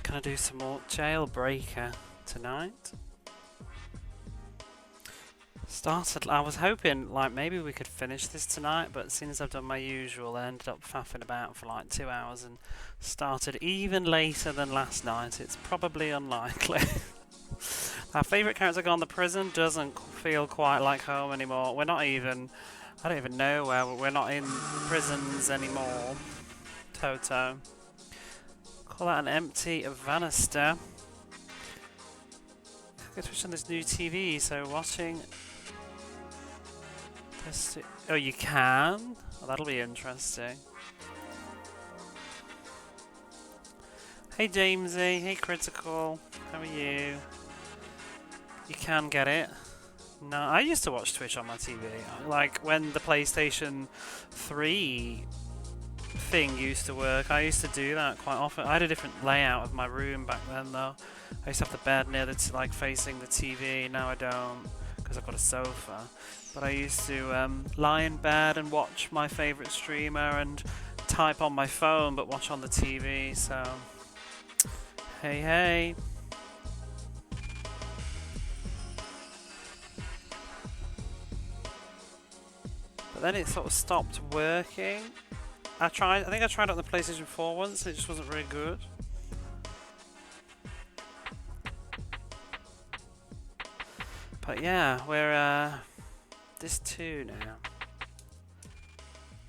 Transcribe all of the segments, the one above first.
Gonna do some more JailBreaker tonight. I was hoping like maybe we could finish this tonight, but as soon as I've done my usual, I ended up faffing about for like 2 hours and started even later than last night. It's probably unlikely. Our favourite character gone, the prison doesn't feel quite like home anymore. We're not even, I don't even know where, we're not in prisons anymore. Toto. Call that an empty Vanister. Go switch on this new TV, so watching this. Oh, you can? Oh, that'll be interesting. Hey Jamesy, hey Critical, how are you? You can get it. No, I used to watch Twitch on my TV. Like when the PlayStation 3 thing used to work, I used to do that quite often. I had a different layout of my room back then though. I used to have the bed near the like facing the TV. Now I don't because I've got a sofa. But I used to lie in bed and watch my favourite streamer and type on my phone but watch on the TV. So hey hey. But then it sort of stopped working. I think I tried it on the PlayStation 4 once, it just wasn't very good. But yeah, we're this 2 now.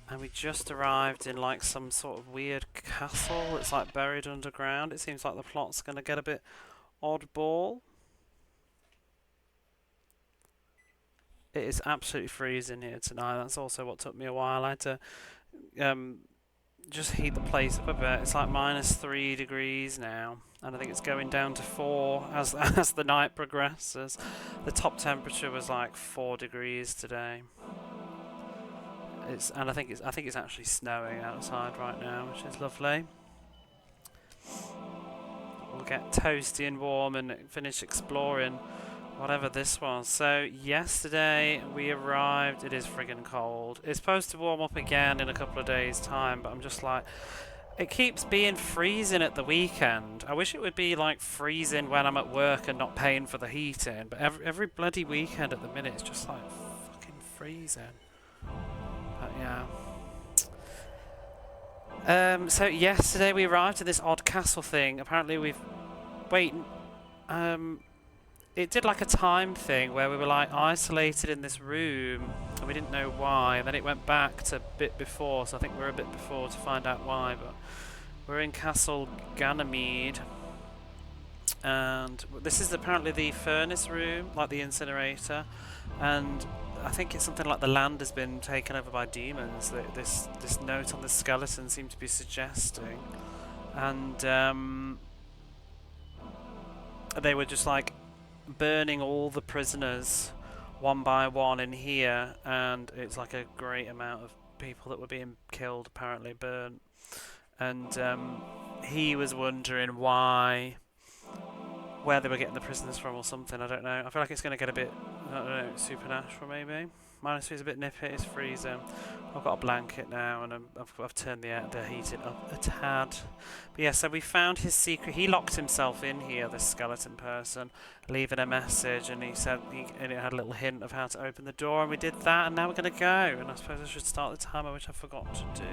And we just arrived in like some sort of weird castle that's like buried underground. It seems like the plot's gonna get a bit oddball. It is absolutely freezing here tonight. That's also what took me a while. I had to just heat the place up a bit. It's like -3 degrees now, and I think it's going down to 4 as as the night progresses. The top temperature was like 4 degrees today. I think it's actually snowing outside right now, which is lovely. We'll get toasty and warm and finish exploring whatever this was. So yesterday we arrived. It is friggin' cold. It's supposed to warm up again in a couple of days' time, but I'm just like, it keeps being freezing at the weekend. I wish it would be like freezing when I'm at work and not paying for the heating, but every bloody weekend at the minute it's just like fucking freezing. But yeah. So yesterday we arrived at this odd castle thing. Apparently it did like a time thing where we were like isolated in this room and we didn't know why, and then it went back to a bit before, so I think we're a bit before to find out why. But we're in Castle Ganymede, and this is apparently the furnace room, like the incinerator, and I think it's something like the land has been taken over by demons. This note on the skeleton seemed to be suggesting, and they were just like burning all the prisoners one by one in here, and it's like a great amount of people that were being killed, apparently burnt. And he was wondering where they were getting the prisoners from or something. I don't know. I feel like it's going to get a bit, I don't know, supernatural maybe. -3 is a bit nippy. It's freezing. I've got a blanket now, and I've turned the heating up a tad. But yeah, so we found his secret. He locked himself in here, this skeleton person, leaving a message, and he said and it had a little hint of how to open the door, and we did that, and now we're gonna go. And I suppose I should start the timer, which I forgot to do.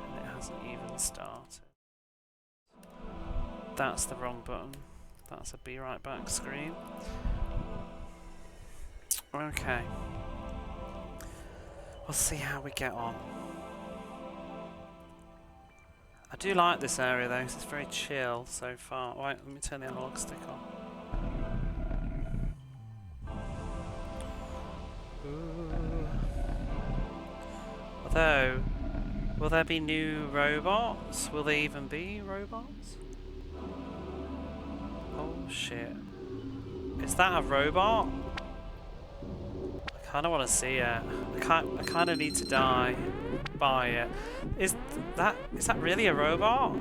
And it hasn't even started. That's the wrong button. That's a be right back screen. Okay. We'll see how we get on. I do like this area though, it's very chill so far. Wait, let me turn the analog stick on. Ooh. Although, will there be new robots? Will there even be robots? Oh shit. Is that a robot? I kind of want to see it. I kind of need to die by it. Is that really a robot?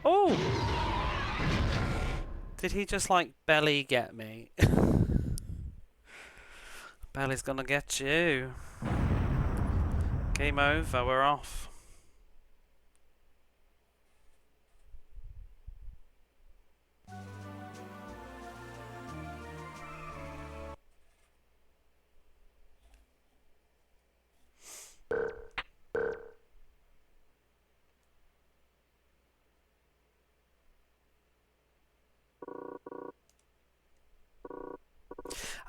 Oh! Did he just like belly get me? Belly's gonna get you. Game over. We're off.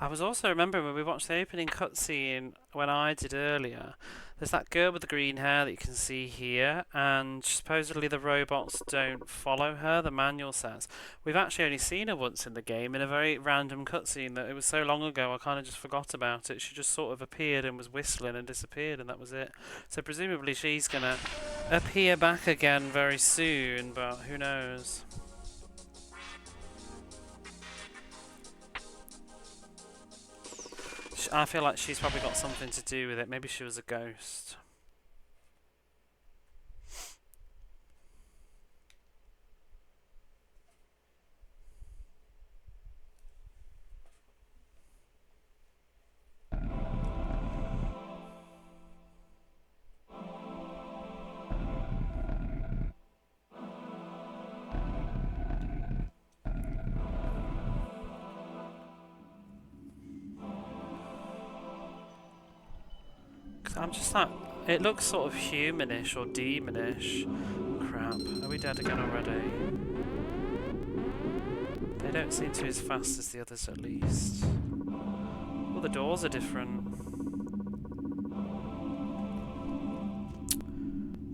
I was also remembering when we watched the opening cutscene when I did earlier. There's that girl with the green hair that you can see here, and supposedly the robots don't follow her, the manual says. We've actually only seen her once in the game in a very random cutscene that it was so long ago I kind of just forgot about it. She just sort of appeared and was whistling and disappeared, and that was it. So presumably she's going to appear back again very soon, but who knows. I feel like she's probably got something to do with it. Maybe she was a ghost. I'm just like, it looks sort of humanish or demonish. Crap, are we dead again already? They don't seem to be as fast as the others, at least. Well, the doors are different.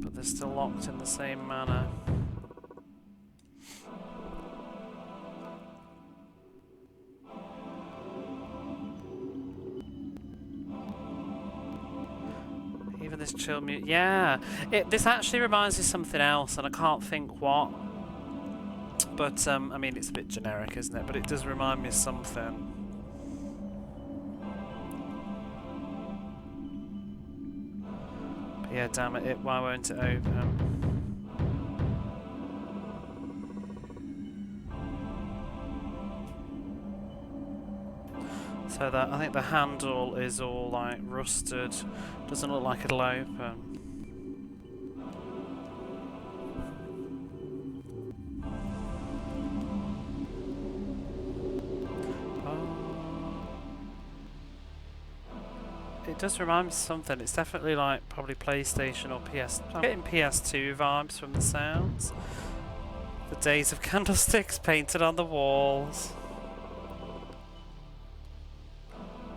But they're still locked in the same manner. Even this chill music. Yeah! This actually reminds me of something else, and I can't think what. But, I mean, it's a bit generic, isn't it? But it does remind me of something. But yeah, damn it, why won't it open? So that, I think the handle is all like rusted. Doesn't look like it'll open. It does remind me of something. It's definitely like probably PlayStation or PS. I'm getting PS2 vibes from the sounds. The days of candlesticks painted on the walls.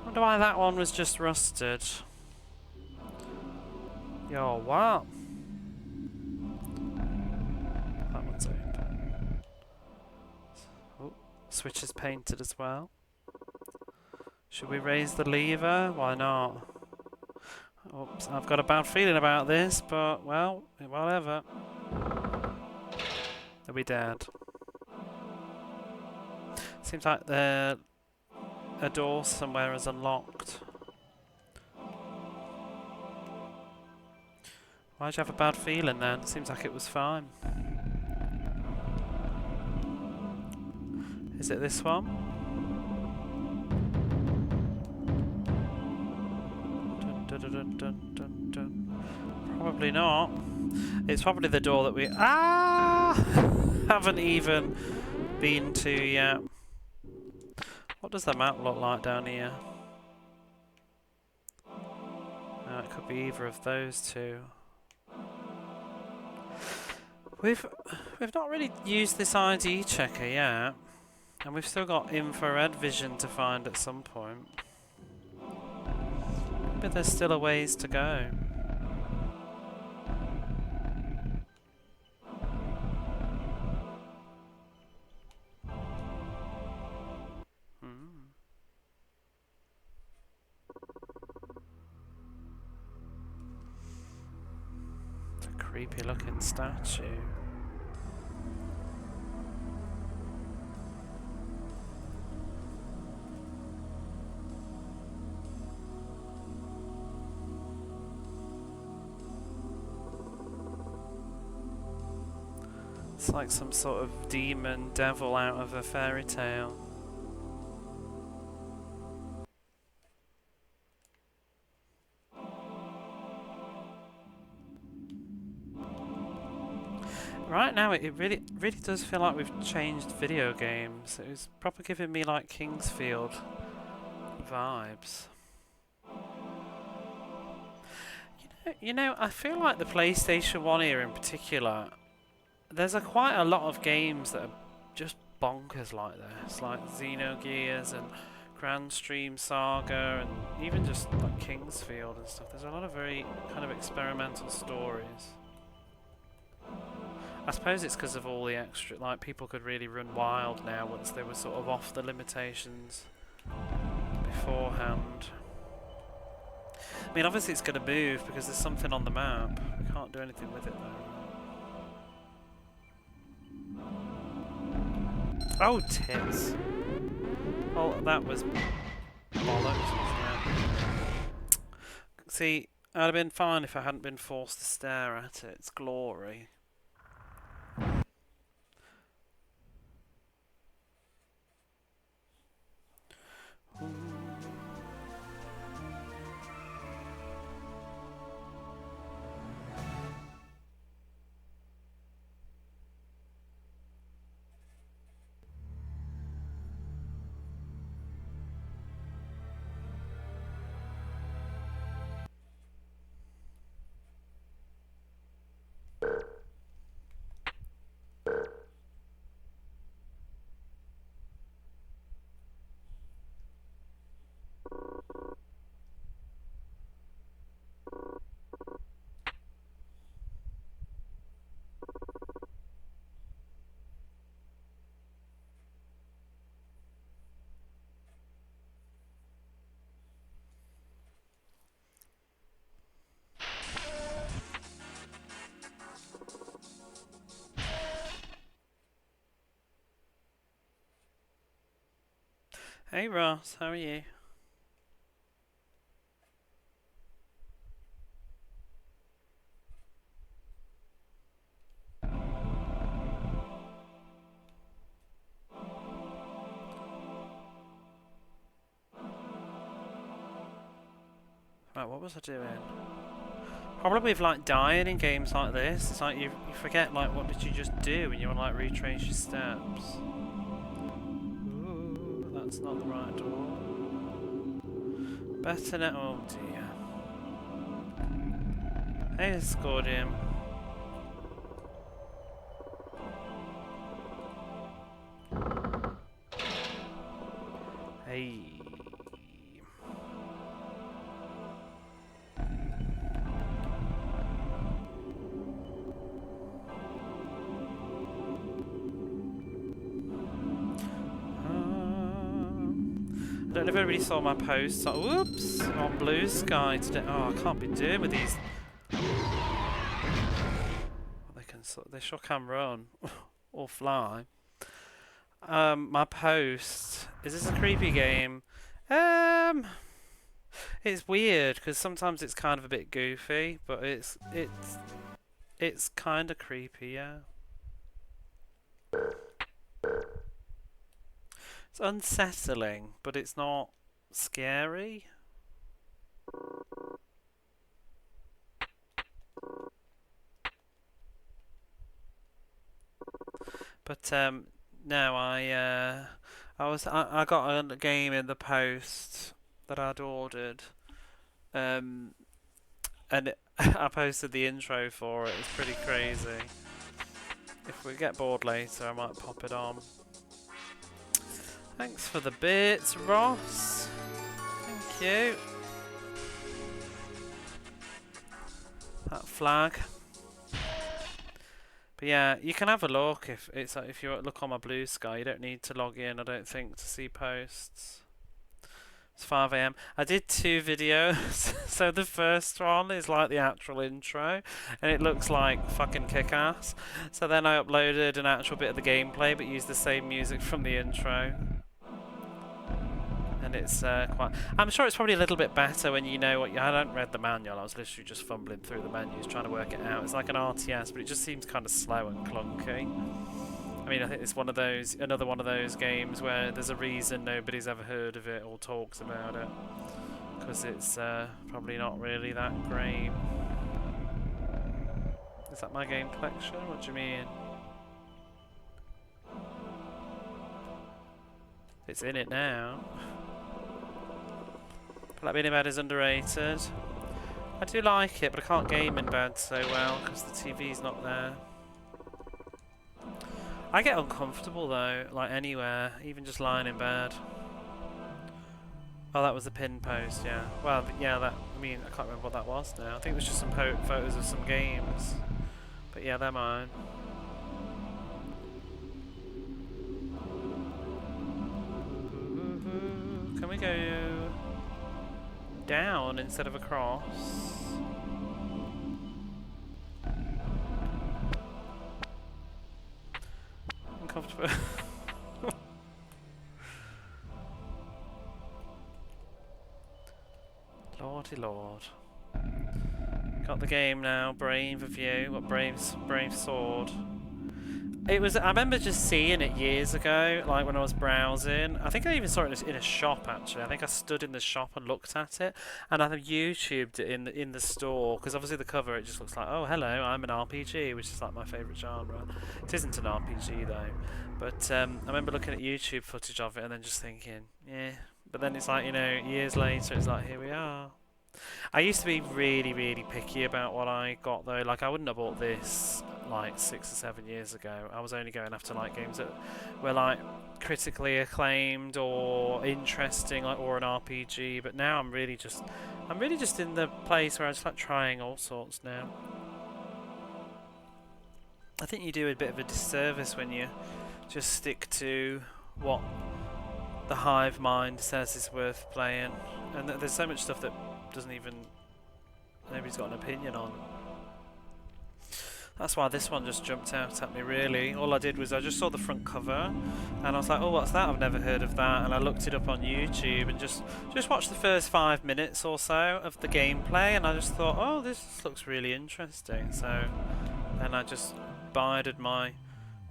Wonder why that one was just rusted. Yo, what? That one's open. Oh, switch is painted as well. Should we raise the lever? Why not? Oops, I've got a bad feeling about this, but, well, whatever. Are we dead? Seems like a door somewhere is unlocked. Why'd you have a bad feeling then? Seems like it was fine. Is it this one? Dun, dun, dun, dun, dun, dun. Probably not. It's probably the door that we haven't even been to yet. What does the map look like down here? It could be either of those two. We've not really used this ID checker yet, and we've still got infrared vision to find at some point. But there's still a ways to go. It's a creepy looking statue. It's like some sort of demon devil out of a fairy tale. Right now it really does feel like we've changed video games. It was proper giving me like Kingsfield vibes. You know, I feel like the PlayStation 1 era in particular, there's quite a lot of games that are just bonkers like this, like Xenogears and Grand Stream Saga, and even just like Kingsfield and stuff. There's a lot of very kind of experimental stories. I suppose it's because of all the extra, like people could really run wild now once they were sort of off the limitations beforehand. I mean, obviously it's going to move because there's something on the map. We can't do anything with it though. Oh, tits. Oh, that was bollocks, wasn't it? See, I'd have been fine if I hadn't been forced to stare at its glory. Hey Ross, how are you? Right, what was I doing? Probably with like dying in games like this, it's like you forget like what did you just do and you want to like retrace your steps. Ooh, that's not the right door. Better now. Oh dear. Hey, I scored him. Hey. I don't know if everybody saw my post. Whoops! On Bluesky today. Oh, I can't be doing with these. They sure can run or fly. My post. Is this a creepy game? It's weird because sometimes it's kind of a bit goofy, but it's kind of creepy, yeah. It's unsettling, but it's not scary. But no, I got a game in the post that I'd ordered, and I posted the intro for it. It's pretty crazy. If we get bored later, I might pop it on. Thanks for the bits, Ross. Thank you. That flag. But yeah, you can have a look if you look on my Bluesky. You don't need to log in, I don't think, to see posts. It's 5 AM. I did 2 videos. So the first one is like the actual intro, and it looks like fucking kick-ass. So then I uploaded an actual bit of the gameplay, but used the same music from the intro. And it's quite... I'm sure it's probably a little bit better when you know what... I hadn't read the manual, I was literally just fumbling through the menus trying to work it out. It's like an RTS, but it just seems kind of slow and clunky. I mean, I think it's one of those, another one of those games where there's a reason nobody's ever heard of it or talks about it. Because it's probably not really that great. Is that my game collection? What do you mean? It's in it now. Black Bean in Bed is underrated. I do like it, but I can't game in bed so well because the TV's not there. I get uncomfortable though, like anywhere, even just lying in bed. Oh, that was the pin post, yeah. Well, yeah, that, I mean, I can't remember what that was now. I think it was just some photos of some games. But yeah, they're mine. Can we go down instead of across? Uncomfortable. Lordy Lord. Got the game now. Brave of you. What brave sword? It was. I remember just seeing it years ago, like when I was browsing. I think I even saw it in a shop actually. I think I stood in the shop and looked at it, and I YouTubed it in the store because obviously the cover it just looks like, oh hello, I'm an RPG, which is like my favourite genre. It isn't an RPG though, but I remember looking at YouTube footage of it and then just thinking, yeah. But then it's like, you know, years later, it's like here we are. I used to be really, really picky about what I got though. Like I wouldn't have bought this like 6 or 7 years ago. I was only going after like games that were like critically acclaimed or interesting, like or an RPG. But now I'm really just in the place where I just like trying all sorts now. I think you do a bit of a disservice when you just stick to what the hive mind says is worth playing, and there's so much stuff that doesn't even nobody's got an opinion on. That's why this one just jumped out at me really. All I did was I just saw the front cover and I was like, oh what's that? I've never heard of that, and I looked it up on YouTube and just watched the first 5 minutes or so of the gameplay, and I just thought, oh this looks really interesting. So then I just bided my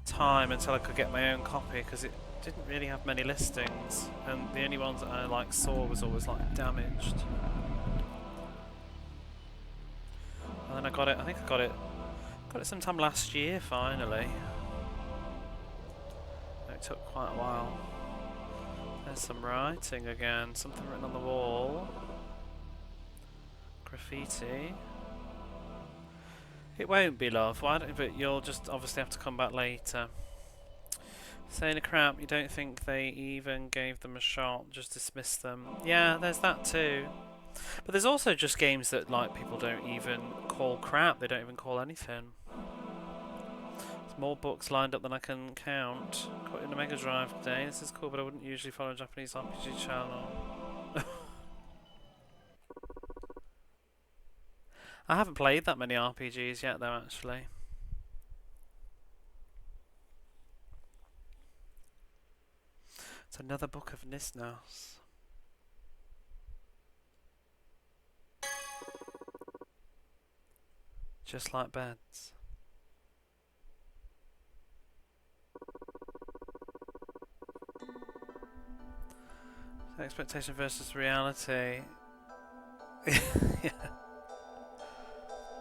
time until I could get my own copy because it didn't really have many listings, and the only ones that I like saw was always like damaged. And then I got it. I think I got it sometime last year. Finally, it took quite a while. There's some writing again. Something written on the wall. Graffiti. It won't be love. Why don't? But you'll just obviously have to come back later. Saying a crap. You don't think they even gave them a shot? Just dismiss them. Yeah, there's that too. But there's also just games that like people don't even call crap. They don't even call anything. There's more books lined up than I can count. Got in a Mega Drive today. This is cool, but I wouldn't usually follow a Japanese RPG channel. I haven't played that many RPGs yet though, actually. It's another book of Nisnos. Just like beds. Expectation versus reality. Yeah.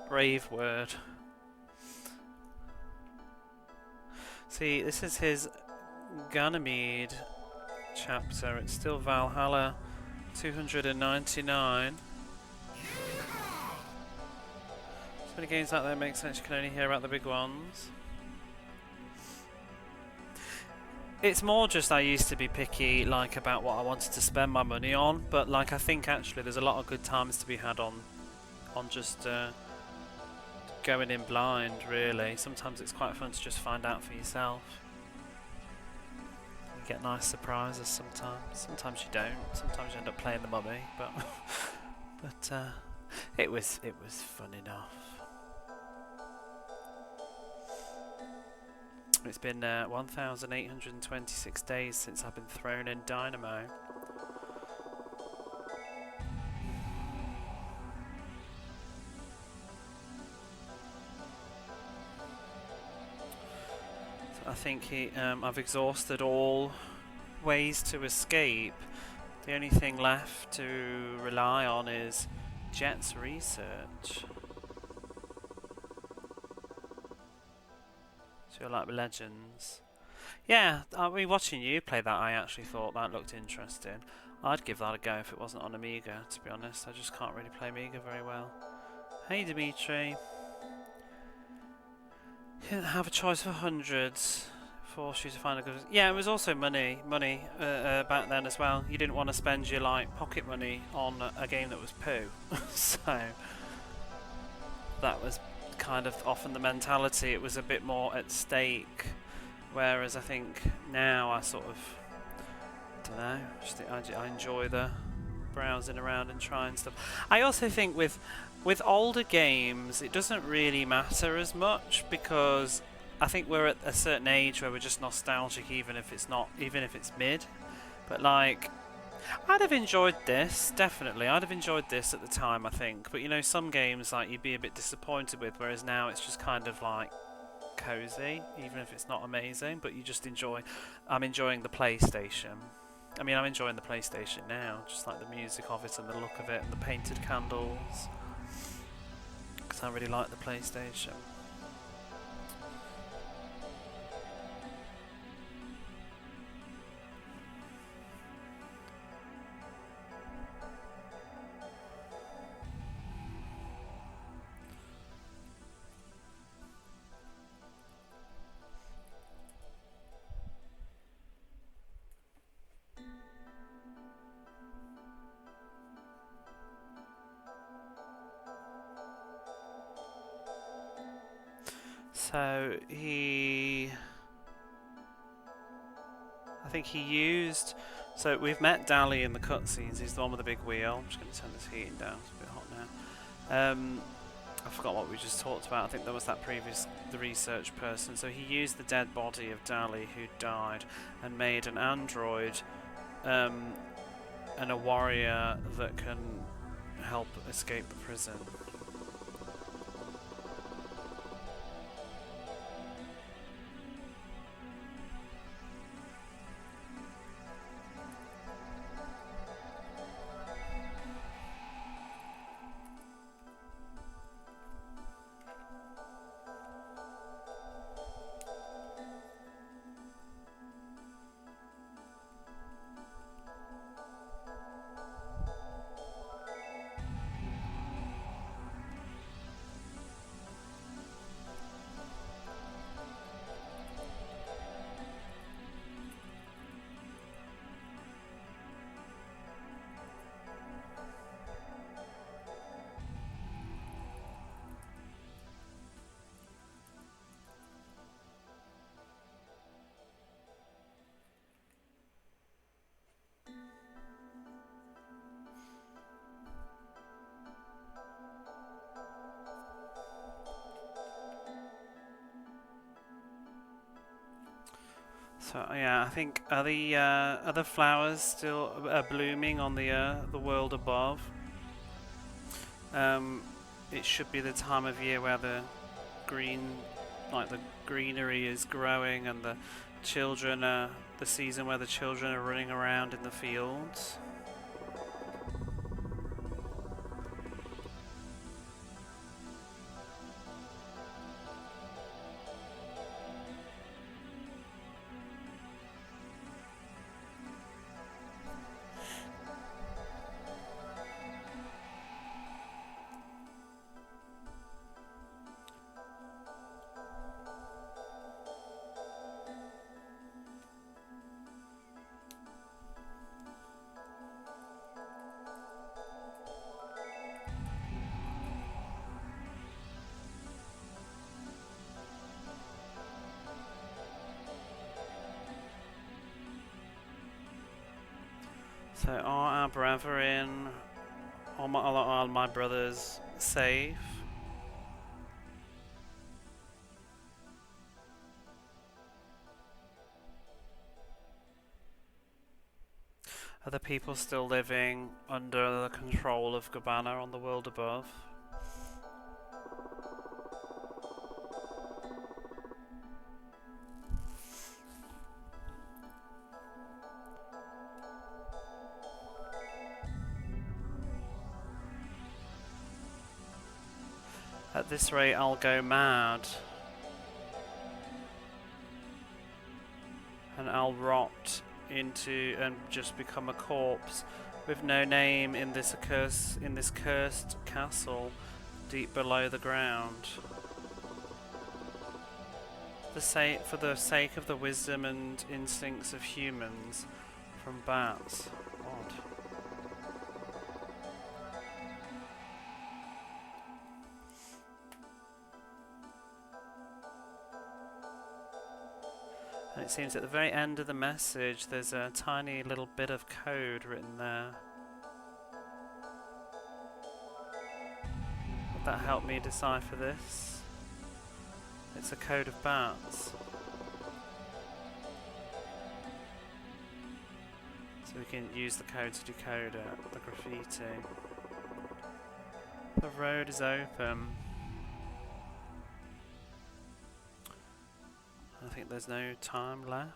Brave word. See, this is his Ganymede chapter. It's still Valhalla 299. So many games out there make sense, you can only hear about the big ones. It's more just I used to be picky like about what I wanted to spend my money on, but like I think actually there's a lot of good times to be had on just going in blind really. Sometimes it's quite fun to just find out for yourself. You get nice surprises sometimes. Sometimes you don't. Sometimes you end up playing the mummy, but it was fun enough. It's been 1,826 days since I've been thrown in dynamo. So I think I've exhausted all ways to escape. The only thing left to rely on is Jet's research. So you're like Legends. Yeah, I mean, watching you play that, I actually thought that looked interesting. I'd give that a go if it wasn't on Amiga, to be honest. I just can't really play Amiga very well. Hey, Dimitri. You didn't have a choice of hundreds force you to find a good. Yeah, it was also money back then as well. You didn't want to spend your like pocket money on a game that was poo, so that was kind of often the mentality. It was a bit more at stake, whereas I think now I sort of don't know. I enjoy the browsing around and trying stuff. I also think with older games, it doesn't really matter as much because I think we're at a certain age where we're just nostalgic, even if it's mid. But like, I'd have enjoyed this, definitely. I'd have enjoyed this at the time, I think. But you know, some games like you'd be a bit disappointed with, whereas now it's just kind of like cozy, even if it's not amazing. But you just enjoy. I'm enjoying the PlayStation. I mean, I'm enjoying the PlayStation now, just like the music of it and the look of it and the painted candles. Because I really like the PlayStation. So I think he used. So we've met Dally in the cutscenes. He's the one with the big wheel. I'm just going to turn this heating down. It's a bit hot now. I forgot what we just talked about. I think there was the research person. So he used the dead body of Dally, who died, and made an android and a warrior that can help escape the prison. So yeah, I think are the flowers still blooming on the world above? It should be the time of year where the greenery is growing, and the season where the children are running around in the fields. So are our brethren, are my brothers safe? Are the people still living under the control of Gabbana on the world above? At this rate, I'll go mad. And I'll rot into and just become a corpse with no name in this cursed castle deep below the ground. for the sake of the wisdom and instincts of humans from bats. Odd. And it seems at the very end of the message there's a tiny little bit of code written there. Would that help me decipher this? It's a code of bats. So we can use the code to decode it, the graffiti. The road is open. I think there's no time left.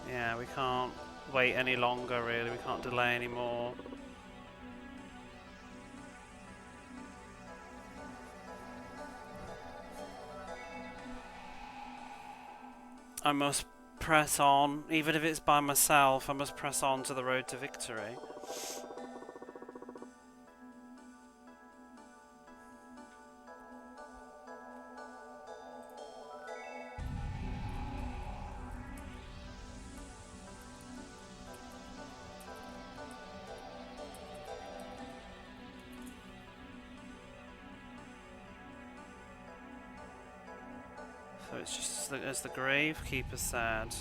Yeah, we can't wait any longer really, we can't delay anymore. I must press on, even if it's by myself, I must press on to the road to victory. So it's just as the gravekeeper said.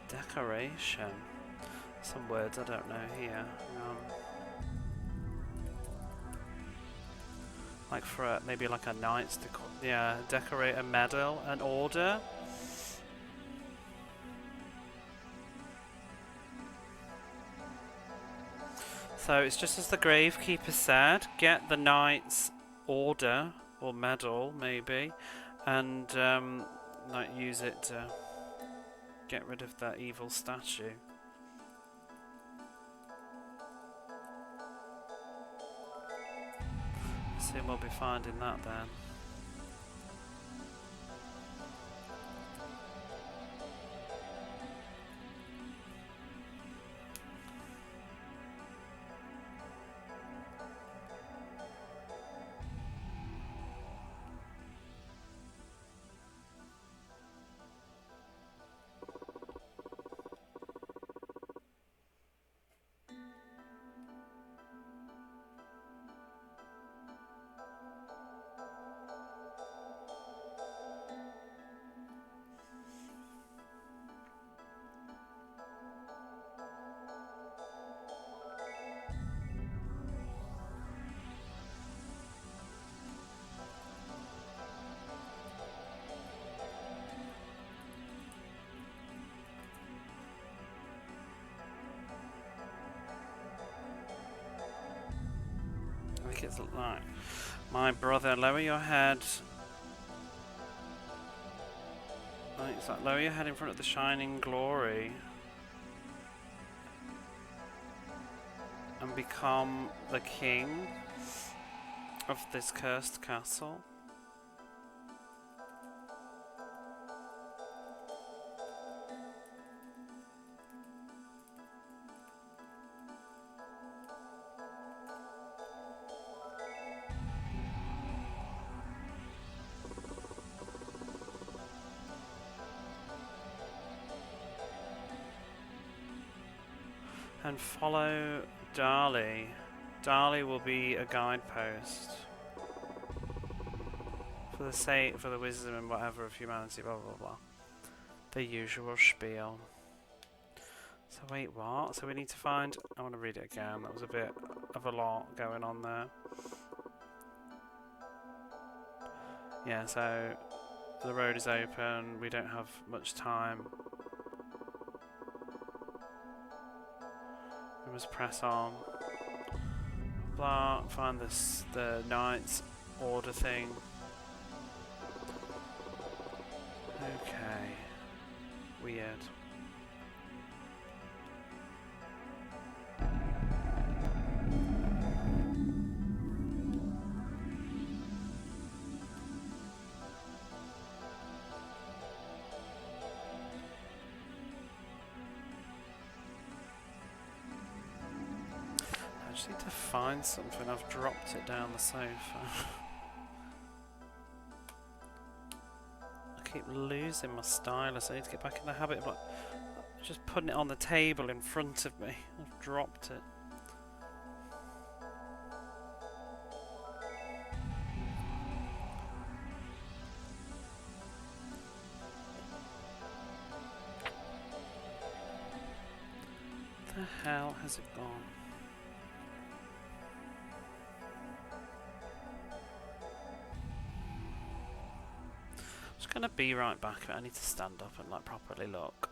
Decoration. Some words I don't know here. Like for maybe like a knight's decorate a medal, an order. So it's just as the gravekeeper said, get the knight's order or medal maybe, and like use it to get rid of that evil statue. Soon we'll be finding that then. I think it's like, my brother, lower your head. I think it's like, lower your head in front of the shining glory and become the king of this cursed castle. And follow Dali. Dali will be a guidepost for the wisdom and whatever of humanity, blah blah blah. The usual spiel. So wait, what? So we need to find... I want to read it again. That was a bit of a lot going on there. Yeah, so the road is open. We don't have much time. We must press on. Blah. Find the knight's order thing. Okay. Weird. I just need to find something. I've dropped it down the sofa. I keep losing my stylus. I need to get back in the habit of like just putting it on the table in front of me. I've dropped it. Where the hell has it gone? I'm just gonna be right back. I need to stand up and like properly look.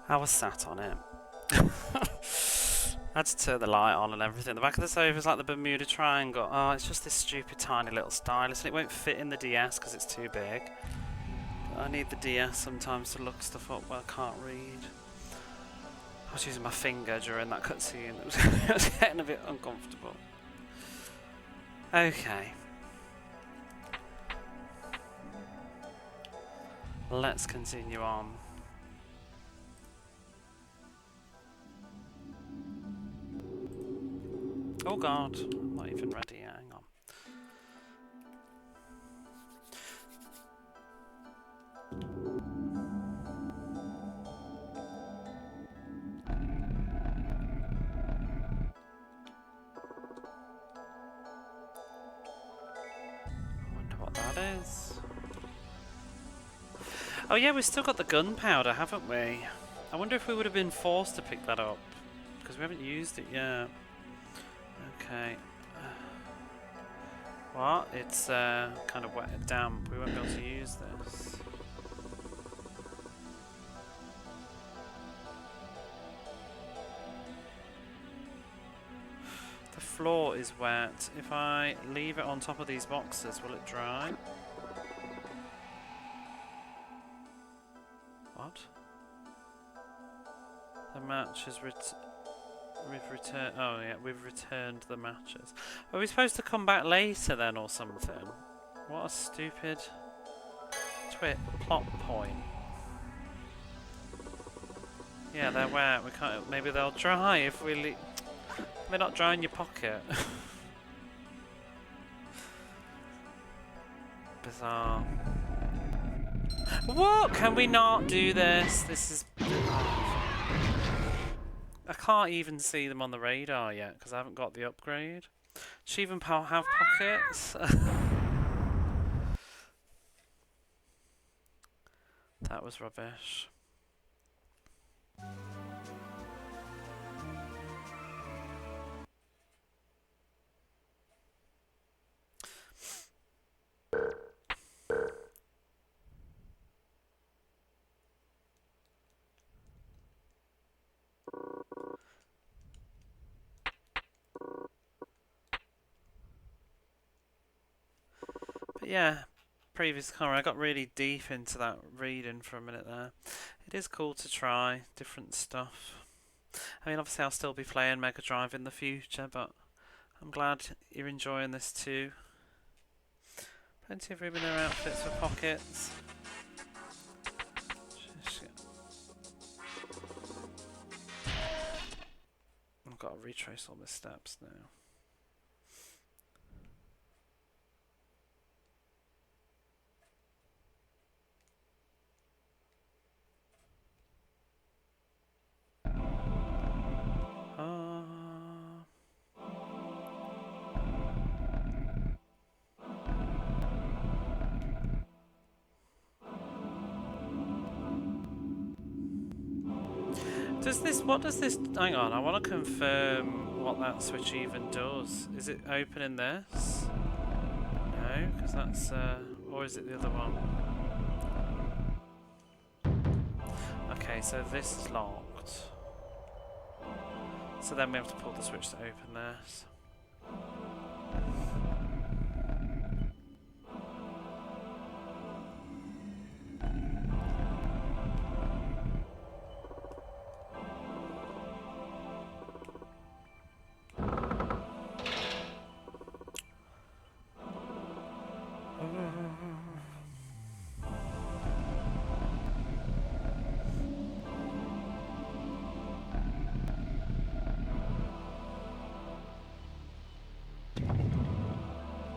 I was sat on it. I had to turn the light on and everything. The back of the sofa is like the Bermuda Triangle. Oh, it's just this stupid tiny little stylus, and it won't fit in the DS because it's too big. But I need the DS sometimes to look stuff up where I can't read. I was using my finger during that cutscene. It was getting a bit uncomfortable. Okay. Let's continue on. Oh god, I'm not even ready yet, hang on. I wonder what that is. Oh yeah, we've still got the gunpowder, haven't we? I wonder if we would have been forced to pick that up, because we haven't used it yet. Okay. What? It's kind of wet and damp. We won't be able to use this. The floor is wet. If I leave it on top of these boxes, will it dry? What? The match is we've returned. Oh yeah, we've returned the matches. Are we supposed to come back later then, or something? What a stupid plot point. Yeah, they're wet. We can't. Maybe they'll dry if we leave. They're not dry in your pocket. Bizarre. What? Can we not do this? This is. I can't even see them on the radar yet because I haven't got the upgrade. Does she even have pockets? That was rubbish. But yeah, previous horror, I got really deep into that reading for a minute there. It is cool to try different stuff. I mean, obviously I'll still be playing Mega Drive in the future, but I'm glad you're enjoying this too. Plenty of room in their outfits for pockets. I've got to retrace all my steps now. What does this, hang on, I want to confirm what that switch even does. Is it opening this? No, because that's, or is it the other one? Okay, so this is locked. So then we have to pull the switch to open this.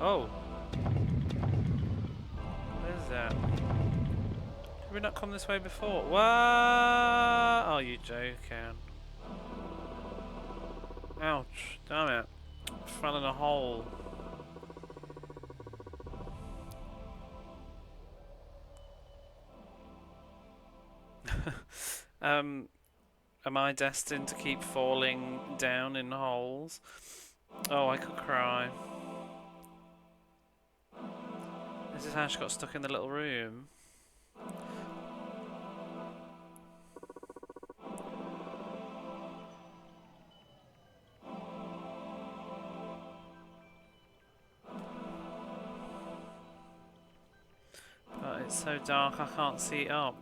Oh! Where's that? Did we not come this way before? What? Oh, you joking. Ouch. Damn it. I fell in a hole. Am I destined to keep falling down in holes? Oh, I could cry. This is how she got stuck in the little room. But it's so dark I can't see it up.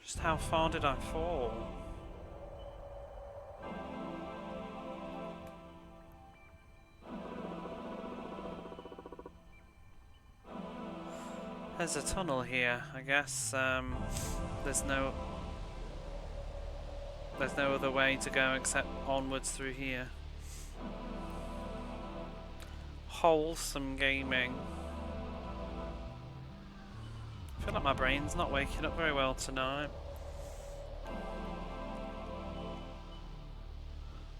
Just how far did I fall? There's a tunnel here. I guess there's no other way to go except onwards through here. Wholesome gaming. I feel like my brain's not waking up very well tonight.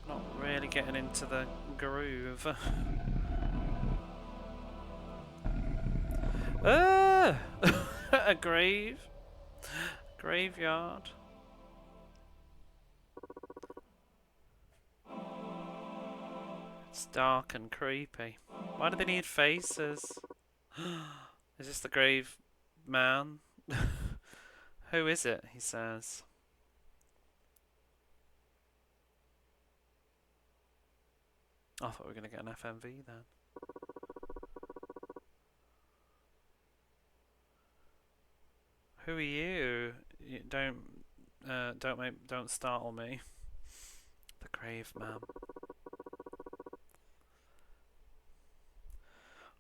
Not really getting into the groove. A grave? Graveyard? It's dark and creepy. Why do they need faces? Is this the grave man? Who is it? He says. I thought we were going to get an FMV then. Who are you? Don't startle me. The grave man.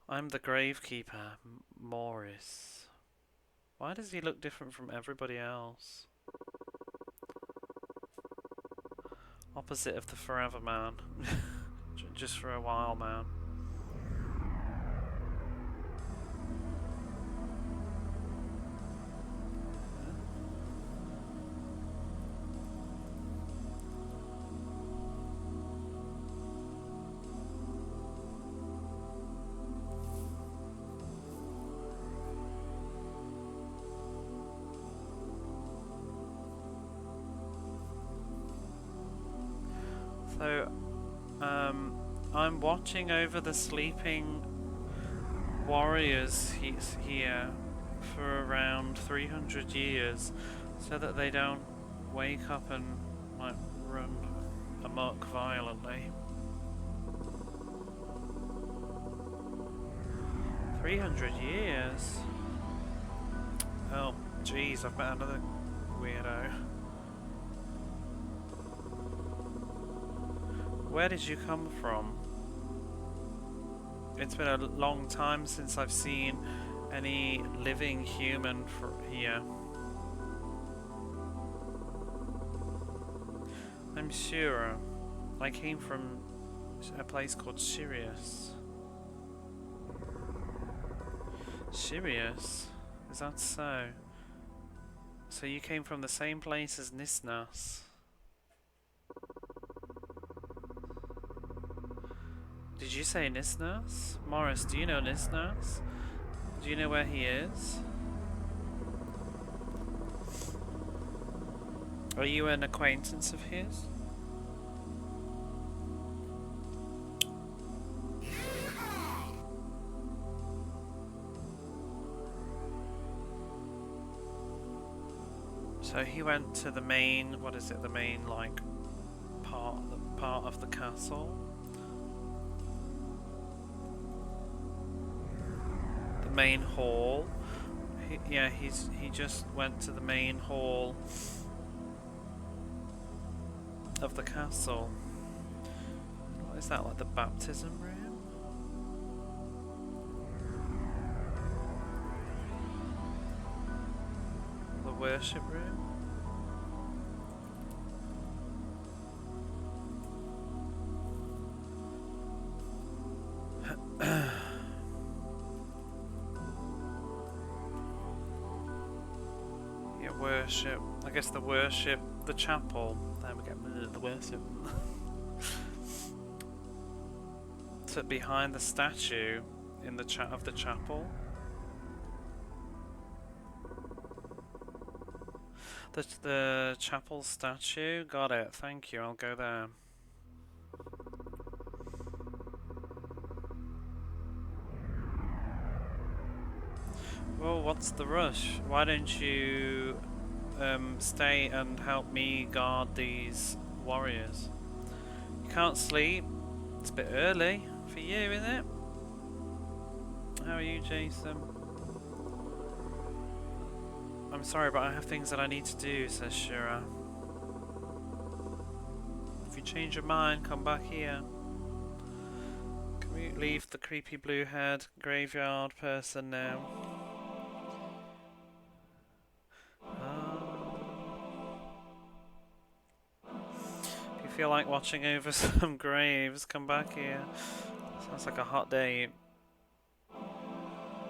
I'm the gravekeeper, Morris. Why does he look different from everybody else? Opposite of the forever man. Just for a while, man. So, I'm watching over the sleeping warriors here for around 300 years so that they don't wake up and like run amok violently. 300 years? Oh, jeez, I've met another weirdo. Where did you come from? It's been a long time since I've seen any living human here. I'm sure. I came from a place called Sirius. Sirius? Is that so? So you came from the same place as Nisnas? Did you say Nisnas? Morris, do you know Nisnas? Do you know where he is? Are you an acquaintance of his? So he went to the main, what is it, the main like part of the castle? The main hall. He just went to the main hall of the castle. What is that, like the baptism room? The worship room? Yeah, worship. I guess the worship, the chapel. There we go, the worship. So behind the statue in the of the chapel. The chapel statue. Got it. Thank you. I'll go there. Well, what's the rush? Why don't you stay and help me guard these warriors? You can't sleep. It's a bit early for you, isn't it? How are you, Jason? I'm sorry, but I have things that I need to do, says Shira. If you change your mind, come back here. Can we leave the creepy blue-haired graveyard person now? If you feel like watching over some graves, come back here. Sounds like a hot day.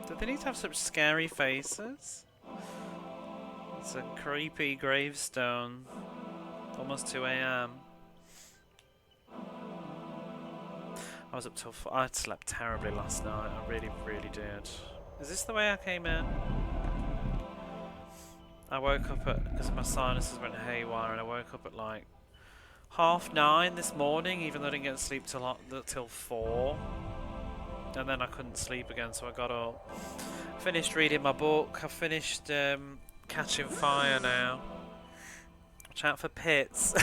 Do they need to have such scary faces? It's a creepy gravestone. Almost 2 AM. I was up till 4. I slept terribly last night. I really, really did. Is this the way I came in? I woke up at, because my sinuses went haywire, and I woke up at like 9:30 this morning, even though I didn't get to sleep till 4. And then I couldn't sleep again, so I got up. Finished reading my book. I finished Catching Fire now. Watch out for pits.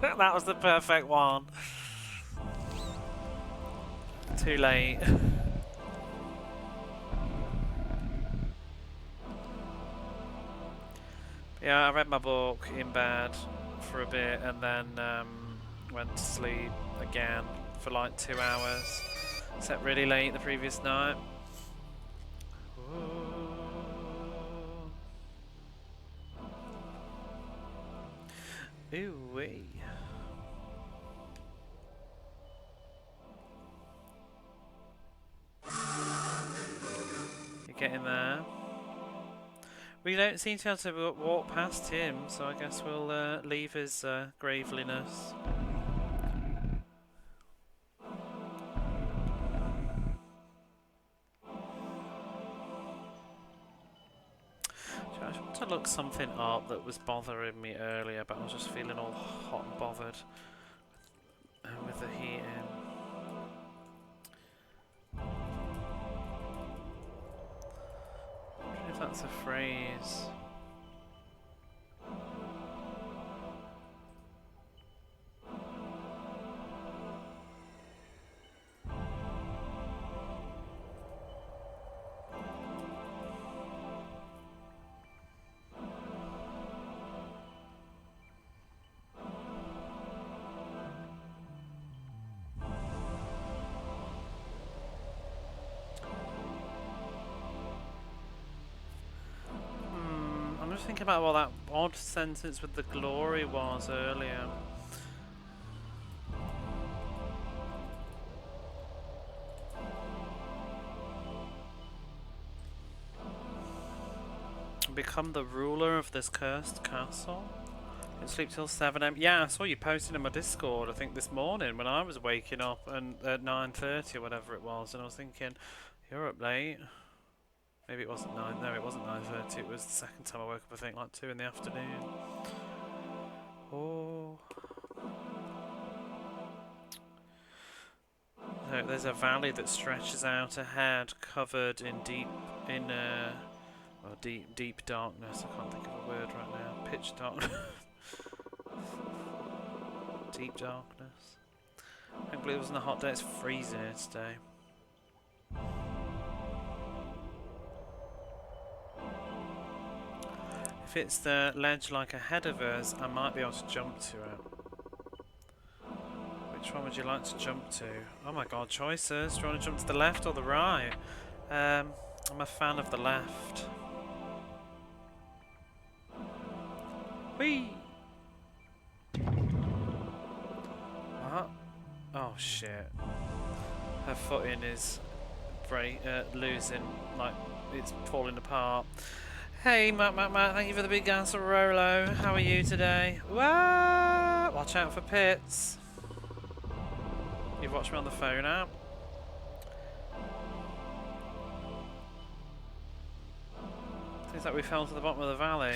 That was the perfect one. Too late. Yeah, I read my book in bed for a bit and then went to sleep again for like 2 hours. Slept really late the previous night. Ooh wee. You're getting there. We don't seem to be able to walk past him, so I guess we'll leave his graveliness. I just want to look something up that was bothering me earlier, but I was just feeling all hot and bothered with the heating. if that's a phrase. Think about what that odd sentence with the glory was earlier. Become the ruler of this cursed castle. You sleep till 7 AM. Yeah, I saw you posting in my Discord, I think this morning when I was waking up and at 9:30 or whatever it was, and I was thinking, you're up late. Maybe it wasn't 9. No, it wasn't 9:30. It was the second time I woke up. I think like 2 in the afternoon. Oh. So there's a valley that stretches out ahead, covered in deep darkness. I can't think of a word right now. Pitch darkness. Deep darkness. Hopefully it wasn't a hot day. It's freezing here today. If it's the ledge like ahead of us, I might be able to jump to it. Which one would you like to jump to? Oh my god, choices. Do you want to jump to the left or the right? I'm a fan of the left. Whee! What? Oh shit. Her footing is losing, like it's falling apart. Hey, Matt, thank you for the big answer, Rolo. How are you today? Wah! Watch out for pits. You've watched me on the phone app. Seems like we fell to the bottom of the valley.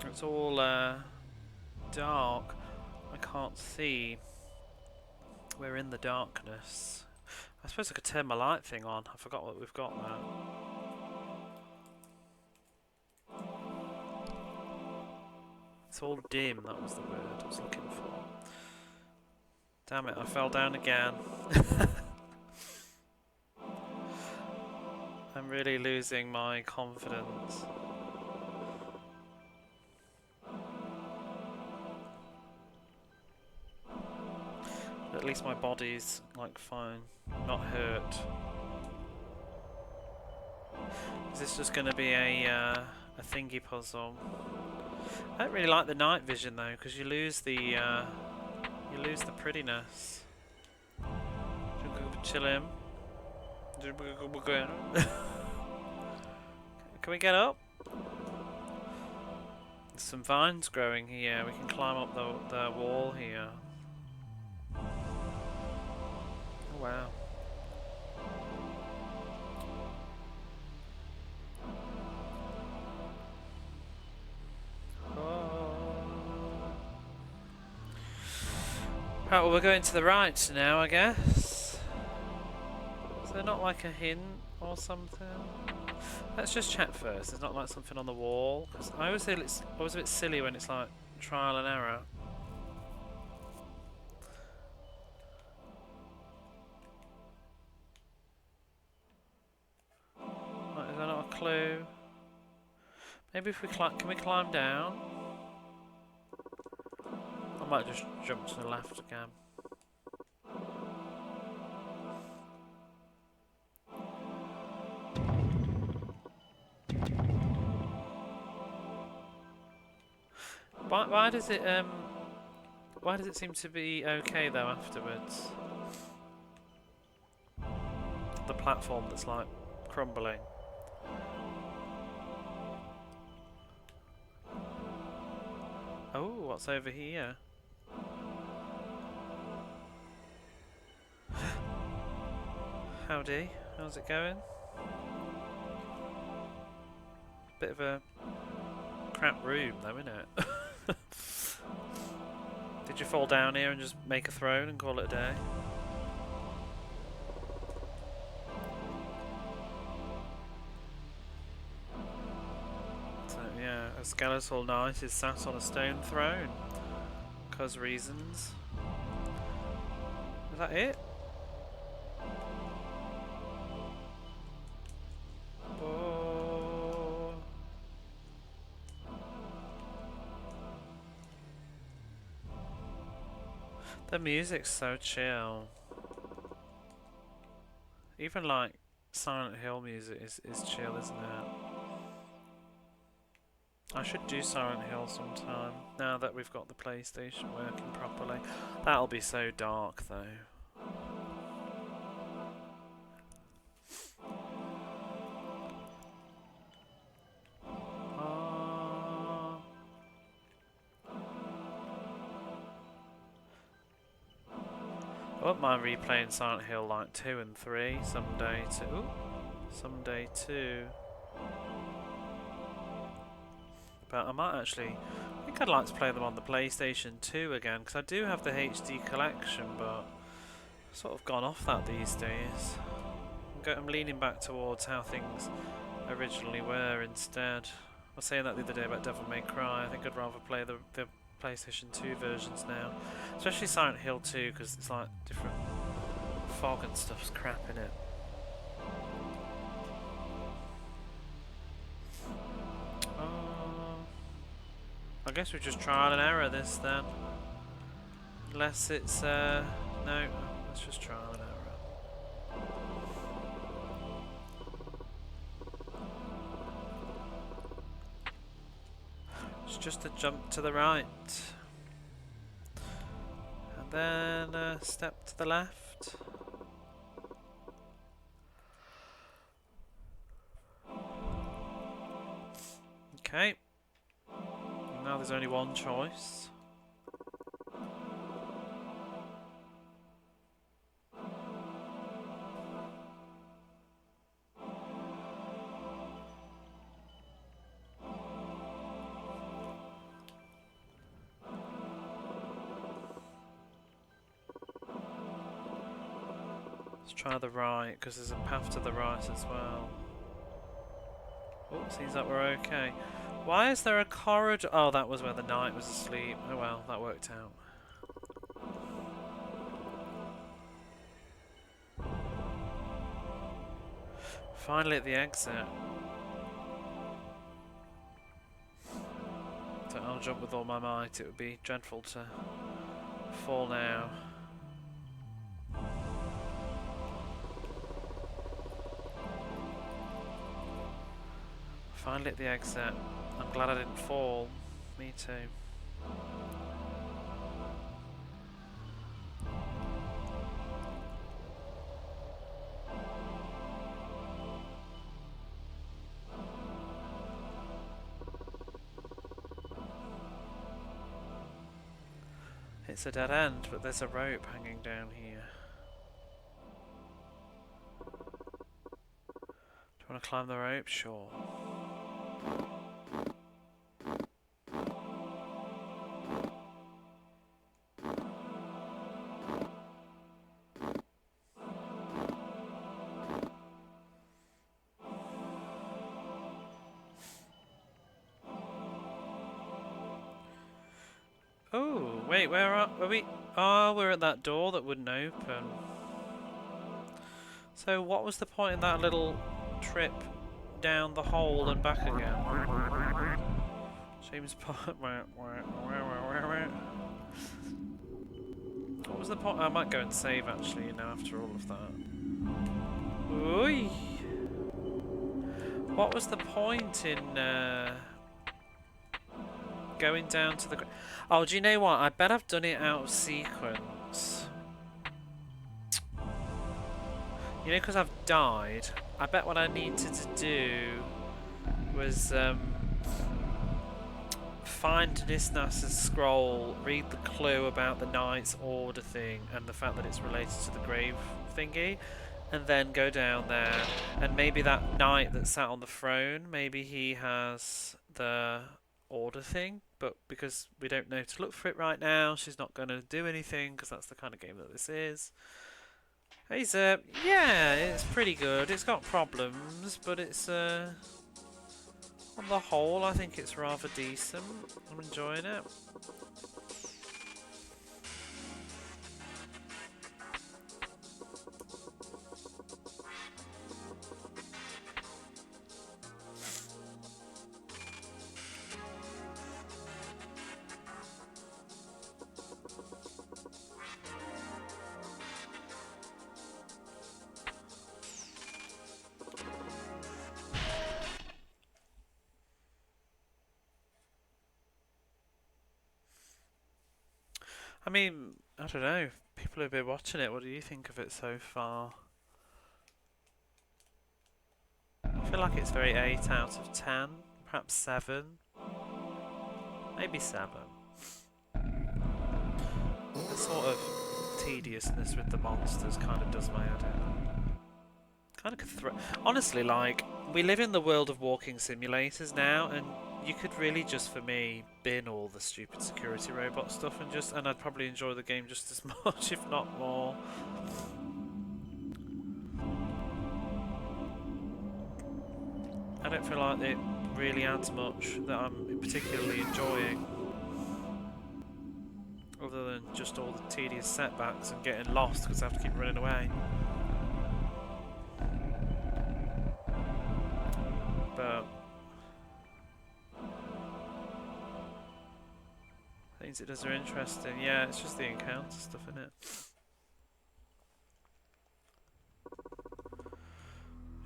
It's all dark. I can't see. We're in the darkness. I suppose I could turn my light thing on. I forgot what we've got now. It's all dim, that was the word I was looking for. Damn it, I fell down again. I'm really losing my confidence. At least my body's like fine, not hurt. Is this just going to be a thingy puzzle? I don't really like the night vision though, because you lose the prettiness. Chill him. Can we get up? There's some vines growing here. We can climb up the wall here. Oh wow. Right, well we're going to the right now, I guess. Is there not like a hint or something? Let's just check first. There's not like something on the wall. Cause I always feel it's always a bit silly when it's like trial and error. Right, is there not a clue? Maybe if we climb, can we climb down? I might just jump to the left again. Why does it seem to be okay though afterwards? The platform that's like crumbling. Oh, what's over here? Howdy, how's it going? Bit of a crap room though, isn't it? Did you fall down here and just make a throne and call it a day? A skeletal knight is sat on a stone throne. 'Cause reasons. Is that it? Oh. The music's so chill. Even like Silent Hill music is chill, isn't it? I should do Silent Hill sometime, now that we've got the PlayStation working properly. That'll be so dark though. I wouldn't mind replaying Silent Hill like 2 and 3 someday too. Someday too. But I might actually... I think I'd like to play them on the PlayStation 2 again, because I do have the HD collection, but I've sort of gone off that these days. I'm leaning back towards how things originally were instead. I was saying that the other day about Devil May Cry. I think I'd rather play the PlayStation 2 versions now. Especially Silent Hill 2, because it's like different fog and stuff's crap in it. I guess we just trial and error this then. Unless it's, no, let's just trial and error. It's just a jump to the right. And then a step to the left. Okay. Now there's only one choice. Let's try the right, because there's a path to the right as well. Oh, seems like we're okay. Why is there a corridor? Oh, that was where the knight was asleep. Oh well, that worked out. Finally at the exit. So I'll jump with all my might. It would be dreadful to fall now. Finally at the exit. I'm glad I didn't fall. Me too. It's a dead end, but there's a rope hanging down here. Do you want to climb the rope? Sure. Oh, wait, where are we? Oh, we're at that door that wouldn't open. So what was the point in that little trip down the hole and back again? Seems what was the point? I might go and save actually, you know, after all of that. Oy! What was the point in going down to the... Oh, do you know what? I bet I've done it out of sequence. You know, because I've died, I bet what I needed to do was find Nisnas's scroll, read the clue about the knight's order thing and the fact that it's related to the grave thingy, and then go down there, and maybe that knight that sat on the throne, maybe he has the order thing, but because we don't know to look for it right now, she's not going to do anything, because that's the kind of game that this is. Hey Zip, yeah, it's pretty good. It's got problems, but it's On the whole, I think it's rather decent. I'm enjoying it. I mean, I don't know. People who've been watching it, what do you think of it so far? I feel like it's very 8 out of 10, perhaps 7. Maybe 7. The sort of tediousness with the monsters kind of does my head in. Kind of honestly, like, we live in the world of walking simulators now, and you could really just, for me, bin all the stupid security robot stuff and I'd probably enjoy the game just as much, if not more. I don't feel like it really adds much that I'm particularly enjoying, other than just all the tedious setbacks and getting lost because I have to keep running away. But things it does are interesting. Yeah, it's just the encounter stuff, isn't it?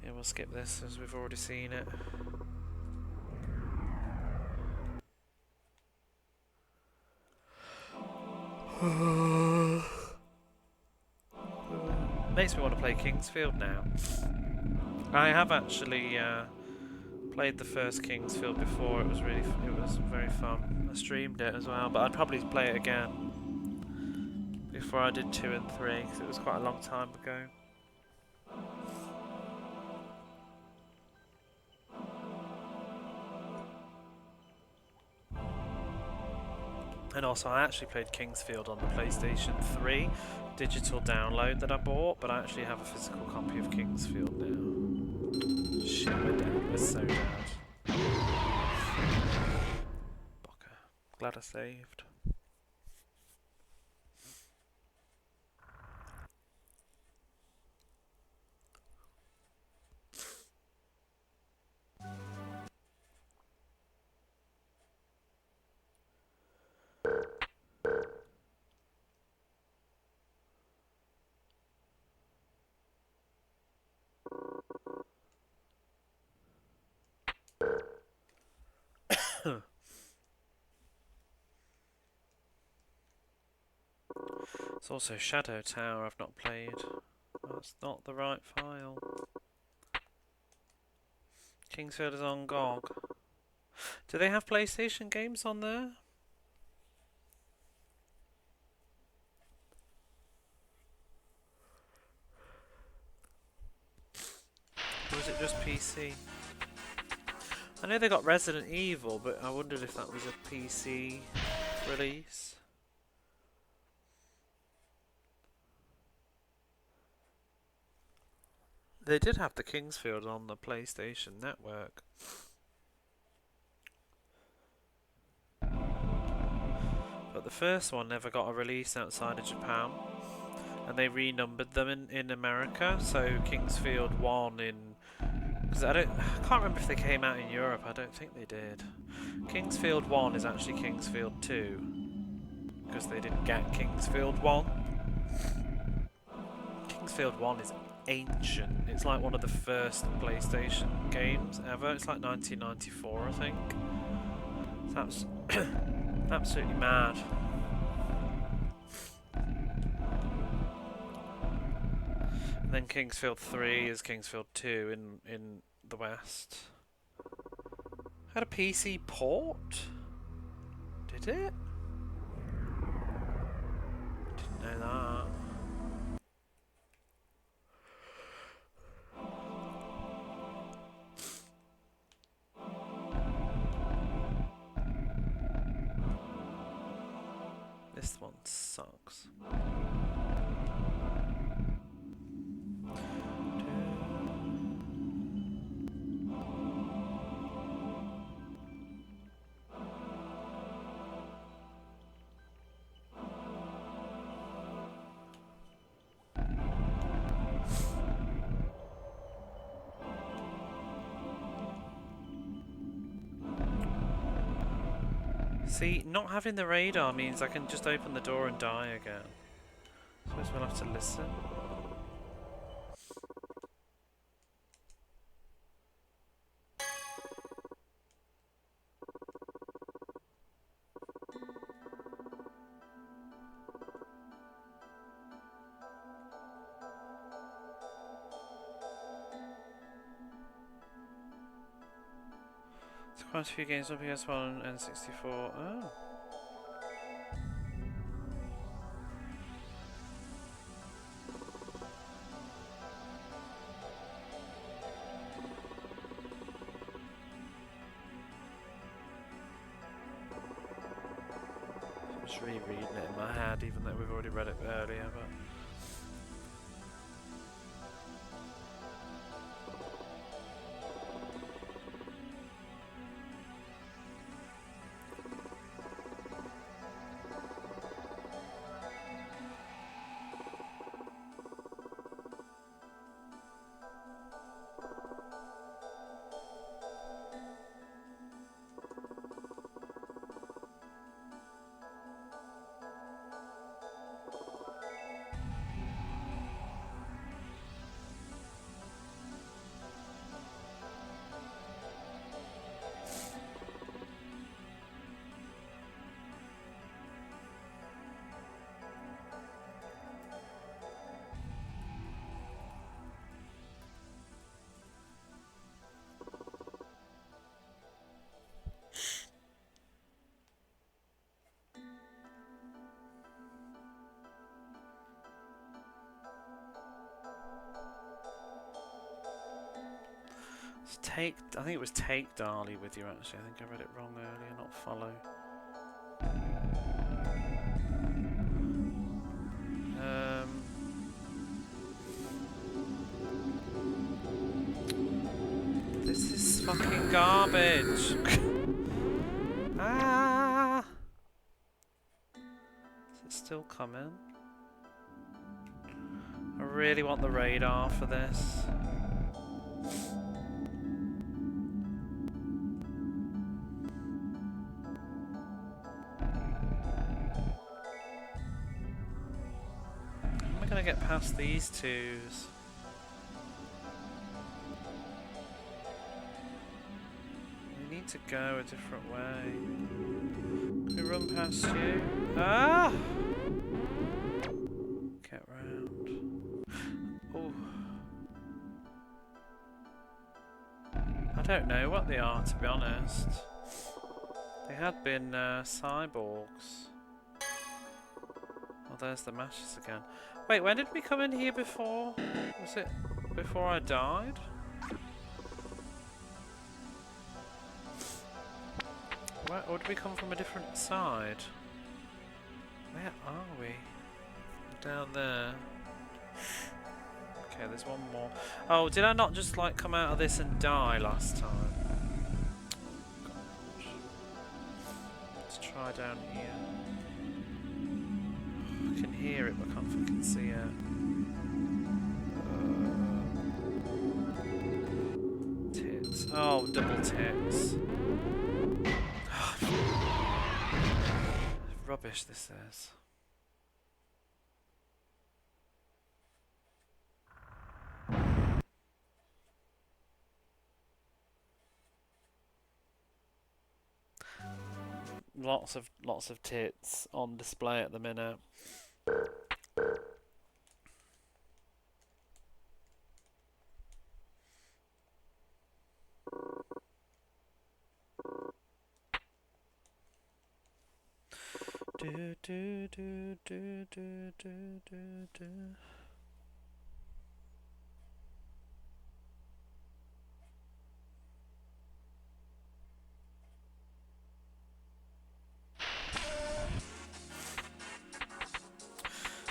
Yeah, we'll skip this as we've already seen it. Makes me want to play Kingsfield now. I have actually played the first Kingsfield before. It was very fun. I streamed it as well, but I'd probably play it again before I did 2 and 3 because it was quite a long time ago. And also, I actually played Kingsfield on the PlayStation 3 digital download that I bought, but I actually have a physical copy of Kingsfield now. Shit, we're dead. We're so dead. Bokeh. Glad I saved. It's also Shadow Tower I've not played. That's not the right file. Kingsfield is on GOG. Do they have PlayStation games on there? Or is it just PC? I know they got Resident Evil, but I wondered if that was a PC release. They did have the Kingsfield on the PlayStation Network. But the first one never got a release outside of Japan. And they renumbered them in America, so Kingsfield 1 in... Because I can't remember if they came out in Europe, I don't think they did. Kingsfield 1 is actually Kingsfield 2. Because they didn't get Kingsfield 1. Kingsfield 1 is ancient. It's like one of the first PlayStation games ever. It's like 1994, I think. That's absolutely mad. And then Kingsfield 3 is Kingsfield 2 in the West. Had a PC port? Did it? Didn't know that. This one sucks. See, not having the radar means I can just open the door and die again. Suppose we'll have to listen. There's quite a few games on PS1 and N64. Oh. Just rereading it in my head, even though we've already read it earlier, but... I think it was take Dali with you actually. I think I read it wrong earlier, not follow. This is fucking garbage. Ah! Is it still coming? I really want the radar for this. How am I gonna get past these twos? We need to go a different way. Can we run past you? Ah! Get round. Oh. I don't know what they are, to be honest. They had been cyborgs. Oh, there's the matches again. Wait, when did we come in here before? Was it before I died? Where, or did we come from a different side? Where are we? Down there. Okay, there's one more. Oh, did I not just like come out of this and die last time? Gosh. Let's try down here. I can hear it, but I can't fucking see it. Tits. Oh, double tits. Rubbish this is. Lots of tits on display at the minute. Do do do do do do do do.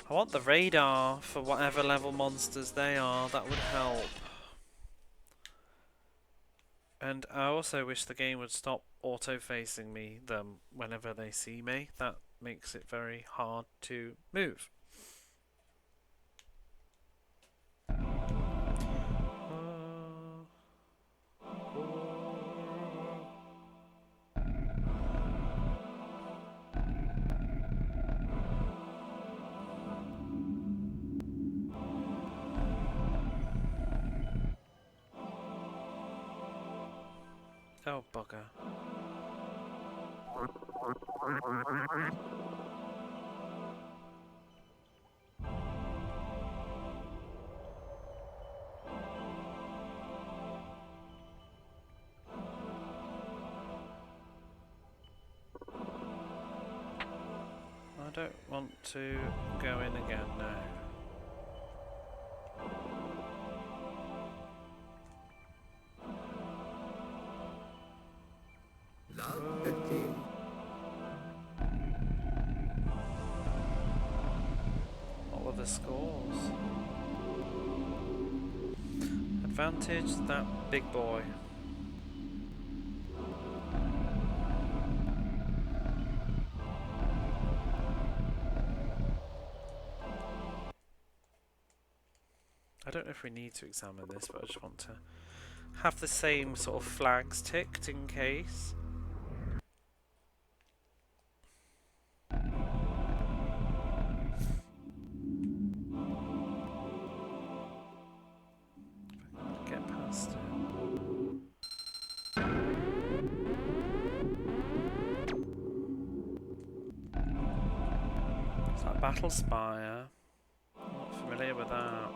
I want the radar for whatever level monsters they are, that would help. And I also wish the game would stop auto-facing me them whenever they see me. That makes it very hard to move. Oh, bugger. I don't want to go in again now. What were the scores? Advantage, that big boy. I don't know if we need to examine this, but I just want to have the same sort of flags ticked in case. Get past it. It's like Battle Spire. I'm not familiar with that.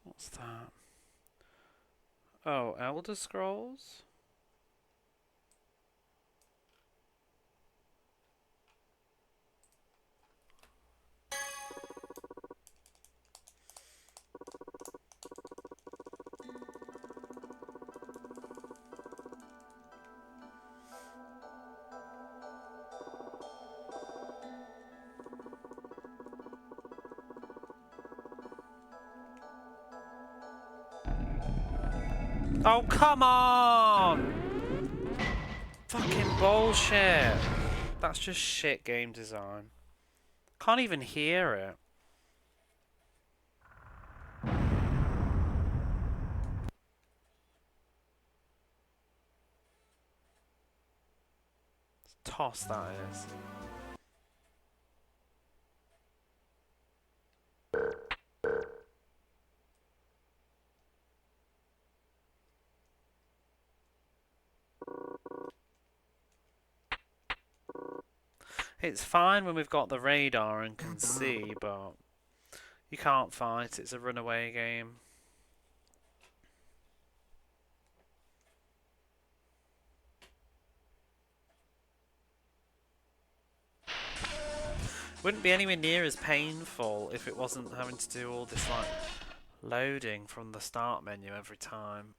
What's that? Oh, Elder Scrolls? Oh, come on! Fucking bullshit. That's just shit game design. Can't even hear it. Toss, that is. It's fine when we've got the radar and can see, but you can't fight. It's a runaway game. Wouldn't be anywhere near as painful if it wasn't having to do all this like loading from the start menu every time.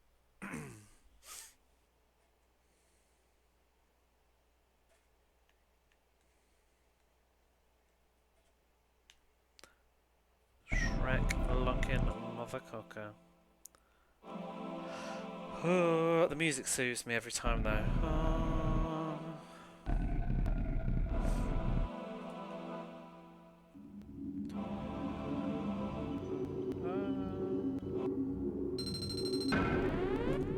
Shrek looking mother cooker. The music soothes me every time though.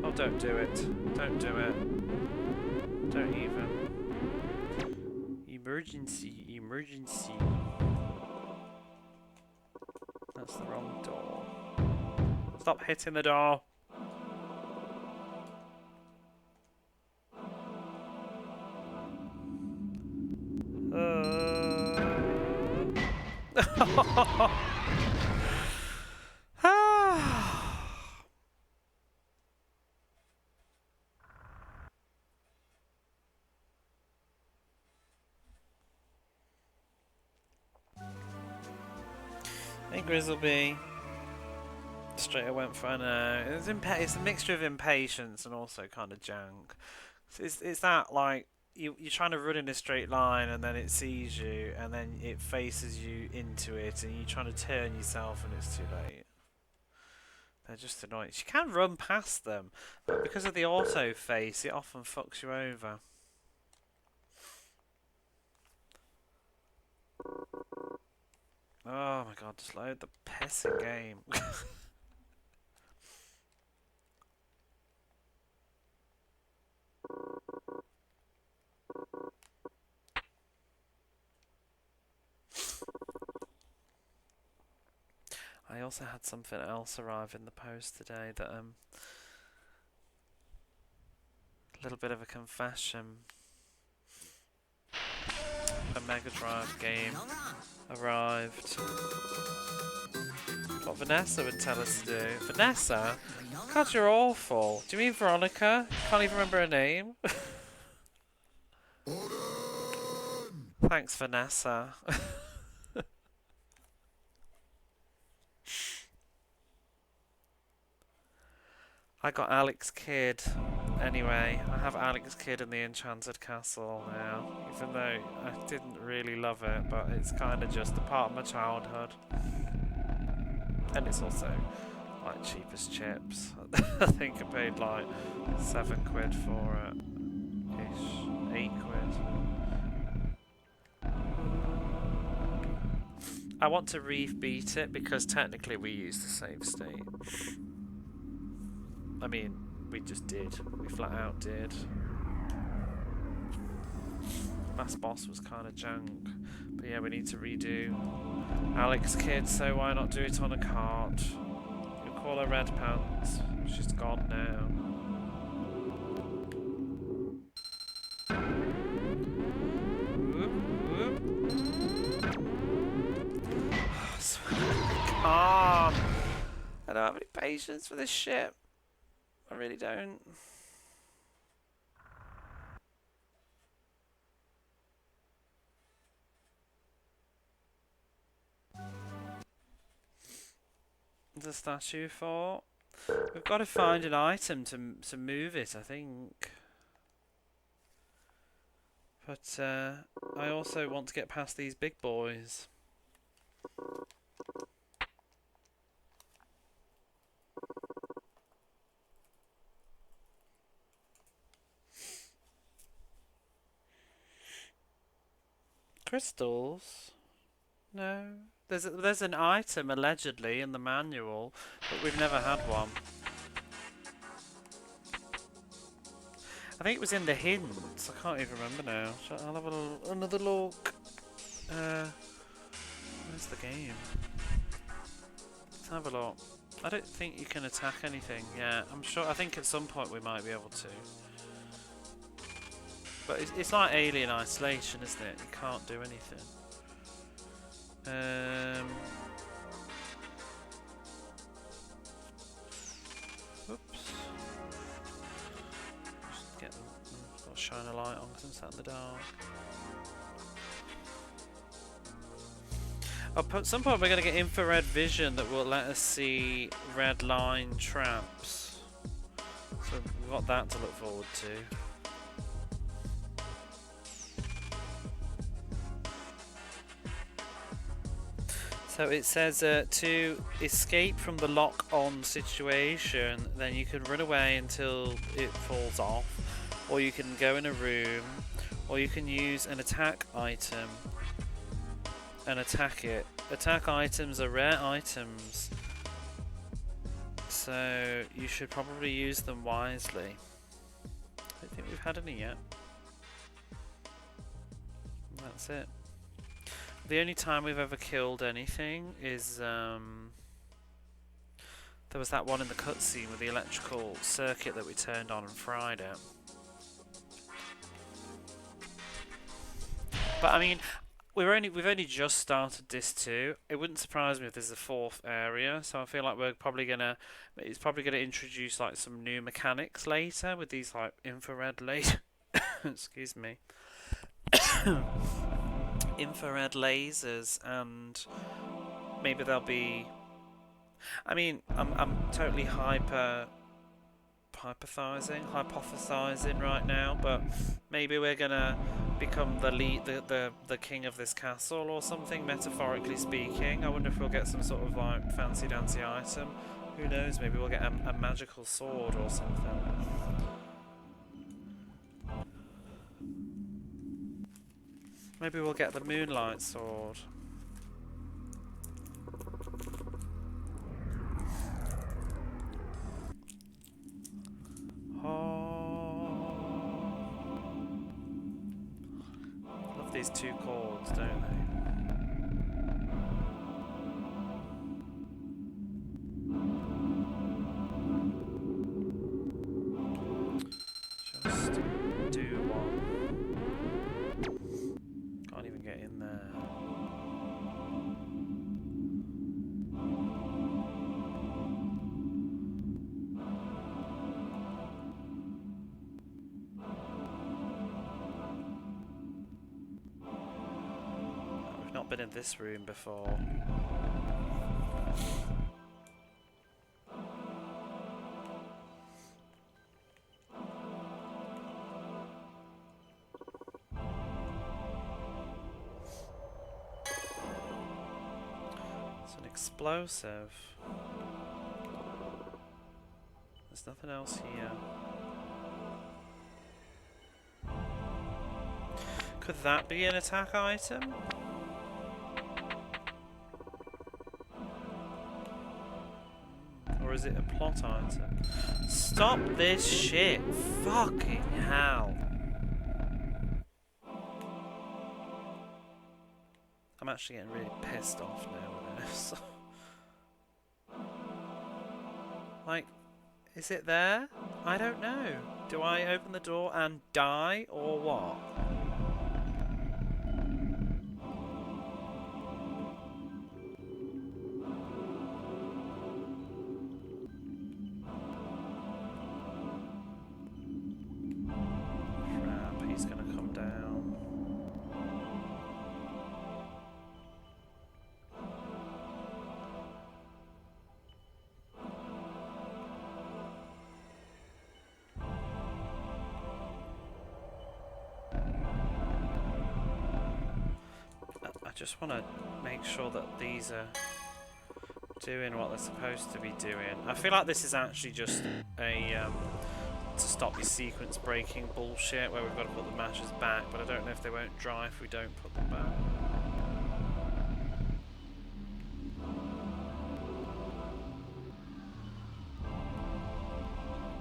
Oh, don't do it. Don't do it. Don't even. Emergency, emergency. That's the wrong door. Stop hitting the door. Hey Grizzleby. Straight I went for it's a mixture of impatience and also kind of jank. It's that like you're trying to run in a straight line and then it sees you and then it faces you into it and you're trying to turn yourself and it's too late. They're just annoying. You can run past them, but because of the auto face, it often fucks you over. Oh my god, just load the pissing game. I also had something else arrive in the post today that a little bit of a confession. A Mega Drive game arrived. What Vanessa would tell us to do. Vanessa? God, you're awful. Do you mean Veronica? Can't even remember her name. Thanks, Vanessa. I got Alex Kidd. Anyway, I have Alex Kidd in the Enchanted Castle now. Even though I didn't really love it, but it's kind of just a part of my childhood. And it's also like cheap as chips. I think I paid like £7 for it. Ish. £8. I want to rebeat it because technically we use the save state. I mean, we just did. We flat out did. Last boss was kind of junk. But yeah, we need to redo Alex Kidd, so why not do it on a cart? You'll call her Red Pants. She's gone now. Calm. I don't have any patience for this shit. I really don't. The statue for? We've got to find an item to move it, I think. But I also want to get past these big boys. Crystals? No. There's an item allegedly in the manual, but we've never had one. I think it was in the hints. I can't even remember now. I'll have another look. Where's the game? Let's have a look. I don't think you can attack anything yet. I'm sure. I think at some point we might be able to. But it's like Alien Isolation, isn't it? You can't do anything. Oops. Just get them. Got to shine a light on because I'm sat in the dark. At some point we're going to get infrared vision that will let us see red line traps. So we've got that to look forward to. So it says to escape from the lock-on situation, then you can run away until it falls off, or you can go in a room, or you can use an attack item and attack it. Attack items are rare items, so you should probably use them wisely. I don't think we've had any yet. That's it. The only time we've ever killed anything is there was that one in the cutscene with the electrical circuit that we turned on and fried it. But I mean, we've only just started this too. It wouldn't surprise me if there's a fourth area. So I feel like it's probably gonna introduce like some new mechanics later with these like infrared laser. Excuse me. Infrared lasers, and maybe there'll be. I mean, I'm totally hypothesizing right now, but maybe we're gonna become the king of this castle or something, metaphorically speaking. I wonder if we'll get some sort of like fancy dancy item. Who knows? Maybe we'll get a magical sword or something. Maybe we'll get the Moonlight Sword. Oh. Love these two chords, don't they? not been in this room before. It's an explosive. There's nothing else here. Could that be an attack item? Or is it a plot item? Stop this shit! Fucking hell! I'm actually getting really pissed off now with this. Like, is it there? I don't know. Do I open the door and die, or what? Crap, he's gonna come down. I just want to make sure that these are doing what they're supposed to be doing. I feel like this is actually just a to stop your sequence breaking bullshit where we've got to put the matches back, but I don't know if they won't dry if we don't put them back.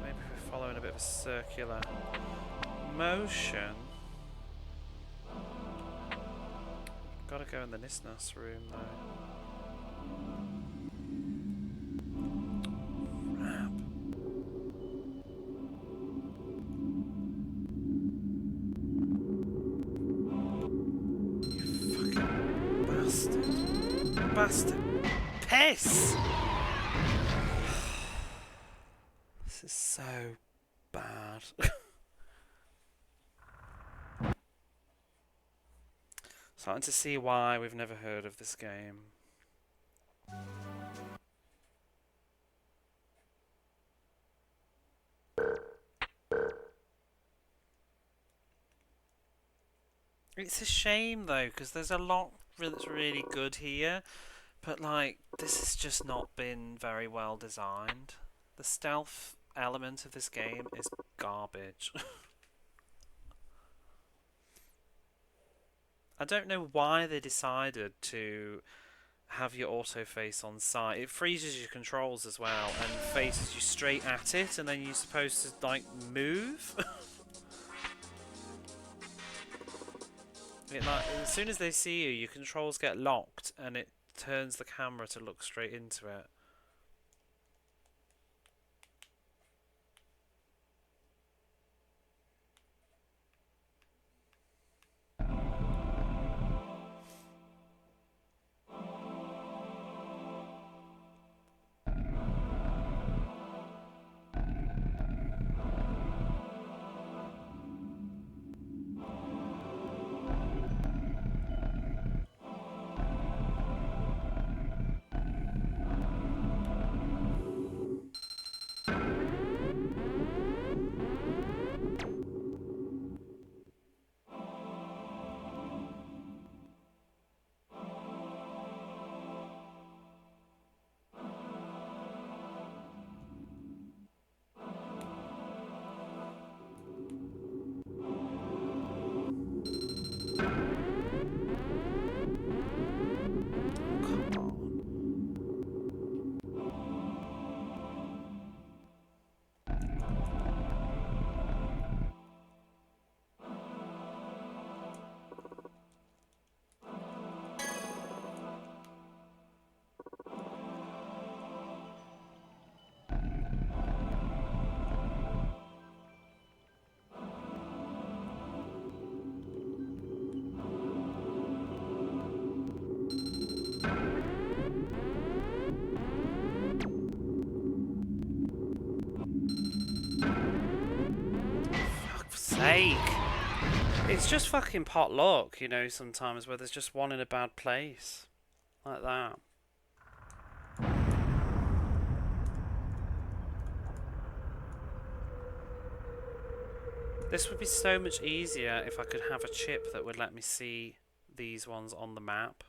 Maybe if we're following a bit of a circular motion. Gotta go in the Nisnas room though. Crap. You fucking bastard. Bastard. Piss! This is so bad. Starting to see why we've never heard of this game. It's a shame though, because there's a lot that's really good here, but like, this has just not been very well designed. The stealth element of this game is garbage. I don't know why they decided to have your auto face on sight. It freezes your controls as well and faces you straight at it, and then you're supposed to like move. Like, as soon as they see you, your controls get locked and it turns the camera to look straight into it. Sake. It's just fucking pot luck, you know, sometimes where there's just one in a bad place. Like that. This would be so much easier if I could have a chip that would let me see these ones on the map.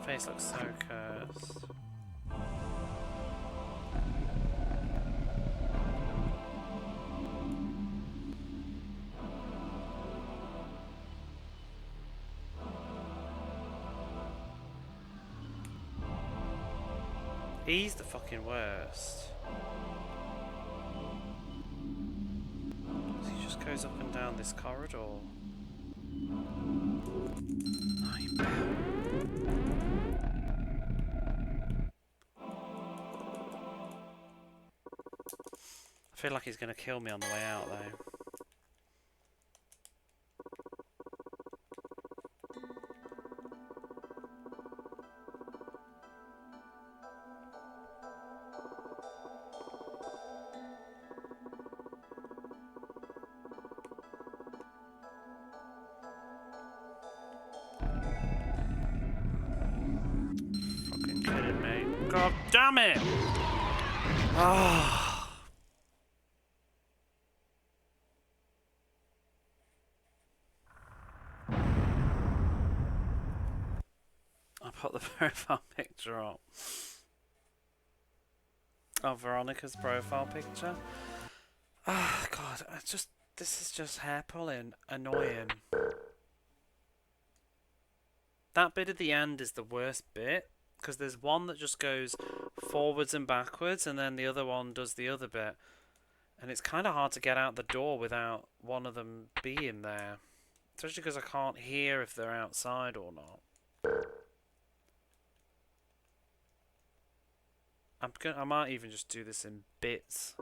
Face looks so cursed. He's the fucking worst. He just goes up and down this corridor. Oh, you bell. I feel like he's going to kill me on the way out, though. Fucking kidding me. God damn it! Ah. I put the profile picture up. Oh, Veronica's profile picture. Ah, God, this is just hair pulling, annoying. That bit at the end is the worst bit, because there's one that just goes forwards and backwards, and then the other one does the other bit. And it's kind of hard to get out the door without one of them being there. Especially because I can't hear if they're outside or not. I might even just do this in bits.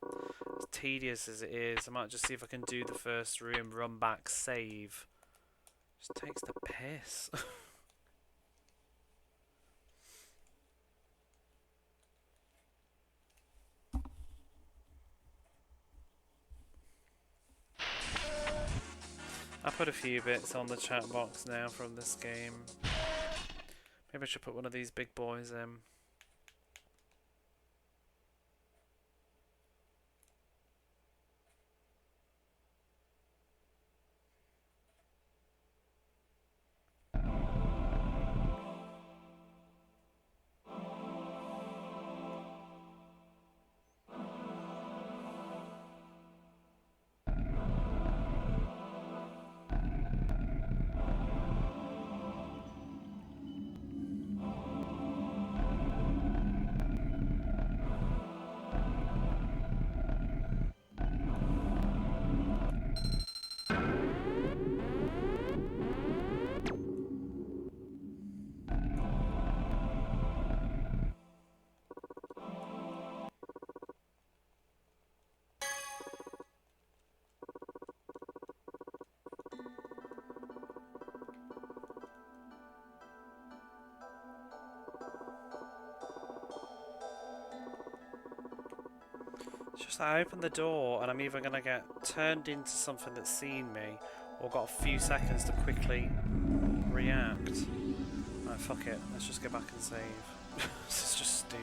As tedious as it is, I might just see if I can do the first room, run back, save. Just takes the piss. I put a few bits on the chat box now from this game. Maybe I should put one of these big boys in. It's just that I open the door and I'm either going to get turned into something that's seen me or got a few seconds to quickly react. Right, fuck it. Let's just go back and save. This is just stupid.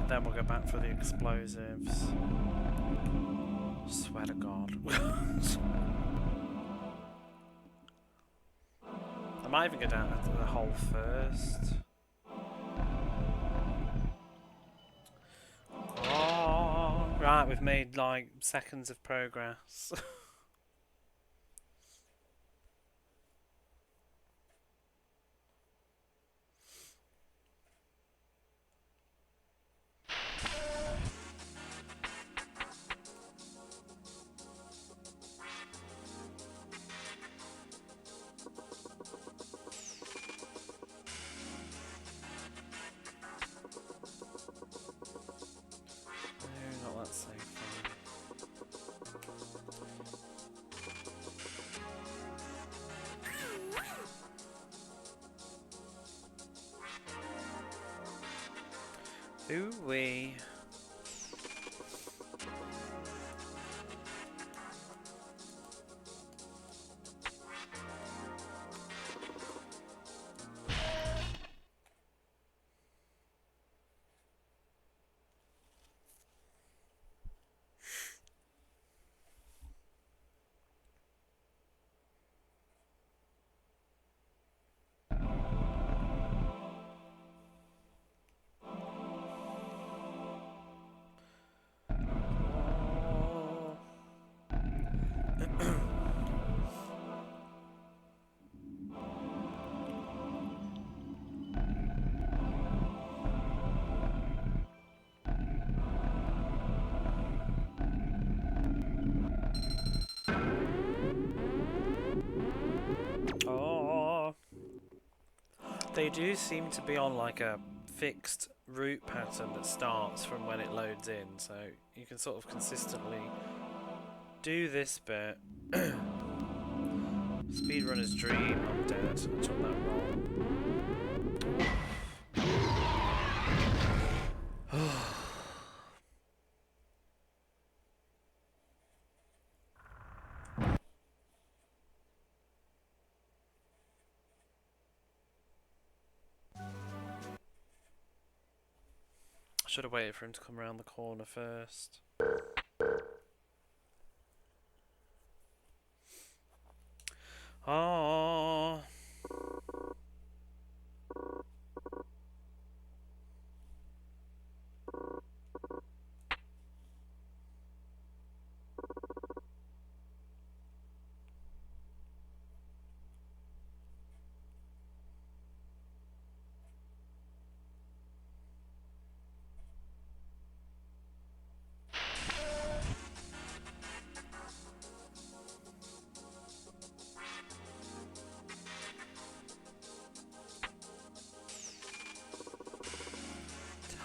Then we'll go back for the explosives. Swear to God. I might even go down to the hole first. Oh, right, we've made like seconds of progress. Ooh-wee. They do seem to be on like a fixed route pattern that starts from when it loads in, so you can sort of consistently do this bit. Speedrunner's dream. I'm dead. I took that wrong. Should have waited for him to come around the corner first. Oh.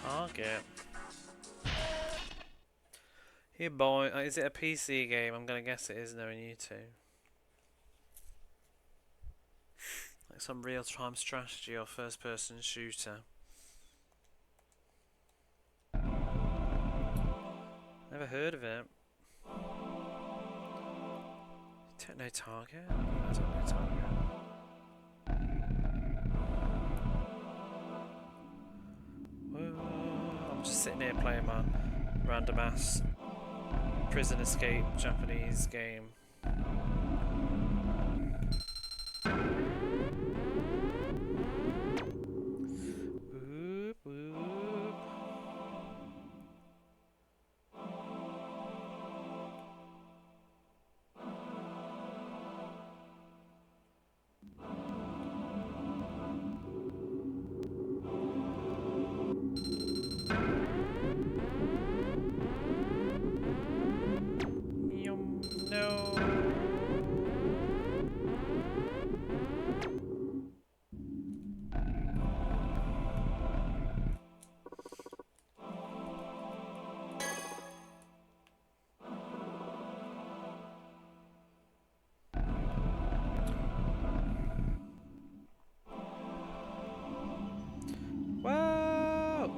Target. Here, boy. Is it a PC game? I'm gonna guess it is, knowing you two. some real-time strategy or first-person shooter. Never heard of it. Don't know target? I don't know target. Whoa. I'm just sitting here playing my random ass prison escape Japanese game. Whoop, whoop. No. Whoa!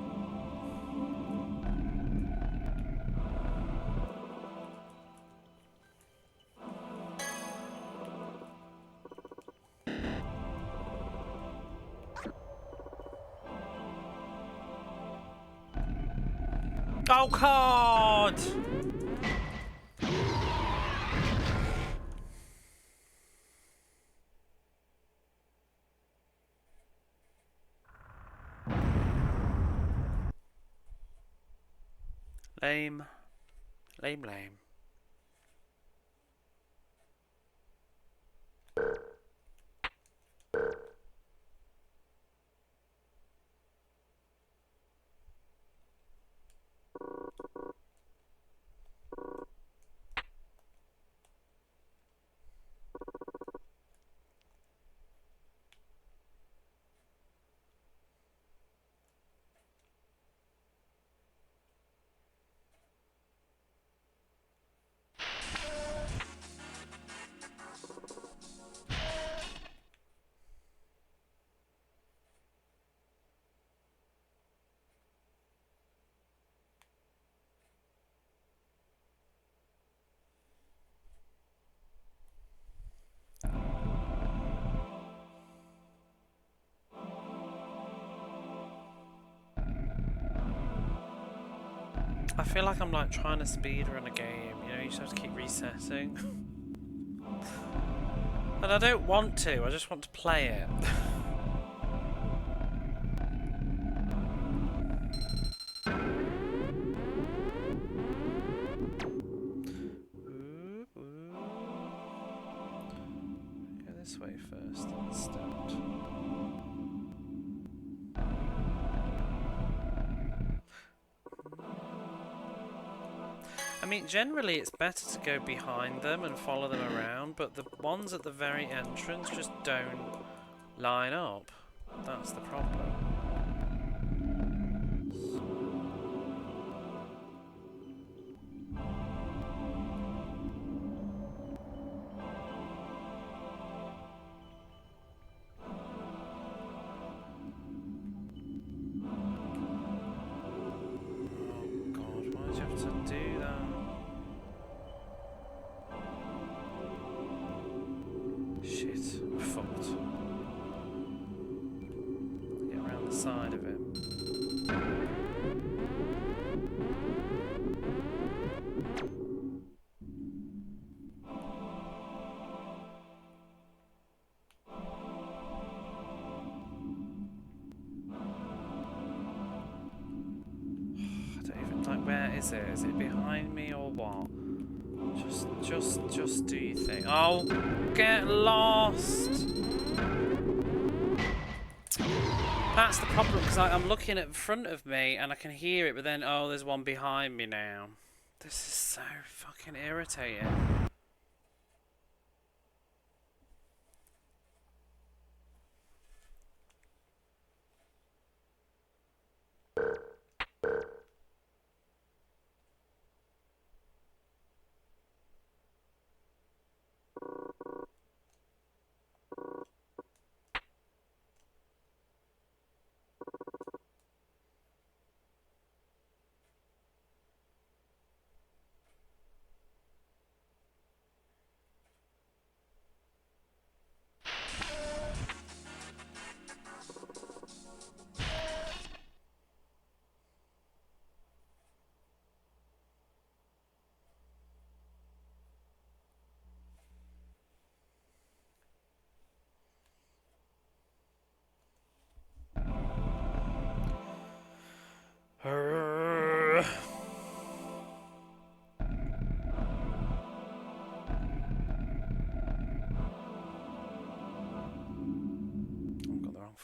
Oh, God! Lame. Lame, lame. I feel like I'm like trying to speedrun a game, you know, you just have to keep resetting. And I don't want to, I just want to play it. Ooh, ooh. Go this way first instead. I mean, generally it's better to go behind them and follow them around, but the ones at the very entrance just don't line up. That's the problem. Oh God, why did you have to do that? Shit, I'm fucked. Get around the side of it. I don't even like, where is it? Is it behind me or what? Just do your thing. Oh, get lost! That's the problem, because I'm looking at front of me and I can hear it, but then, oh, there's one behind me now. This is so fucking irritating.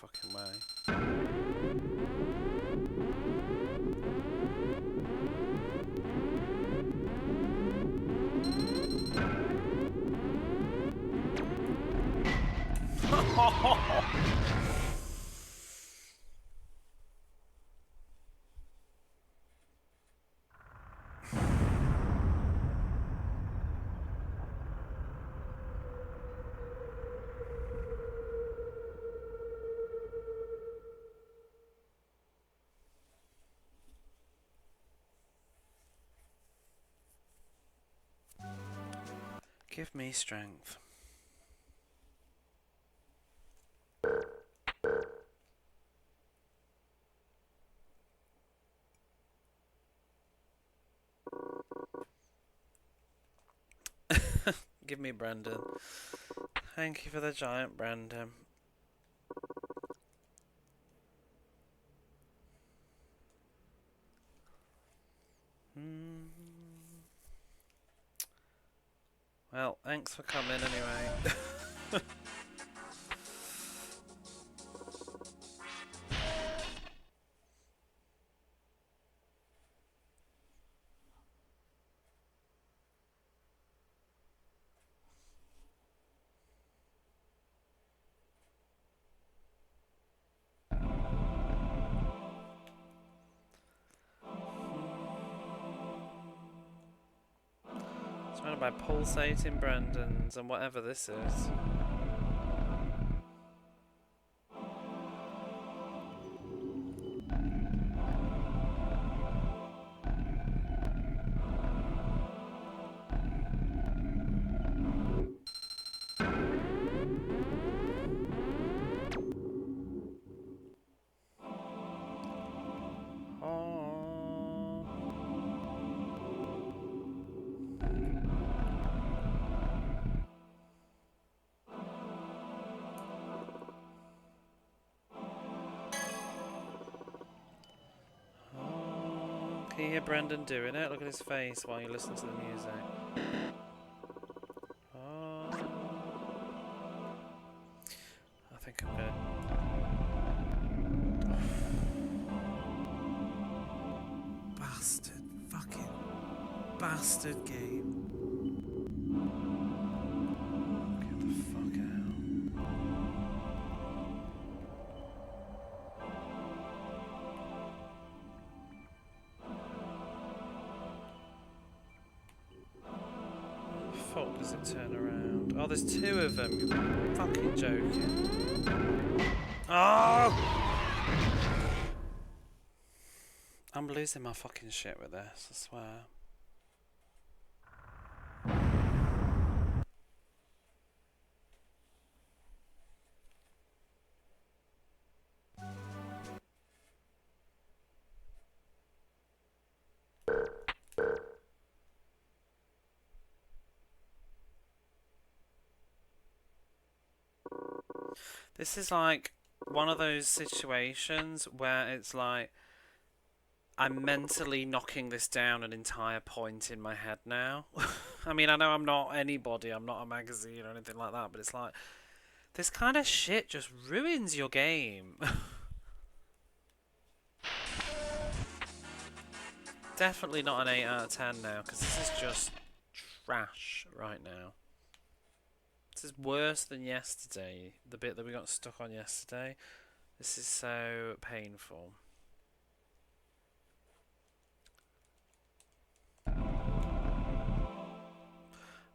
fucking way. Give me strength. Give me Brandon. Thank you for the giant Brandon. Well, thanks for coming anyway. Surrounded by pulsating Brandons and whatever this is. Can you hear Brendan doing it? Look at his face while you listen to the music. Oh. I think I'm good. Bastard. Fucking bastard game. Get the fuck out. Fuck does it turn around? Oh, there's two of them. You're fucking joking. Oh! I'm losing my fucking shit with this, I swear. This is like one of those situations where it's like I'm mentally knocking this down an entire point in my head now. I mean, I know I'm not anybody, I'm not a magazine or anything like that, but it's like this kind of shit just ruins your game. Definitely not an 8 out of 10 now, because this is just trash right now. This is worse than yesterday, the bit that we got stuck on yesterday. This is so painful. And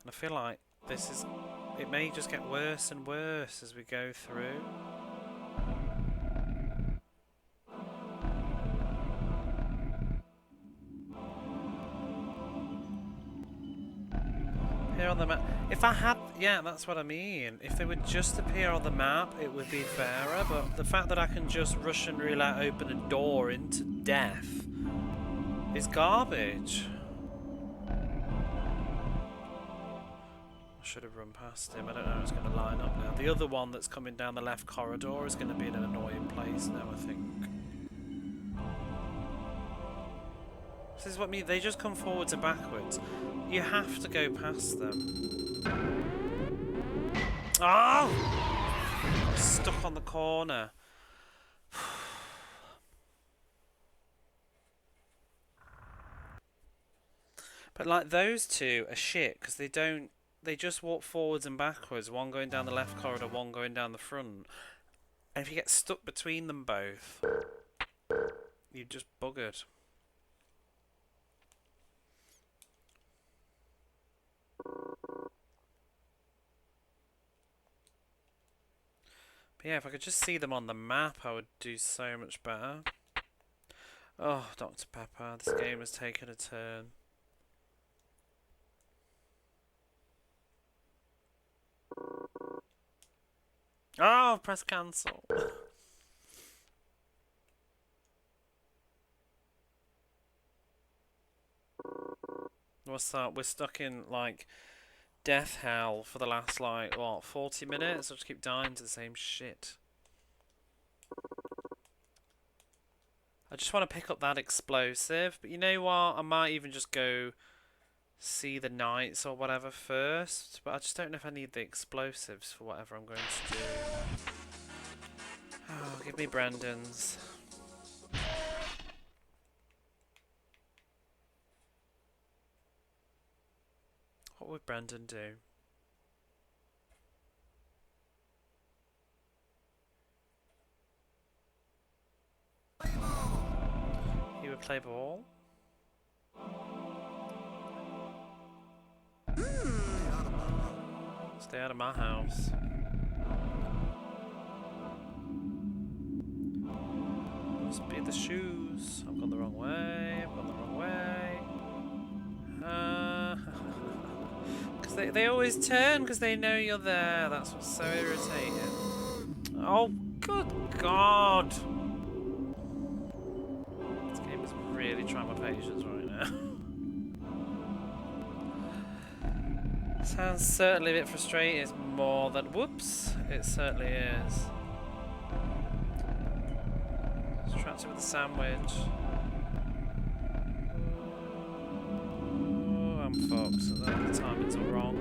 I feel like this is... it may just get worse and worse as we go through. Appear on the map. If I had... yeah, that's what I mean. If they would just appear on the map, it would be fairer. But the fact that I can just Russian roulette open a door into death is garbage. I should have run past him. I don't know how it's going to line up now. The other one that's coming down the left corridor is going to be in an annoying place now, I think. This is what I mean. They just come forwards and backwards. You have to go past them. Oh! Got stuck on the corner. But like those two are shit because they just walk forwards and backwards, one going down the left corridor, one going down the front. And if you get stuck between them both, you're just buggered. But yeah, if I could just see them on the map, I would do so much better. Oh, Dr. Pepper, this game has taken a turn. Oh, press cancel. What's that? We're stuck in, like, death hell for the last, like, what, 40 minutes? I just keep dying to the same shit. I just want to pick up that explosive, but you know what? I might even just go see the knights or whatever first, but I just don't know if I need the explosives for whatever I'm going to do. Oh, give me Brendan's. What would Brendan do? He would play ball? Stay out of my house. Must be the shoes. I've gone the wrong way. I've gone the wrong way. Because they always turn because they know you're there. That's what's so irritating. Oh, good God. This game is really trying my patience right now. Sounds certainly a bit frustrating. It's more than... Whoops. It certainly is. Distracted with the sandwich. Oh, I'm fucked. The timing's all wrong.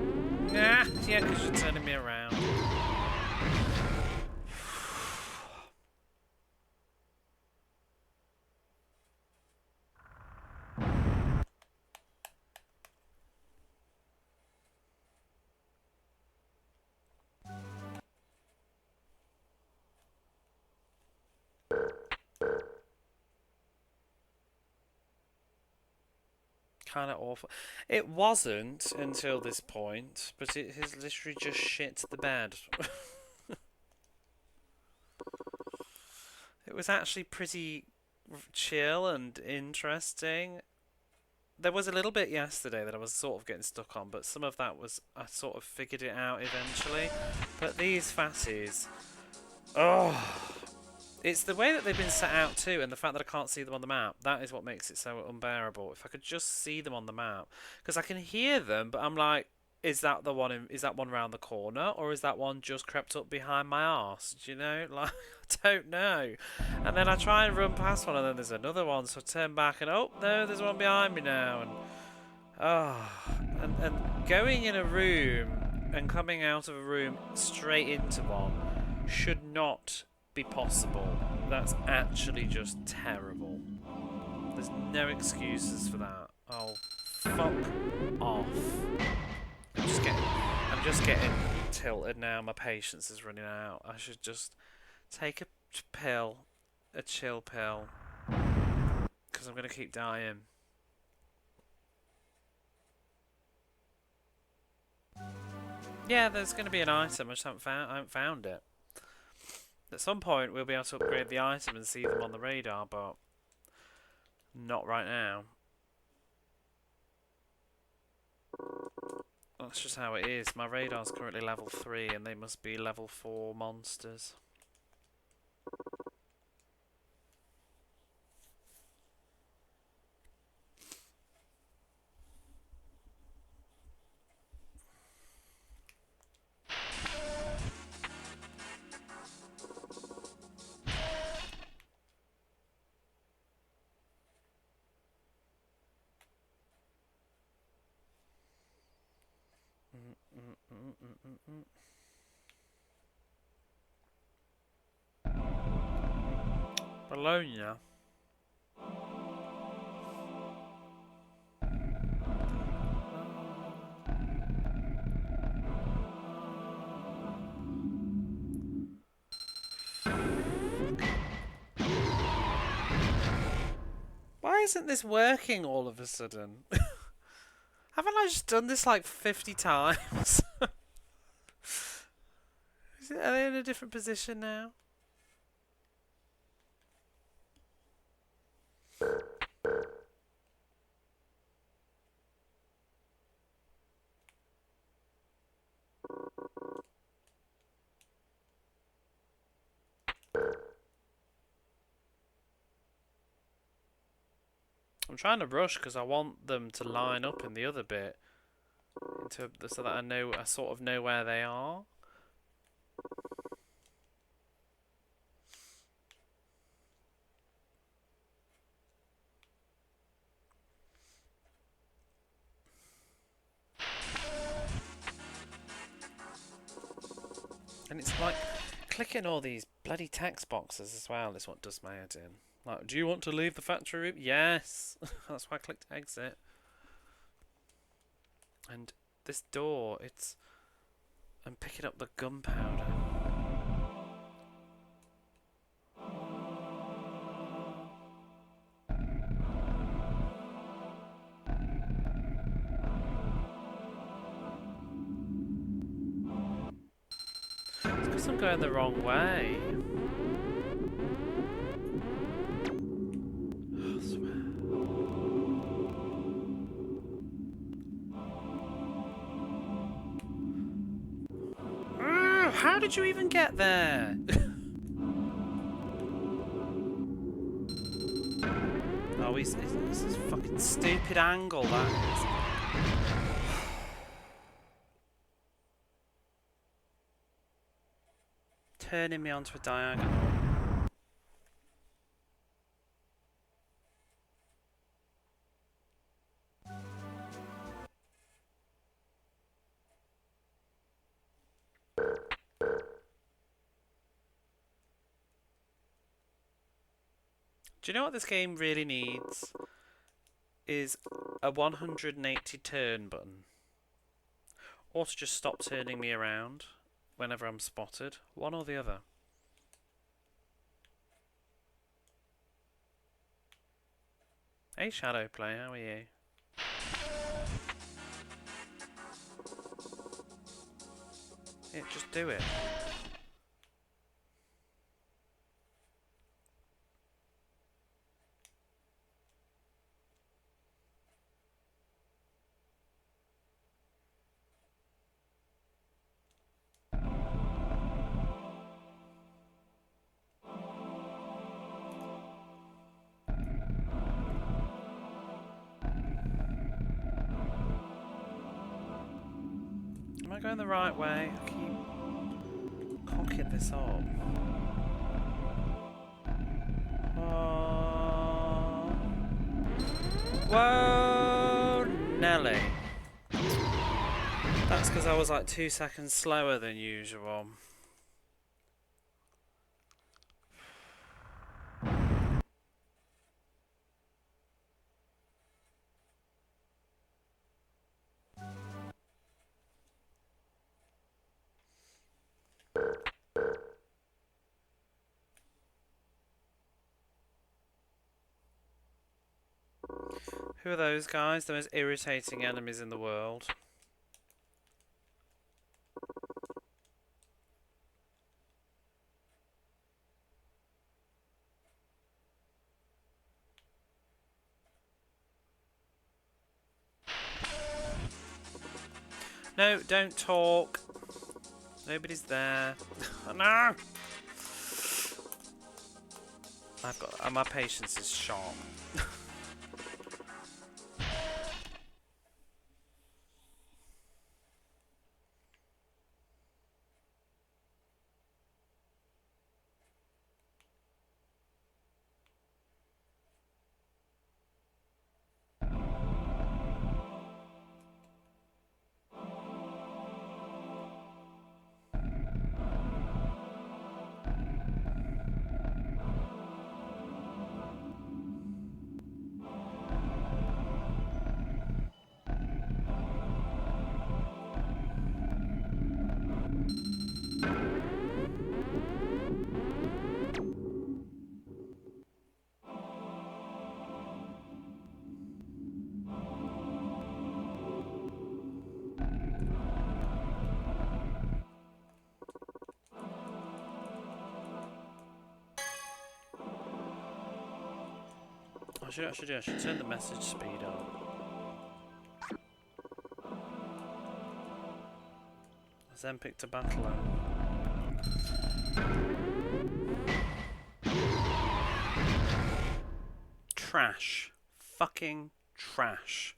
Nah, yeah, because you're turning me around. Kind of awful. It wasn't until this point, but it has literally just shit the bed. It was actually pretty chill and interesting. There was a little bit yesterday that I was sort of getting stuck on, but some of that was, I sort of figured it out eventually. But these fatties, oh, it's the way that they've been set out too, and the fact that I can't see them on the map. That is what makes it so unbearable. If I could just see them on the map, because I can hear them, but I'm like, is that the one? Is that one round the corner, or is that one just crept up behind my arse? Do you know? Like, I don't know. And then I try and run past one, and then there's another one. So I turn back, and oh no, there's one behind me now. And and going in a room and coming out of a room straight into one should not be possible. That's actually just terrible. There's no excuses for that. Oh, fuck off. I'm just getting tilted now. My patience is running out. I should just take a pill, a chill pill, because I'm gonna keep dying. Yeah, there's gonna be an item. I just haven't found it. At some point, we'll be able to upgrade the item and see them on the radar, but not right now. That's just how it is. My radar's currently level 3 and they must be level 4 monsters. Bologna. Why isn't this working all of a sudden? Haven't I just done this like 50 times? Are they in a different position now? I'm trying to rush because I want them to line up in the other bit so that I sort of know where they are. And it's like clicking all these bloody text boxes as well is what does my head in. Like, do you want to leave the factory room? Yes. That's why I clicked exit. And this door, I'm picking up the gunpowder. It's because I'm going the wrong way. I swear. How did you even get there? Oh, it's this fucking stupid angle, that is. Turning me onto a diagonal. Do you know what this game really needs? Is a 180 turn button. Or to just stop turning me around whenever I'm spotted. One or the other. Hey Shadowplay, how are you? Yeah, just do it. Am I going the right way? I keep cocking this up. Oh. Whoa, Nelly. That's because I was like 2 seconds slower than usual. Who are those guys? The most irritating enemies in the world. No, don't talk. Nobody's there. No! My patience is shot. I should actually do. I should turn the message speed up. Zempic to battle him. Trash. Fucking trash.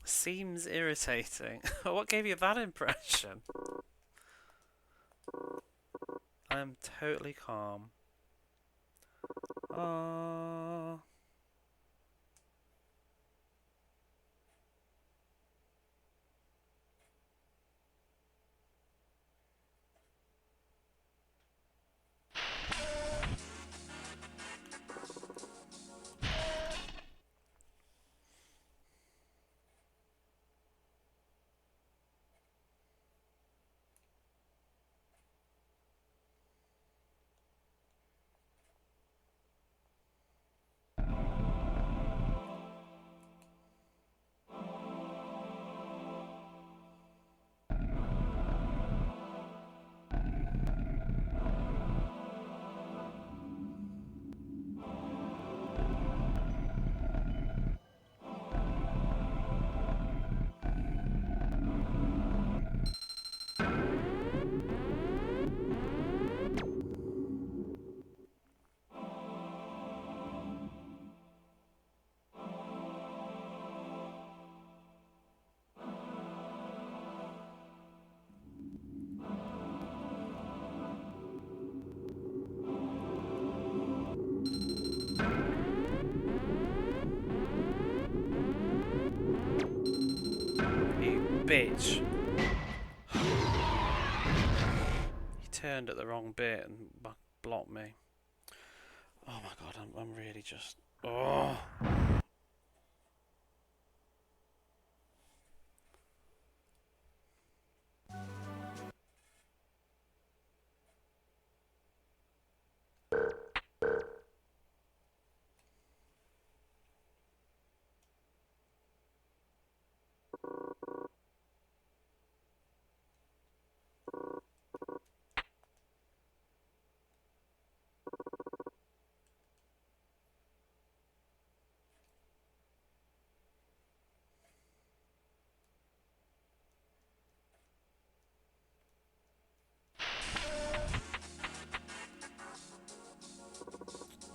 Seems irritating. What gave you that impression? I am totally calm. Bitch. He turned at the wrong bit and blocked me. Oh my god, I'm really just... Oh.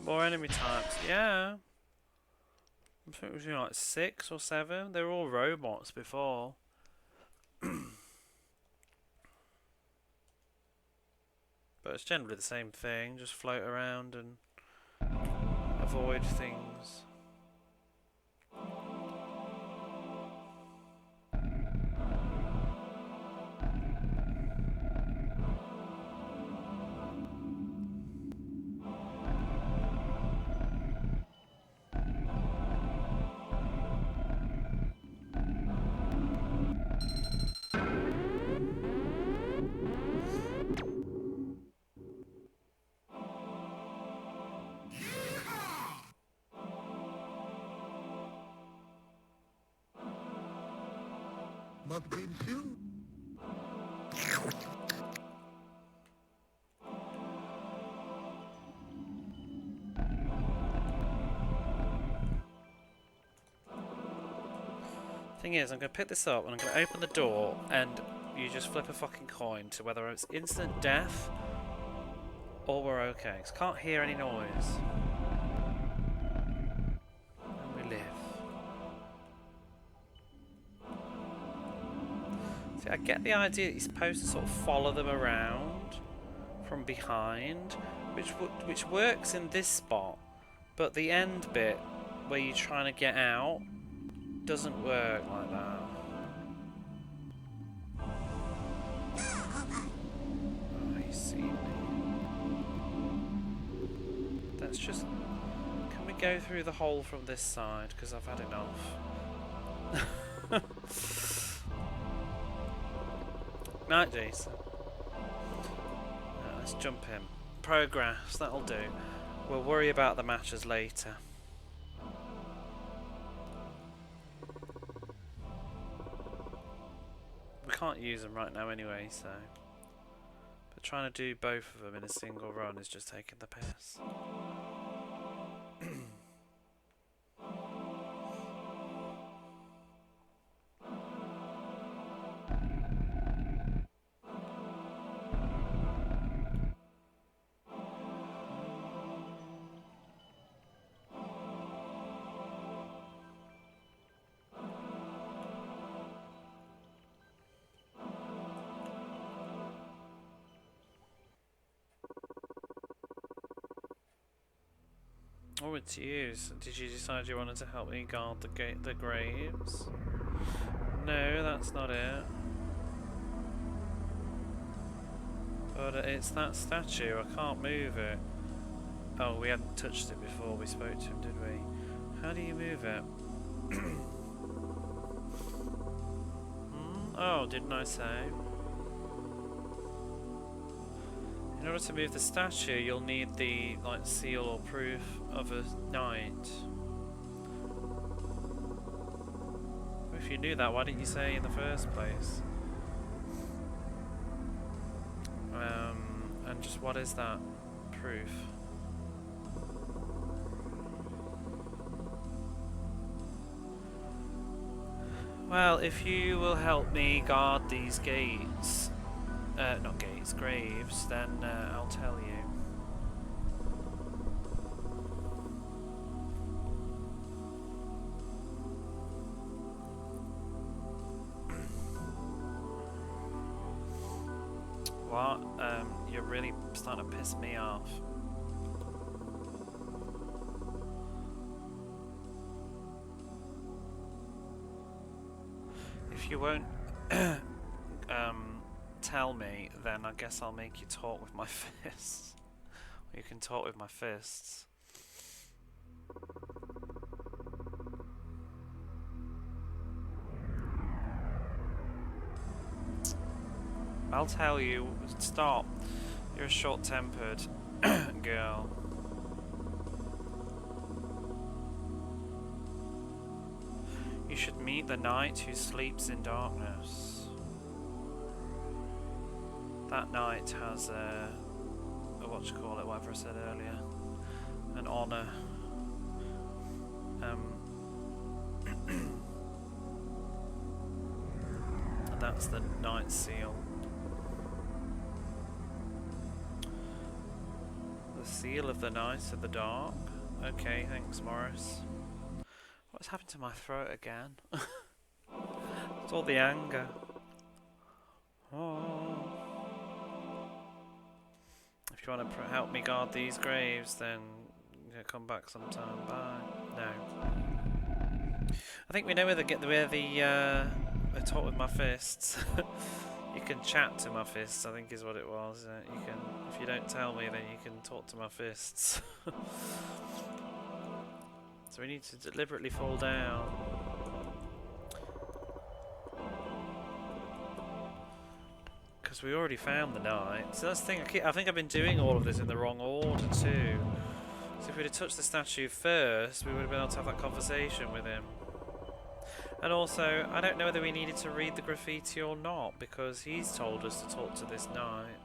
More enemy types, yeah. I think it was like 6 or 7. They were all robots before. But it's generally the same thing, just float around and avoid things. Thing is, I'm going to pick this up and I'm going to open the door and you just flip a fucking coin to whether it's instant death or we're okay. 'Cause I can't hear any noise. And we live. See, I get the idea that you're supposed to sort of follow them around from behind, which works in this spot, but the end bit where you're trying to get out doesn't work like that. Oh, you see me. Let's just... Can we go through the hole from this side? Because I've had enough. Night, Jason. Let's jump in. Progress, that'll do. We'll worry about the matches later. We can't use them right now anyway, so... But trying to do both of them in a single run is just taking the piss. Oh, it's you. So did you decide you wanted to help me guard the graves? No, that's not it. But it's that statue. I can't move it. Oh, we hadn't touched it before we spoke to him, did we? How do you move it? Oh, didn't I say? In order to move the statue, you'll need the seal or proof of a knight. If you knew that, why didn't you say in the first place? And just what is that proof? Well, if you will help me guard these gates, not gates, graves, then I'll tell you. What? You're really starting to piss me off. If you won't tell me, then I guess I'll make you talk with my fists. Or you can talk with my fists. I'll tell you. Stop. You're a short-tempered girl. You should meet the knight who sleeps in darkness. That knight has a whatever I said earlier, an honour. And that's the knight's seal. The seal of the Knight of the Dark. Okay, thanks, Morris. What's happened to my throat again? It's all the anger. Oh. If you want to help me guard these graves, then come back sometime. Bye. No. I think we know where the talk with my fists. You can chat to my fists, I think is what it was. You can, if you don't tell me, then you can talk to my fists. So we need to deliberately fall down. Because we already found the knight. So that's the thing, I think I've been doing all of this in the wrong order too. So if we'd have touched the statue first, we would have been able to have that conversation with him. And also, I don't know whether we needed to read the graffiti or not, because he's told us to talk to this knight.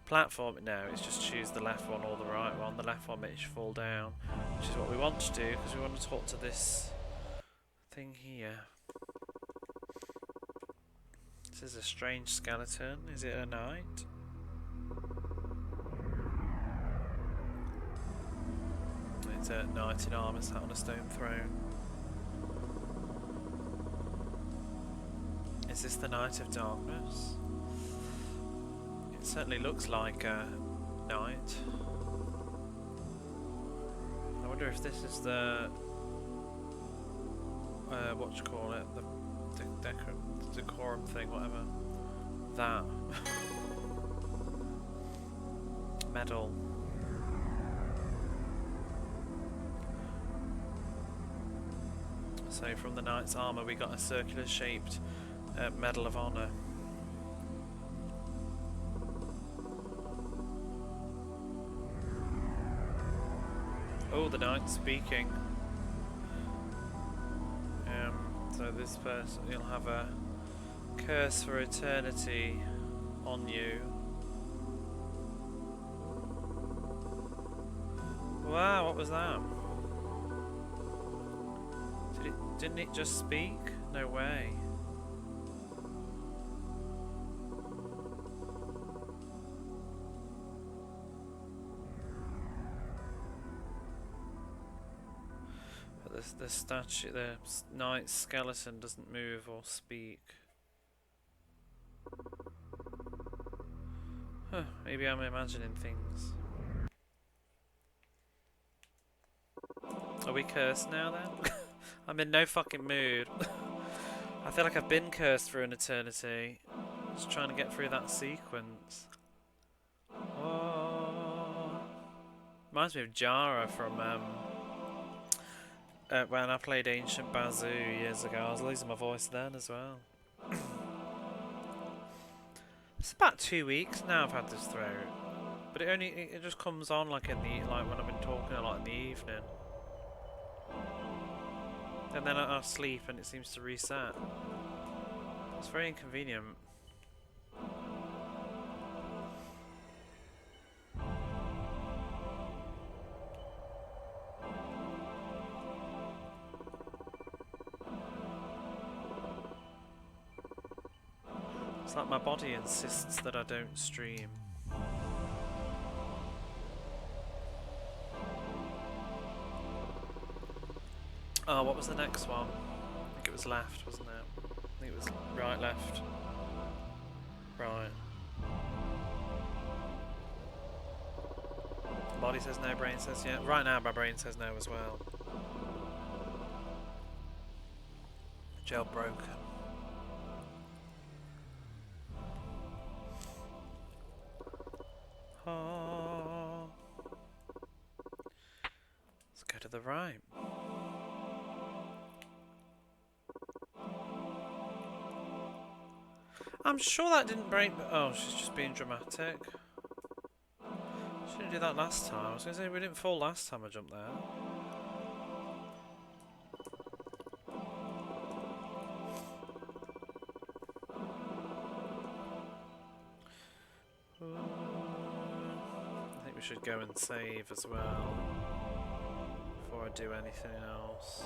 Platform it now, it's just choose the left one or the right one. The left one makes you fall down, which is what we want to do, because we want to talk to this thing here. This is a strange skeleton. Is it a knight? It's a knight in armour sat on a stone throne. Is this the Knight of Darkness? It certainly looks like a knight. I wonder if this is the what you call it, the decorum thing, whatever. That medal. So from the knight's armour, we got a circular shaped Medal of Honor. Oh, the knight's speaking. So this person, you'll have a curse for eternity on you. Wow, what was that? Didn't it just speak? No way. But the statue, the knight's skeleton doesn't move or speak. Huh, maybe I'm imagining things. Are we cursed now then? I'm in no fucking mood. I feel like I've been cursed for an eternity. Just trying to get through that sequence. Oh. Reminds me of Jara from when I played Ancient Bazoo years ago. I was losing my voice then as well. It's about 2 weeks now I've had this throat, but it just comes on like when I've been talking a lot in the evening, and then I sleep and it seems to reset. It's very inconvenient. It's like my body insists that I don't stream. Oh, what was the next one? I think it was left, wasn't it? I think it was right, left. Right. Body says no, brain says yeah. Right now my brain says no as well. JailBreaker. Oh. Let's go to the right. I'm sure that didn't break, but oh, she's just being dramatic. She didn't do that last time. I was going to say we didn't fall last time I jumped there. I think we should go and save as well before I do anything else.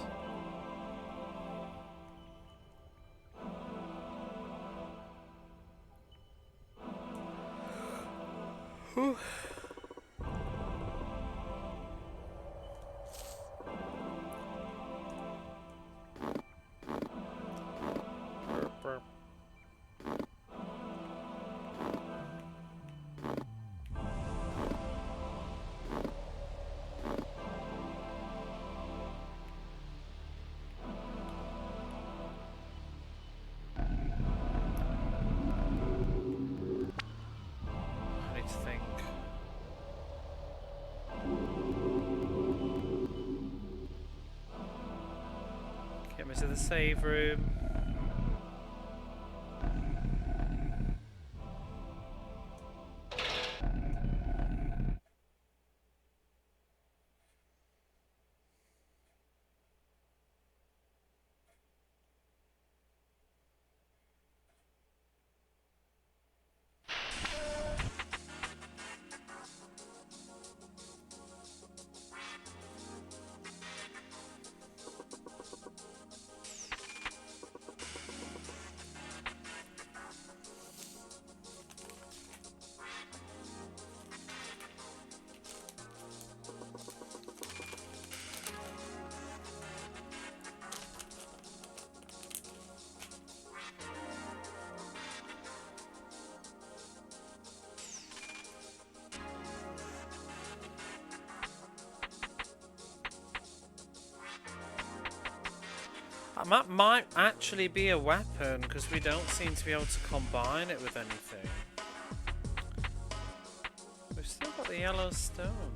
Whew. To the save room. That might actually be a weapon, because we don't seem to be able to combine it with anything. We've still got the yellow stone.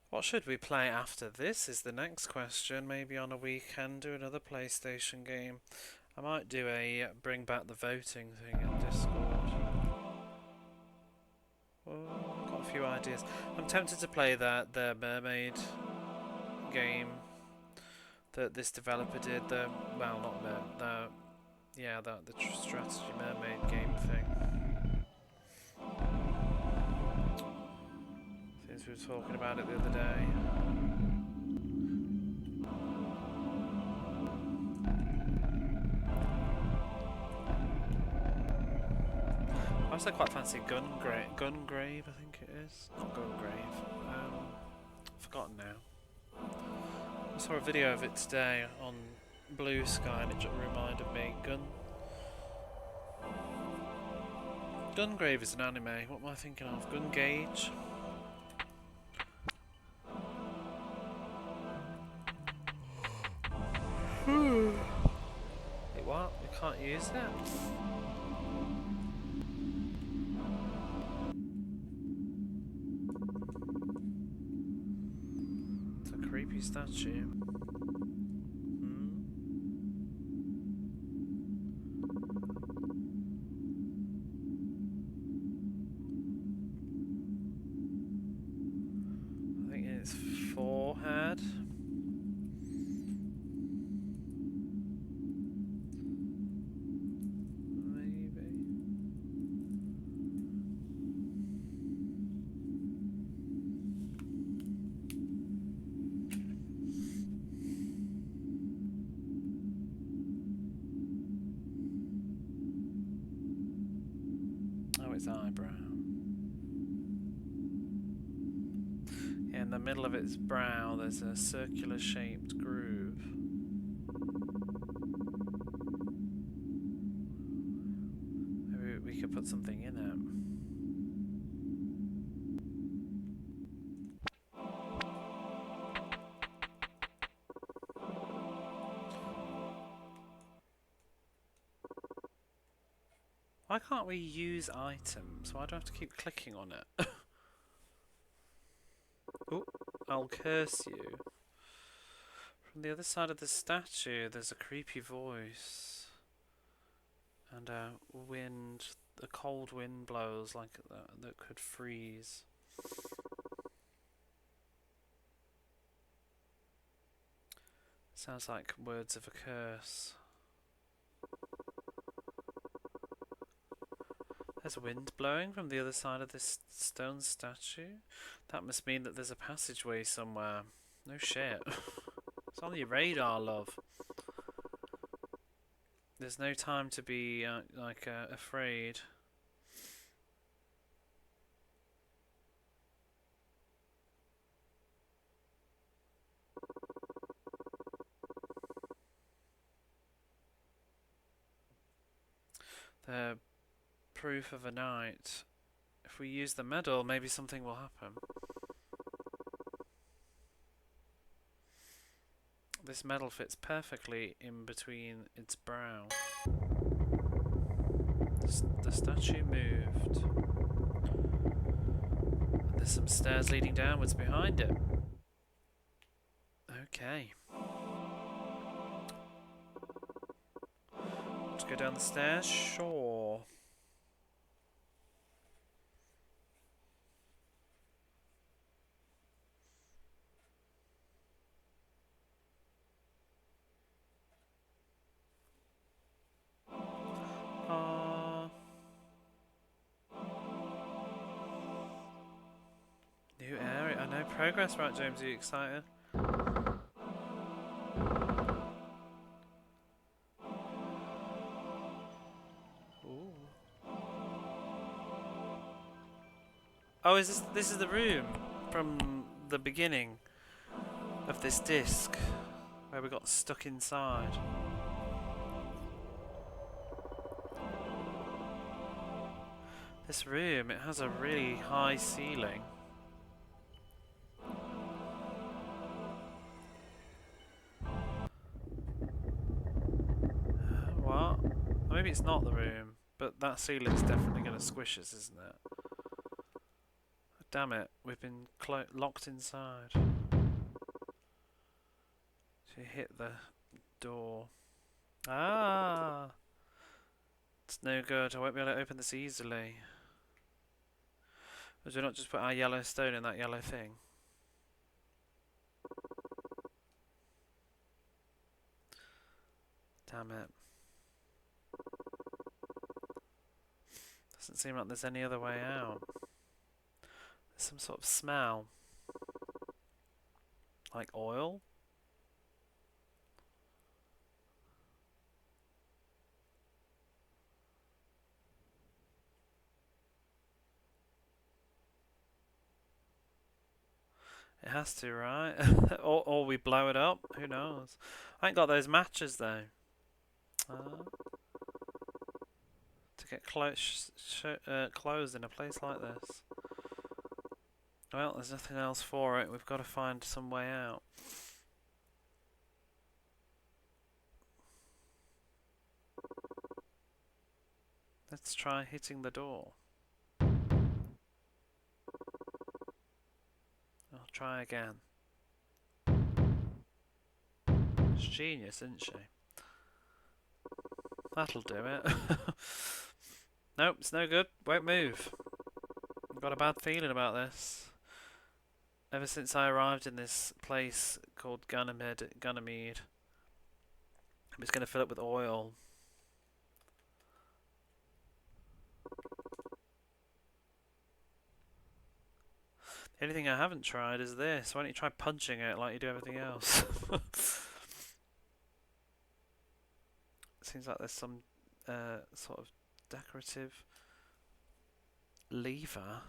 What should we play after this is the next question. Maybe on a weekend do another PlayStation game. I might do a bring back the voting thing in Discord. Oh, I've got a few ideas. I'm tempted to play the mermaid game that this developer did. The strategy mermaid game thing. Since we were talking about it the other day. I also quite fancy Gungrave, I think it is. Not Gungrave. Forgotten now. I saw a video of it today on Bluesky and it just reminded me. Gungrave is an anime. What am I thinking of? Gungage? Wait, what? We can't use it? It's a creepy statue. I think it's forehead. Its eyebrow. Yeah, in the middle of its brow there's a circular shaped groove. Maybe we could put something in it. Why can't we use items? Why do I have to keep clicking on it? Oh, I'll curse you. From the other side of the statue, there's a creepy voice. And a cold wind blows like that could freeze. Sounds like words of a curse. There's wind blowing from the other side of this stone statue. That must mean that there's a passageway somewhere. No shit. It's on your radar, love. There's no time to be afraid. The proof of a knight. If we use the medal, maybe something will happen. This medal fits perfectly in between its brow. The statue moved. There's some stairs leading downwards behind it. Okay. Let's go down the stairs? Sure. New area. I know progress, right, James? Are you excited? Ooh. Oh, this is the room from the beginning of this disc where we got stuck inside. This room, it has a really high ceiling. What? Maybe it's not the room, but that ceiling's definitely going to squish us, isn't it? Damn it, we've been locked inside. She hit the door. Ah! It's no good. I won't be able to open this easily. Or do we not just put our yellow stone in that yellow thing? Damn it. Doesn't seem like there's any other way out. There's some sort of smell. Like oil? It has to, right? or we blow it up. Who knows? I ain't got those matches though. To get closed in a place like this. Well, there's nothing else for it. We've got to find some way out. Let's try hitting the door. I'll try again. She's genius, isn't she? That'll do it. Nope, it's no good. Won't move. I've got a bad feeling about this. Ever since I arrived in this place called Ganymede, I'm just going to fill it with oil. The only thing I haven't tried is this. Why don't you try punching it like you do everything else? Seems like there's some sort of decorative lever.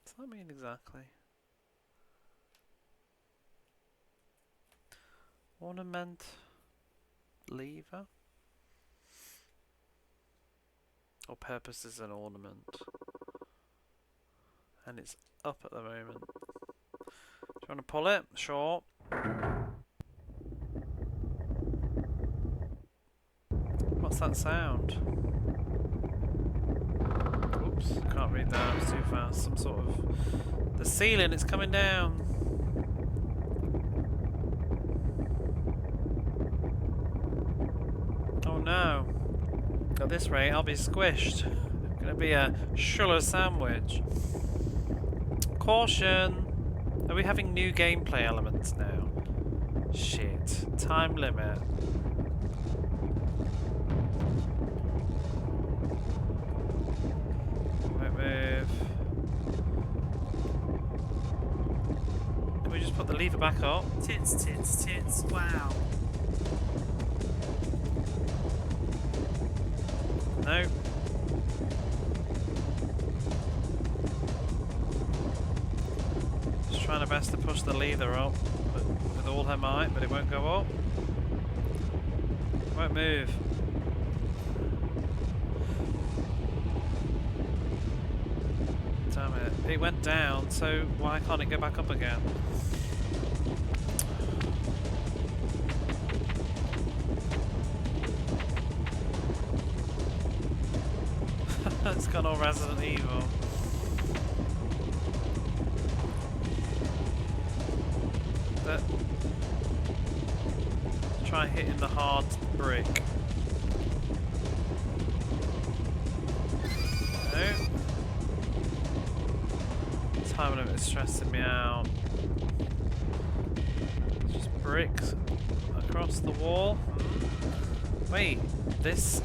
What does that mean exactly? Ornament lever? Or purpose as an ornament. And it's up at the moment. Do you want to pull it? Sure. What's that sound? Oops, can't read that, it's too fast. Some sort of... The ceiling, it's coming down. Oh no. At this rate, I'll be squished. Gonna be a shuller sandwich. Caution! Are we having new gameplay elements now? Shit. Time limit. Won't move. Can we just put the lever back up? Tits, tits, tits. Wow. No. Just trying her best to push the lever up with all her might, but it won't go up. It won't move. Damn it. It went down, so why can't it go back up again? It's gone all Resident Evil. But try hitting the hard brick. No. Time limit is stressing me out. Just bricks across the wall. Wait, this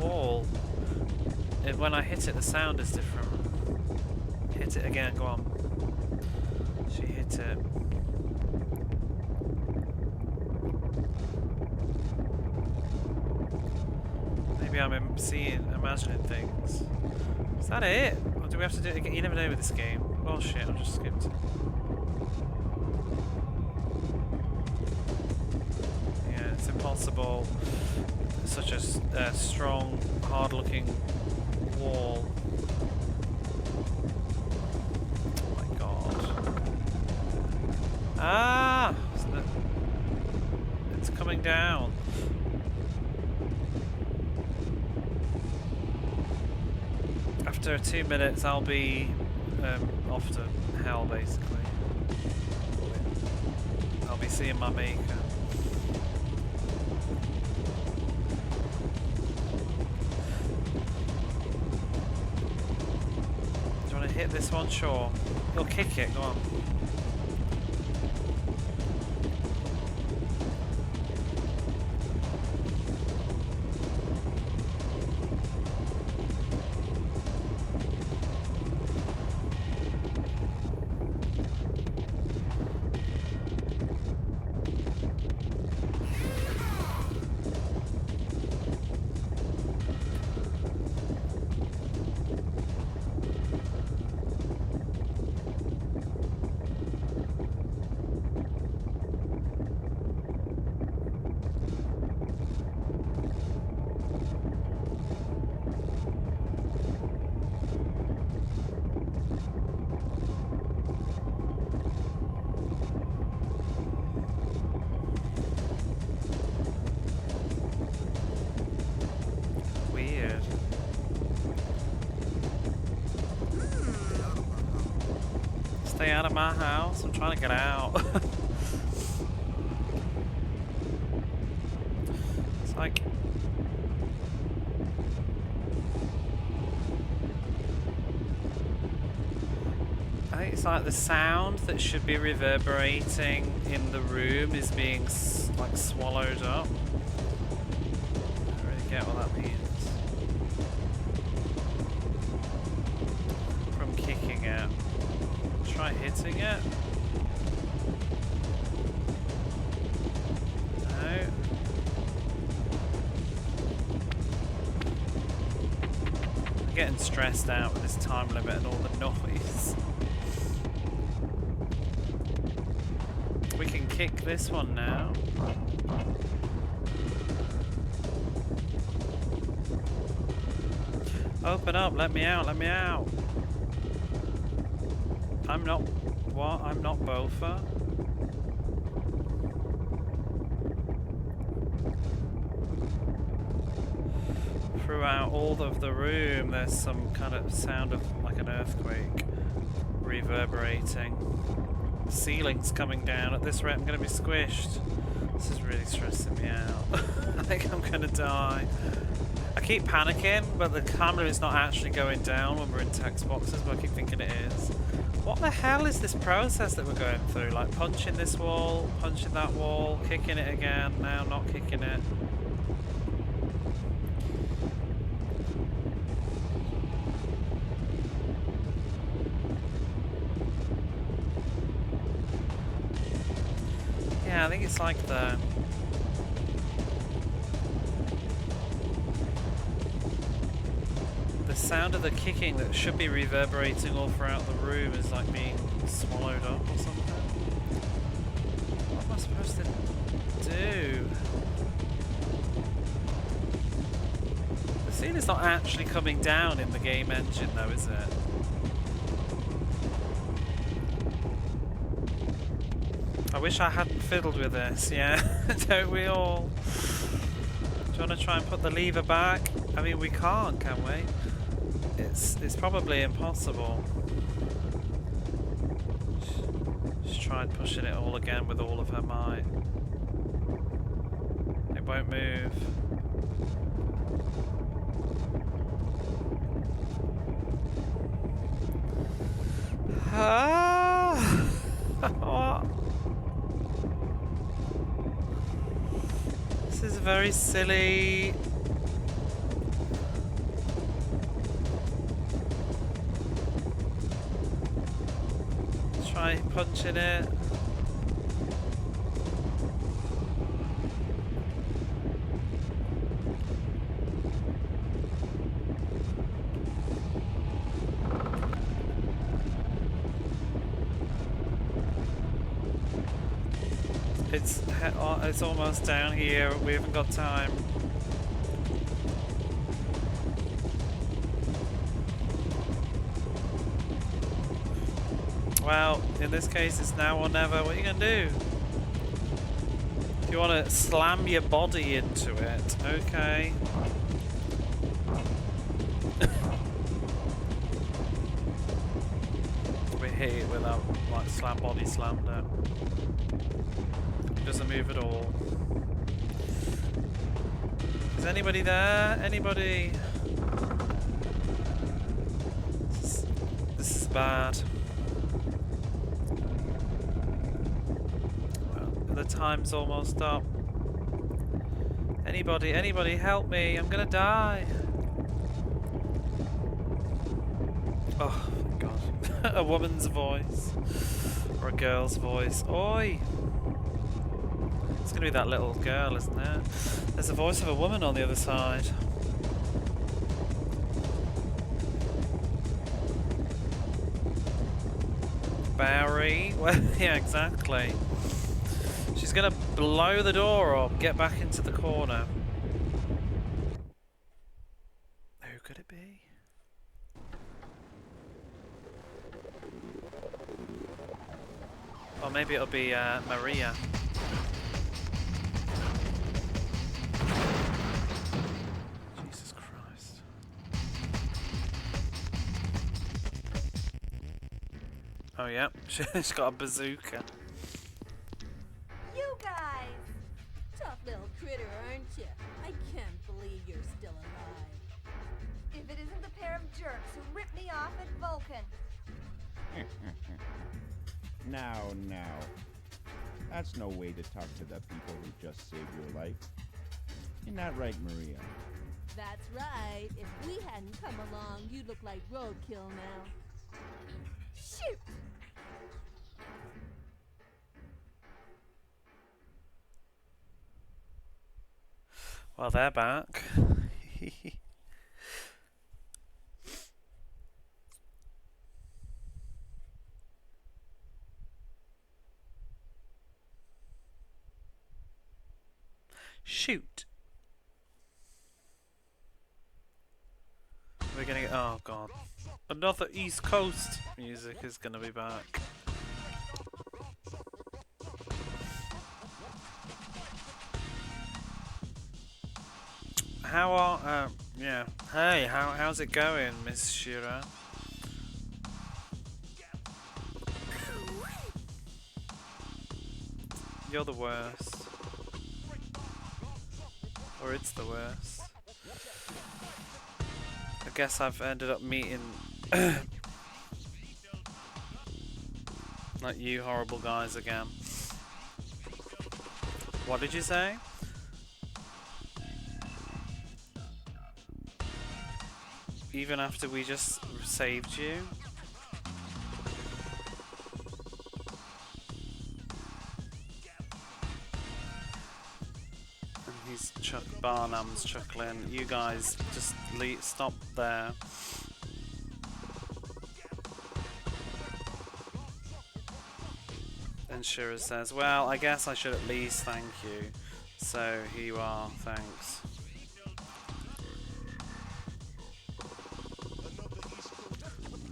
wall. When I hit it, the sound is different. Hit it again, go on. She hit it. Maybe I'm imagining things. Is that it? Or do we have to do it again? You never know with this game. Oh shit, I just skipped. Yeah, it's impossible. It's such a strong, hard-looking wall. Oh my god. Ah! It's coming down. after 2 minutes, I'll be off to hell, basically. I'll be seeing my maker. Do you want to hit this one? Sure. You'll kick it, go on. Stay out of my house. I'm trying to get out. It's like... I think it's like the sound that should be reverberating in the room is being like swallowed up. I don't really get what that means. From kicking it. Try hitting it. No. I'm getting stressed out with this time limit and all the noise. We can kick this one now. Open up, let me out, let me out. I'm not... What? I'm not Bofa? Throughout all of the room there's some kind of sound of like an earthquake reverberating. The ceiling's coming down. At this rate I'm going to be squished. This is really stressing me out. I think I'm going to die. I keep panicking, but the camera is not actually going down when we're in text boxes, but I keep thinking it is. What the hell is this process that we're going through? Like punching this wall, punching that wall, kicking it again, now not kicking it. Yeah, I think it's like the sound of the kicking that should be reverberating all throughout the room is like being swallowed up or something. What am I supposed to do? The ceiling's not actually coming down in the game engine though, is it? I wish I hadn't fiddled with this, yeah. Don't we all? Do you want to try and put the lever back? I mean, we can't, can we? It's probably impossible. Just tried pushing it all again with all of her might. It won't move. What? This is very silly. Try punching it. It's almost down here. We haven't got time. Well, in this case, it's now or never. What are you gonna do? If you want to slam your body into it, okay. hit it without like body slammed it. It doesn't move at all. Is anybody there? Anybody? This is bad. Well, the time's almost up. Anybody help me, I'm gonna die. Oh, thank God. A woman's voice. Or a girl's voice. Oi! It's gonna be that little girl, isn't it? There's the voice of a woman on the other side. Barry? Well, yeah, exactly. She's gonna blow the door up, get back into the corner. Who could it be? Or maybe it'll be Maria. Jesus Christ. Oh yeah, she's got a bazooka. You guys! Tough little critter, aren't you? I can't believe you're still alive. If it isn't the pair of jerks who ripped me off at Vulcan. Now. That's no way to talk to the people who just saved your life. Isn't that right, Maria? That's right. If we hadn't come along, you'd look like roadkill now. Shoot! Well, they're back. Shoot. We're gonna get. Oh God. Another East Coast music is gonna be back. How are. Yeah. Hey, how's it going, Miss Shira? You're the worst. Or it's the worst. I guess I've ended up meeting like you horrible guys again. What did you say? Even after we just saved you? Barnum's chuckling. You guys just stop there. And Shira says, well, I guess I should at least thank you. So here you are, thanks.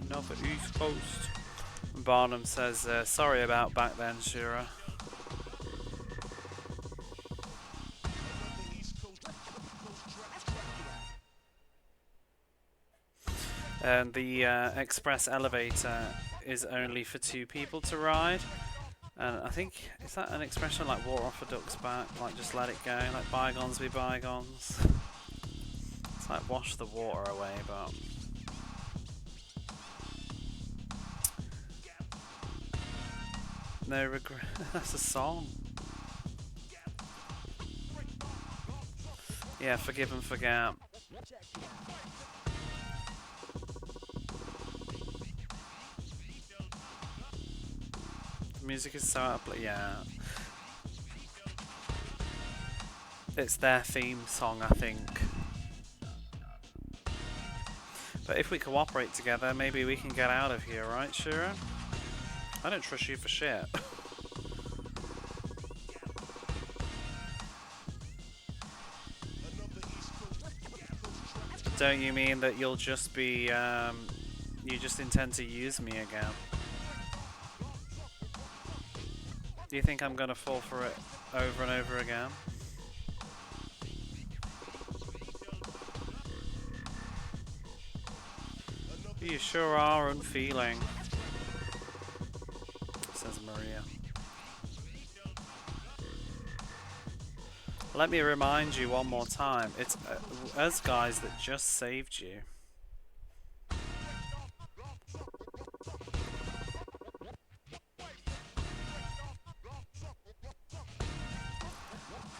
Another East Coast. Barnum says, sorry about back then, Shira. And the express elevator is only for 2 people to ride. And I think, is that an expression like water off a duck's back? Like just let it go, like bygones be bygones. It's like wash the water away, but... No regret. That's a song. Yeah, forgive and forget. Music is so up, yeah. It's their theme song, I think. But if we cooperate together, maybe we can get out of here, right, Shira? I don't trust you for shit. Don't you mean that you'll just be, you just intend to use me again? Do you think I'm gonna fall for it over and over again? You sure are unfeeling. says Maria. Let me remind you one more time. It's us guys that just saved you.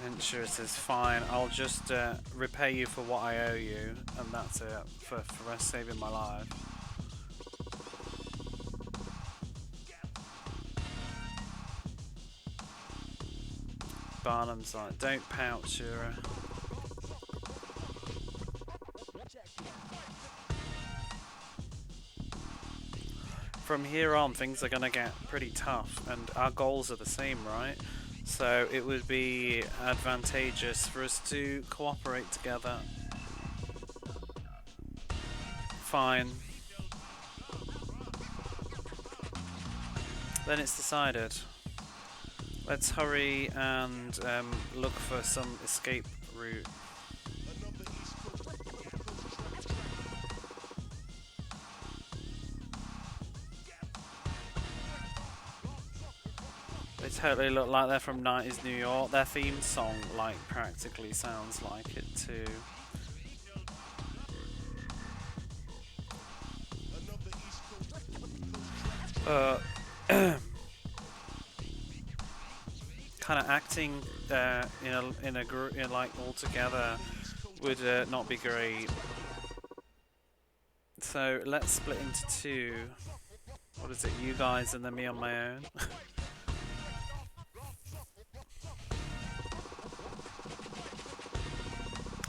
Insurance is fine. I'll just repay you for what I owe you, and that's it for us saving my life. Barnum's like, don't pout, Shura. From here on, things are gonna get pretty tough, and our goals are the same, right? So it would be advantageous for us to cooperate together. Fine. Then it's decided. Let's hurry and look for some escape route. They totally look like they're from 90s New York. Their theme song, like, practically sounds like it too. Kind of acting in a group, like all together, would not be great. So let's split into two. What is it? You guys and then me on my own.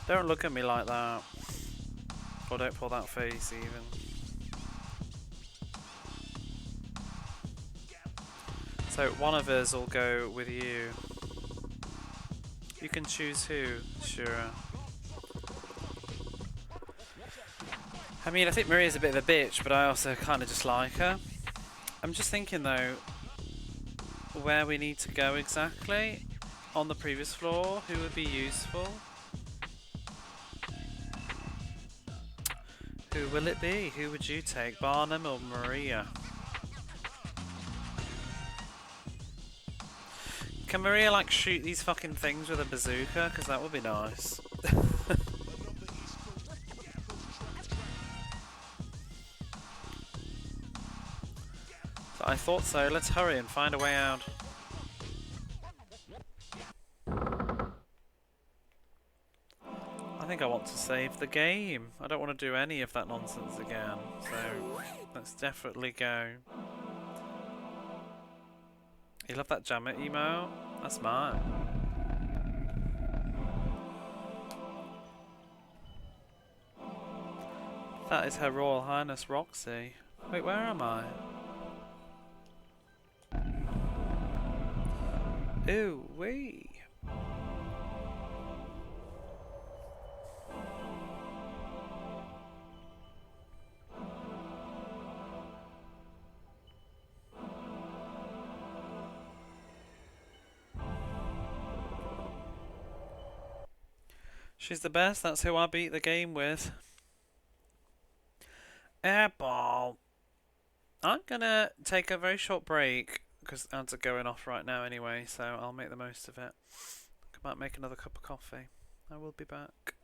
Don't look at me like that. Or don't pull that face even. So one of us will go with you. You can choose who, sure. I mean, I think Maria's a bit of a bitch, but I also kind of just like her. I'm just thinking though, where we need to go exactly on the previous floor, who would be useful? Who will it be? Who would you take, Barnum or Maria? Can Maria like shoot these fucking things with a bazooka? Because that would be nice. So I thought so. Let's hurry and find a way out. I think I want to save the game. I don't want to do any of that nonsense again. So let's definitely go. You love that Jammer emote? That's mine. That is Her Royal Highness Roxy. Wait, where am I? Ooh, wee. She's the best, that's who I beat the game with. Airball. I'm gonna take a very short break, because ads are going off right now anyway, so I'll make the most of it. I might make another cup of coffee. I will be back.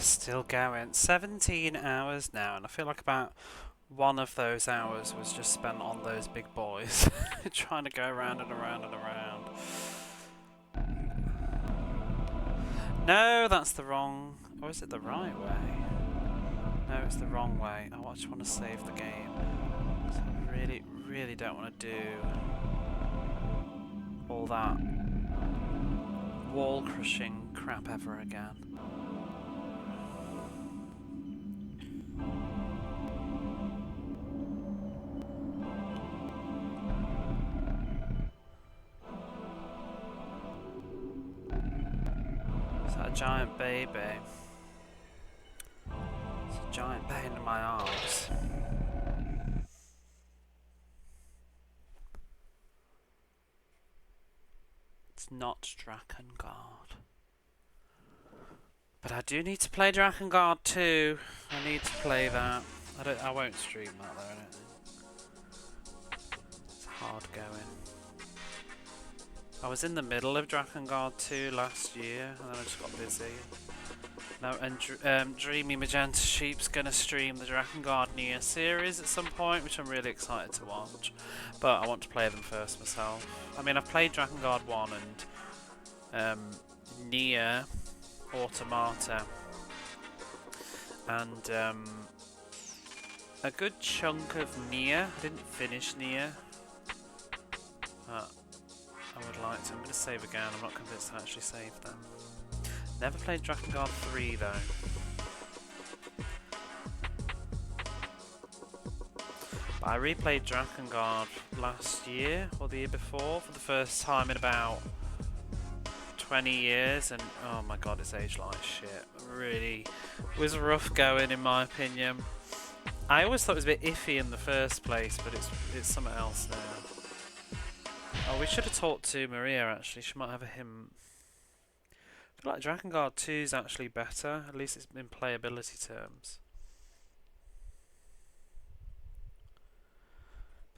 Still going. 17 hours now, and I feel like about one of those hours was just spent on those big boys. Trying to go around and around and around. No, that's the wrong... Or is it the right way? No, it's the wrong way. Oh, I just want to save the game. So I really, really don't want to do all that wall-crushing crap ever again. Is that a giant baby? It's a giant pain in my arms. It's not Drakengard. But I do need to play Drakengard 2. I need to play that. I won't stream that though, I don't think. It's hard going. I was in the middle of Drakengard 2 last year, and then I just got busy. No, and Dreamy Magenta Sheep's gonna stream the Drakengard Nier series at some point, which I'm really excited to watch. But I want to play them first myself. I mean, I've played Drakengard 1 and Nier Automata, and a good chunk of Nier. I didn't finish Nier, but I would like to. I'm going to save again. I'm not convinced I actually saved them. Never played Drakengard 3 though. But I replayed Drakengard last year or the year before for the first time in about 20 years, and oh my god, it's aged like shit. Really was rough going in my opinion. I always thought it was a bit iffy in the first place, but it's something else now. Oh, we should have talked to Maria actually. She might have a hint. I feel like Drakengard 2 is actually better, at least it's in playability terms.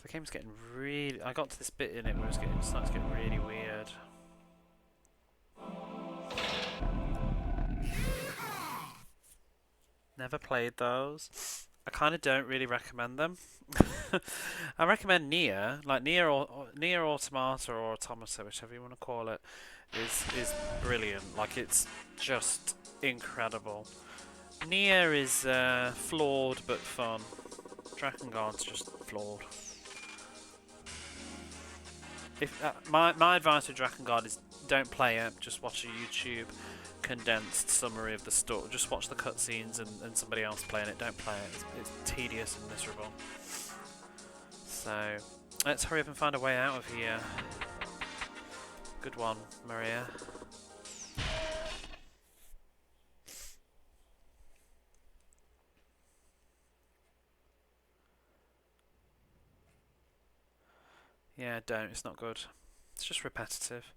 The game's getting really... I got to this bit in it where it starts getting really weird. Never played those. I kind of don't really recommend them. I recommend Nier, like Nier Automata or Automata, whichever you want to call it, is brilliant. Like, it's just incredible. Nier is flawed but fun. Drakengard's just flawed. If my advice with Drakengard is don't play it, just watch a YouTube condensed summary of the story. Just watch the cutscenes and somebody else playing it. Don't play it. It's tedious and miserable. So let's hurry up and find a way out of here. Good one, Maria. Yeah, don't. It's not good. It's just repetitive.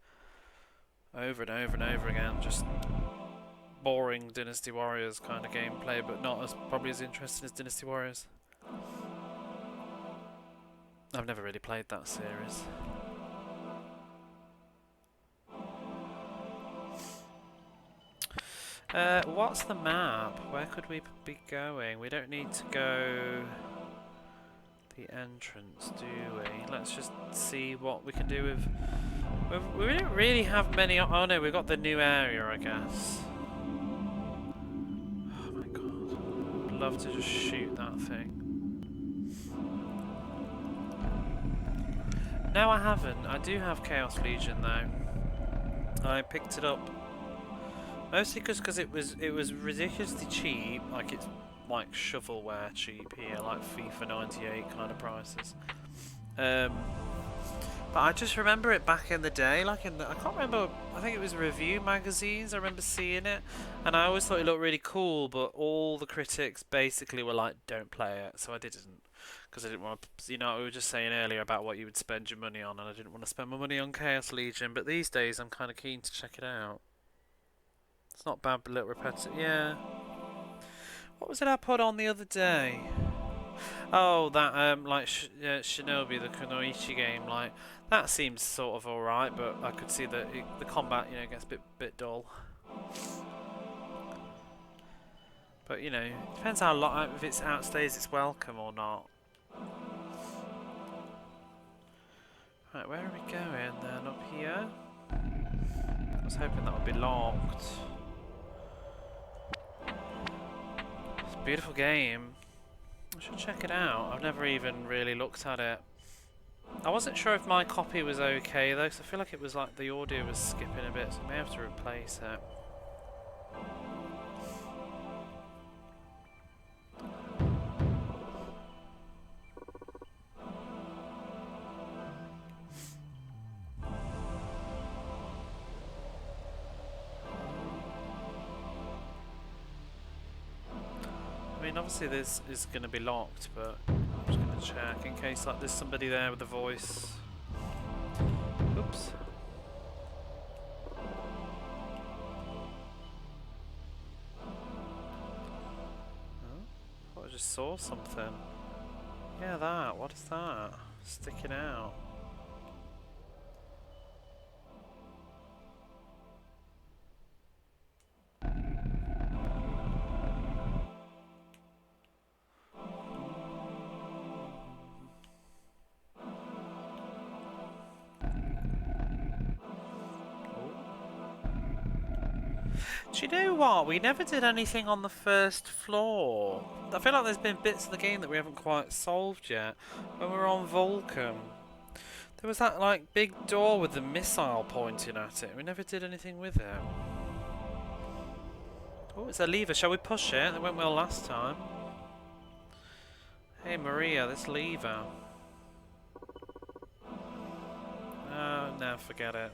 Over and over and over again. Just boring Dynasty Warriors kind of gameplay, but not as probably as interesting as Dynasty Warriors. I've never really played that series. What's the map? Where could we be going? We don't need to go the entrance, do we? Let's just see what we can do with... We don't really have many... Oh no, we've got the new area, I guess. Oh my god. I'd love to just shoot that thing. No, I haven't. I do have Chaos Legion though. I picked it up mostly because it was ridiculously cheap. Like, it's like shovelware cheap here, like FIFA 98 kind of prices. But I just remember it back in the day, like I can't remember, I think it was review magazines, I remember seeing it, and I always thought it looked really cool, but all the critics basically were like, don't play it, so I didn't, because I didn't want to, you know, we were just saying earlier about what you would spend your money on, and I didn't want to spend my money on Chaos Legion, but these days I'm kind of keen to check it out. It's not bad, but a little repetitive, yeah. What was it I put on the other day? Oh, that, like, Shinobi, the Kunoichi game, like, that seems sort of alright, but I could see that the combat, you know, gets a bit dull. But you know, depends how long, if it outstays its welcome or not. Right, where are we going then? Up here? I was hoping that would be locked. It's a beautiful game. I should check it out. I've never even really looked at it. I wasn't sure if my copy was okay though, because I feel like it was like the audio was skipping a bit, so I may have to replace it. I mean, obviously this is going to be locked, but I'm just going to check in case like there's somebody there with a voice. Oops. Oh, I just saw something. Yeah, that. What is that? Sticking out. Do you know what? We never did anything on the first floor. I feel like there's been bits of the game that we haven't quite solved yet. When we were on Vulcan, there was that like big door with the missile pointing at it. We never did anything with it. Oh, it's a lever. Shall we push it? It went well last time. Hey Maria, this lever. Oh, no, forget it.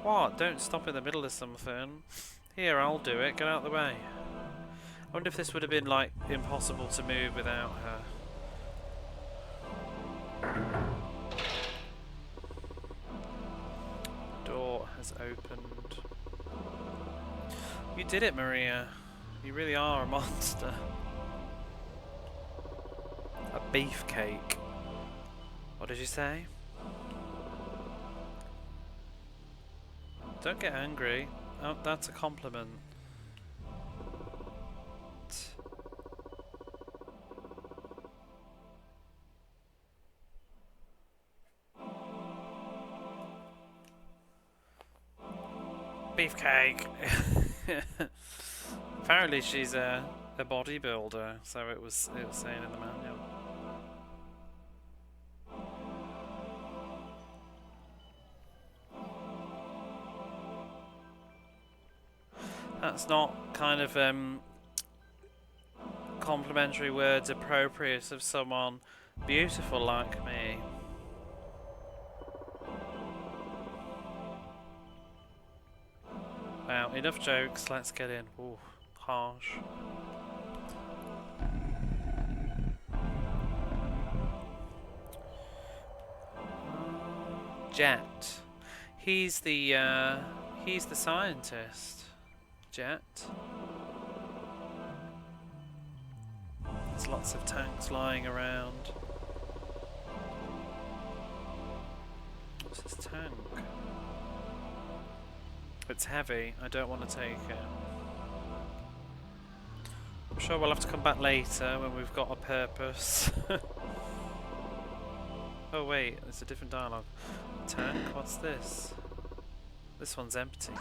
What? Don't stop in the middle of something. Here, I'll do it. Get out of the way. I wonder if this would have been, like, impossible to move without her. The door has opened. You did it, Maria. You really are a monster. A beefcake. What did you say? Don't get angry. Oh, that's a compliment. Beefcake. Apparently she's a bodybuilder, so it was saying in the manual. That's not kind of complimentary words appropriate of someone beautiful like me. Wow, enough jokes, let's get in. Ooh, harsh. Jet. He's the scientist. Jet. There's lots of tanks lying around. What's this tank? It's heavy. I don't want to take it. I'm sure we'll have to come back later when we've got a purpose. Oh wait, there's a different dialogue. Tank? What's this? This one's empty.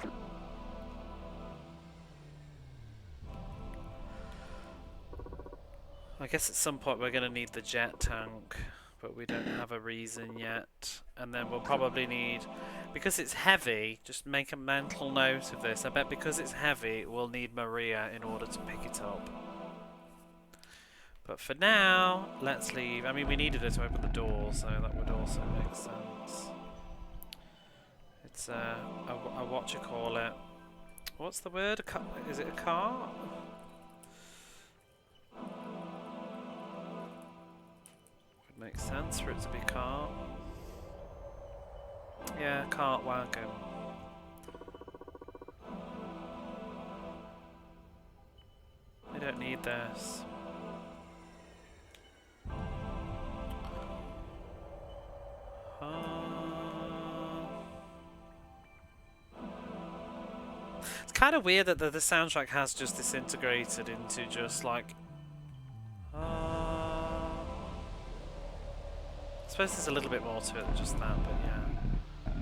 I guess at some point we're going to need the jet tank, but we don't have a reason yet. And then we'll probably need, because it's heavy, just make a mental note of this. I bet because it's heavy, we'll need Maria in order to pick it up. But for now, let's leave. I mean, we needed her to open the door, so that would also make sense. It's a what you call it? What's the word? Is it a car? Would make sense for it to be car. Yeah, cart wagon. We don't need this. It's kind of weird that the soundtrack has just disintegrated into just like. I suppose there's a little bit more to it than just that, but yeah.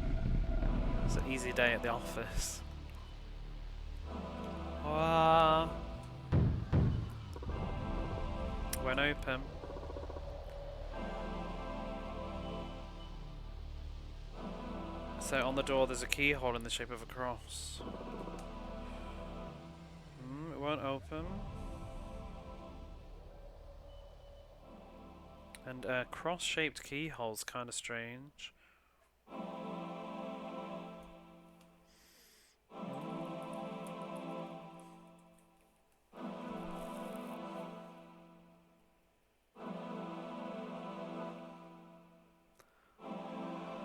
It's an easy day at the office. Won't open. So on the door there's a keyhole in the shape of a cross. It won't open. And cross-shaped keyhole's kind of strange.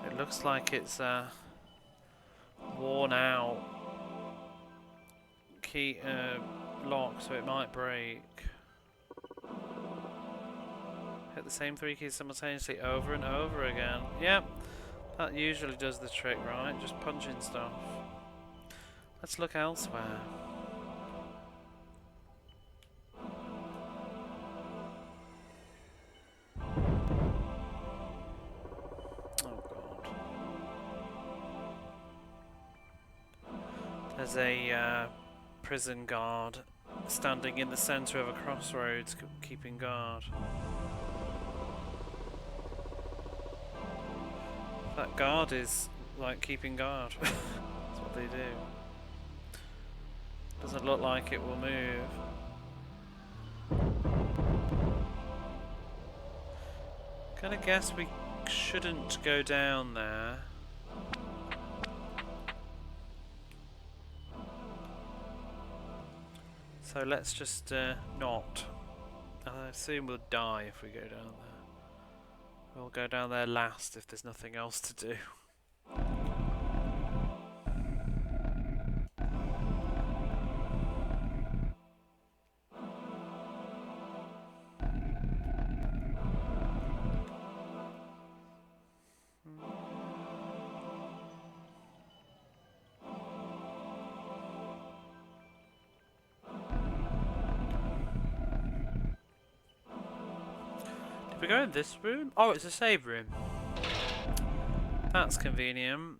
It looks like it's worn out key lock, so it might break. Hit the same 3 keys simultaneously over and over again. Yep, that usually does the trick, right? Just punching stuff. Let's look elsewhere. Oh god. There's a prison guard standing in the centre of a crossroads keeping guard. That guard is like keeping guard. That's what they do. Doesn't look like it will move. Gonna guess we shouldn't go down there. So let's just not. I assume we'll die if we go down there. We'll go down there last if there's nothing else to do. We go in this room? Oh, it's a save room. That's convenient.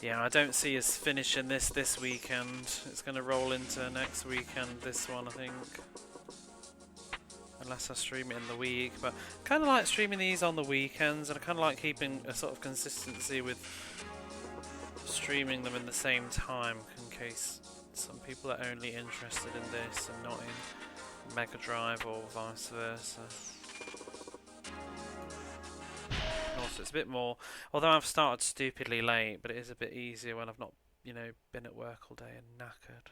Yeah, I don't see us finishing this weekend. It's going to roll into next weekend, this one, I think. Unless I stream it in the week. But I kind of like streaming these on the weekends, and I kind of like keeping a sort of consistency with streaming them in the same time, in case some people are only interested in this and not in Mega Drive or vice versa. Also, it's a bit more, although I've started stupidly late, but it is a bit easier when I've not, you know, been at work all day and knackered.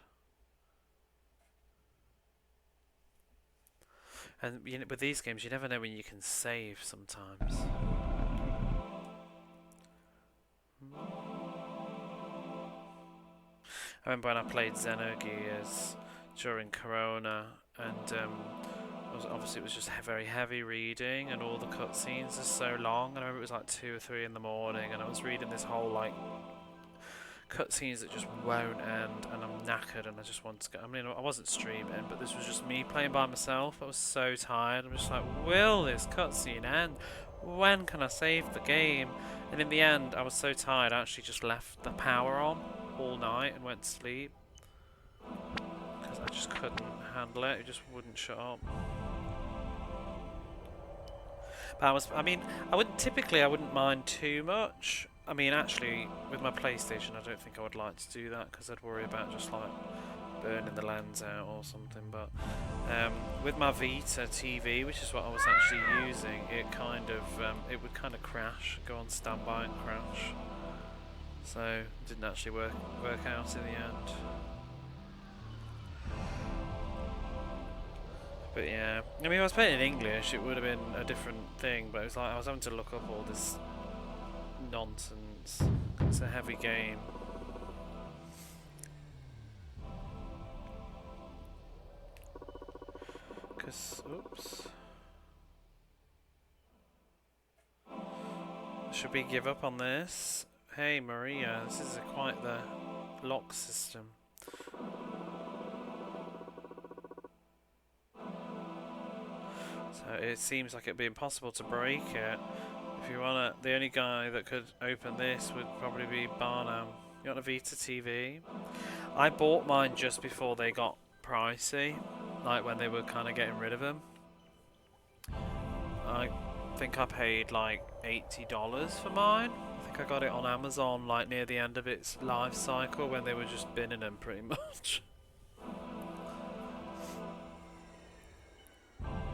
And you know, with these games, you never know when you can save sometimes. I remember when I played Xenogears during Corona, and obviously it was just very heavy reading, and all the cutscenes are so long. And I remember it was like 2 or 3 in the morning, and I was reading this whole like cutscenes that just won't end, and I'm knackered, and I just want to go. I mean, I wasn't streaming, but this was just me playing by myself. I was so tired. I'm just like, will this cutscene end? When can I save the game? And in the end, I was so tired, I actually just left the power on all night and went to sleep because I just couldn't handle it. It just wouldn't shut up. But I mean, I wouldn't mind too much. I mean, actually, with my PlayStation, I don't think I would like to do that because I'd worry about just like burning the lens out or something. But with my Vita TV, which is what I was actually using, it kind of it would kind of crash, go on standby and crash. So it didn't actually work out in the end. But yeah, I mean, if I was playing in English, it would have been a different thing. But it was like I was having to look up all this nonsense It's a heavy game. Cause, oops. Should we give up on this? Hey Maria, this is quite the lock system. So it seems like it'd be impossible to break it. If you wanna, the only guy that could open this would probably be Barnum. You want a Vita TV? I bought mine just before they got pricey, like when they were kind of getting rid of them. I think I paid like $80 for mine. I think I got it on Amazon like near the end of its life cycle when they were just binning them pretty much.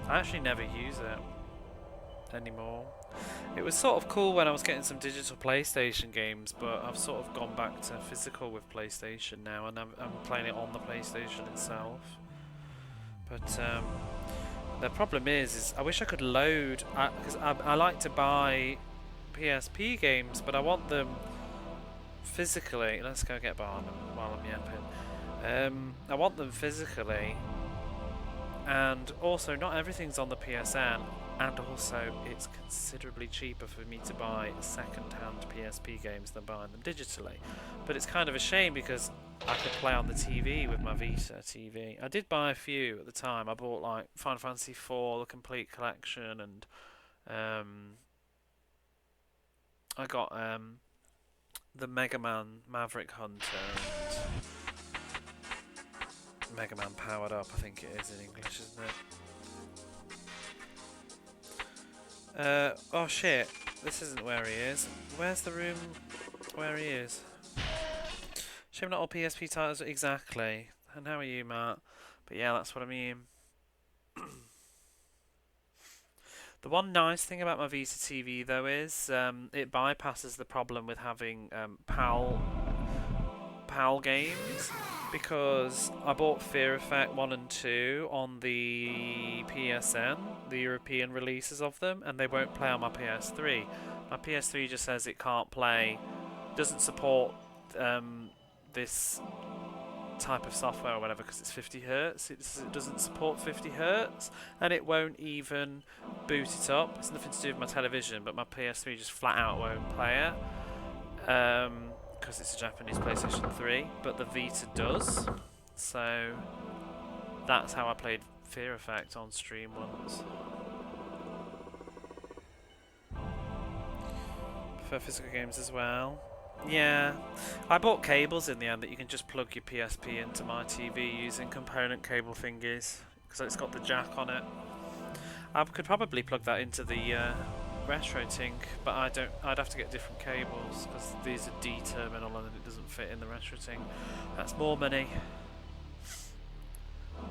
I actually never use it anymore. It was sort of cool when I was getting some digital PlayStation games, but I've sort of gone back to physical with PlayStation now, and I'm playing it on the PlayStation itself. But the problem is I wish I could load, because I like to buy PSP games, but I want them physically. Let's go get Barnum while I'm yapping. I want them physically, and also not everything's on the PSN, and also it's considerably cheaper for me to buy second-hand PSP games than buying them digitally. But it's kind of a shame because I could play on the TV with my Vita TV. I did buy a few at the time. I bought like Final Fantasy IV, the complete collection, and I got the Mega Man Maverick Hunter and Mega Man Powered Up, I think it is in English, isn't it? Oh shit, this isn't where he is. Where's the room where he is? Shame not all PSP titles exactly. And how are you, Matt? But yeah, that's what I mean. The one nice thing about my Vita TV though is it bypasses the problem with having PAL games, because I bought Fear Effect 1 and 2 on the PSN, the European releases of them, and they won't play on my PS3. My PS3 just says it can't play, doesn't support this type of software or whatever because it's 50 Hz. It doesn't support 50 Hz, and it won't even boot it up. It's nothing to do with my television, but my PS3 just flat out won't play it because it's a Japanese PlayStation 3, but the Vita does. So that's how I played Fear Effect on stream once. For physical games as well. Yeah, I bought cables in the end that you can just plug your PSP into my TV using component cable thingies, because it's got the jack on it. I could probably plug that into the RetroTink, but I'd have to get different cables because these are D terminal and it doesn't fit in the RetroTink. That's more money.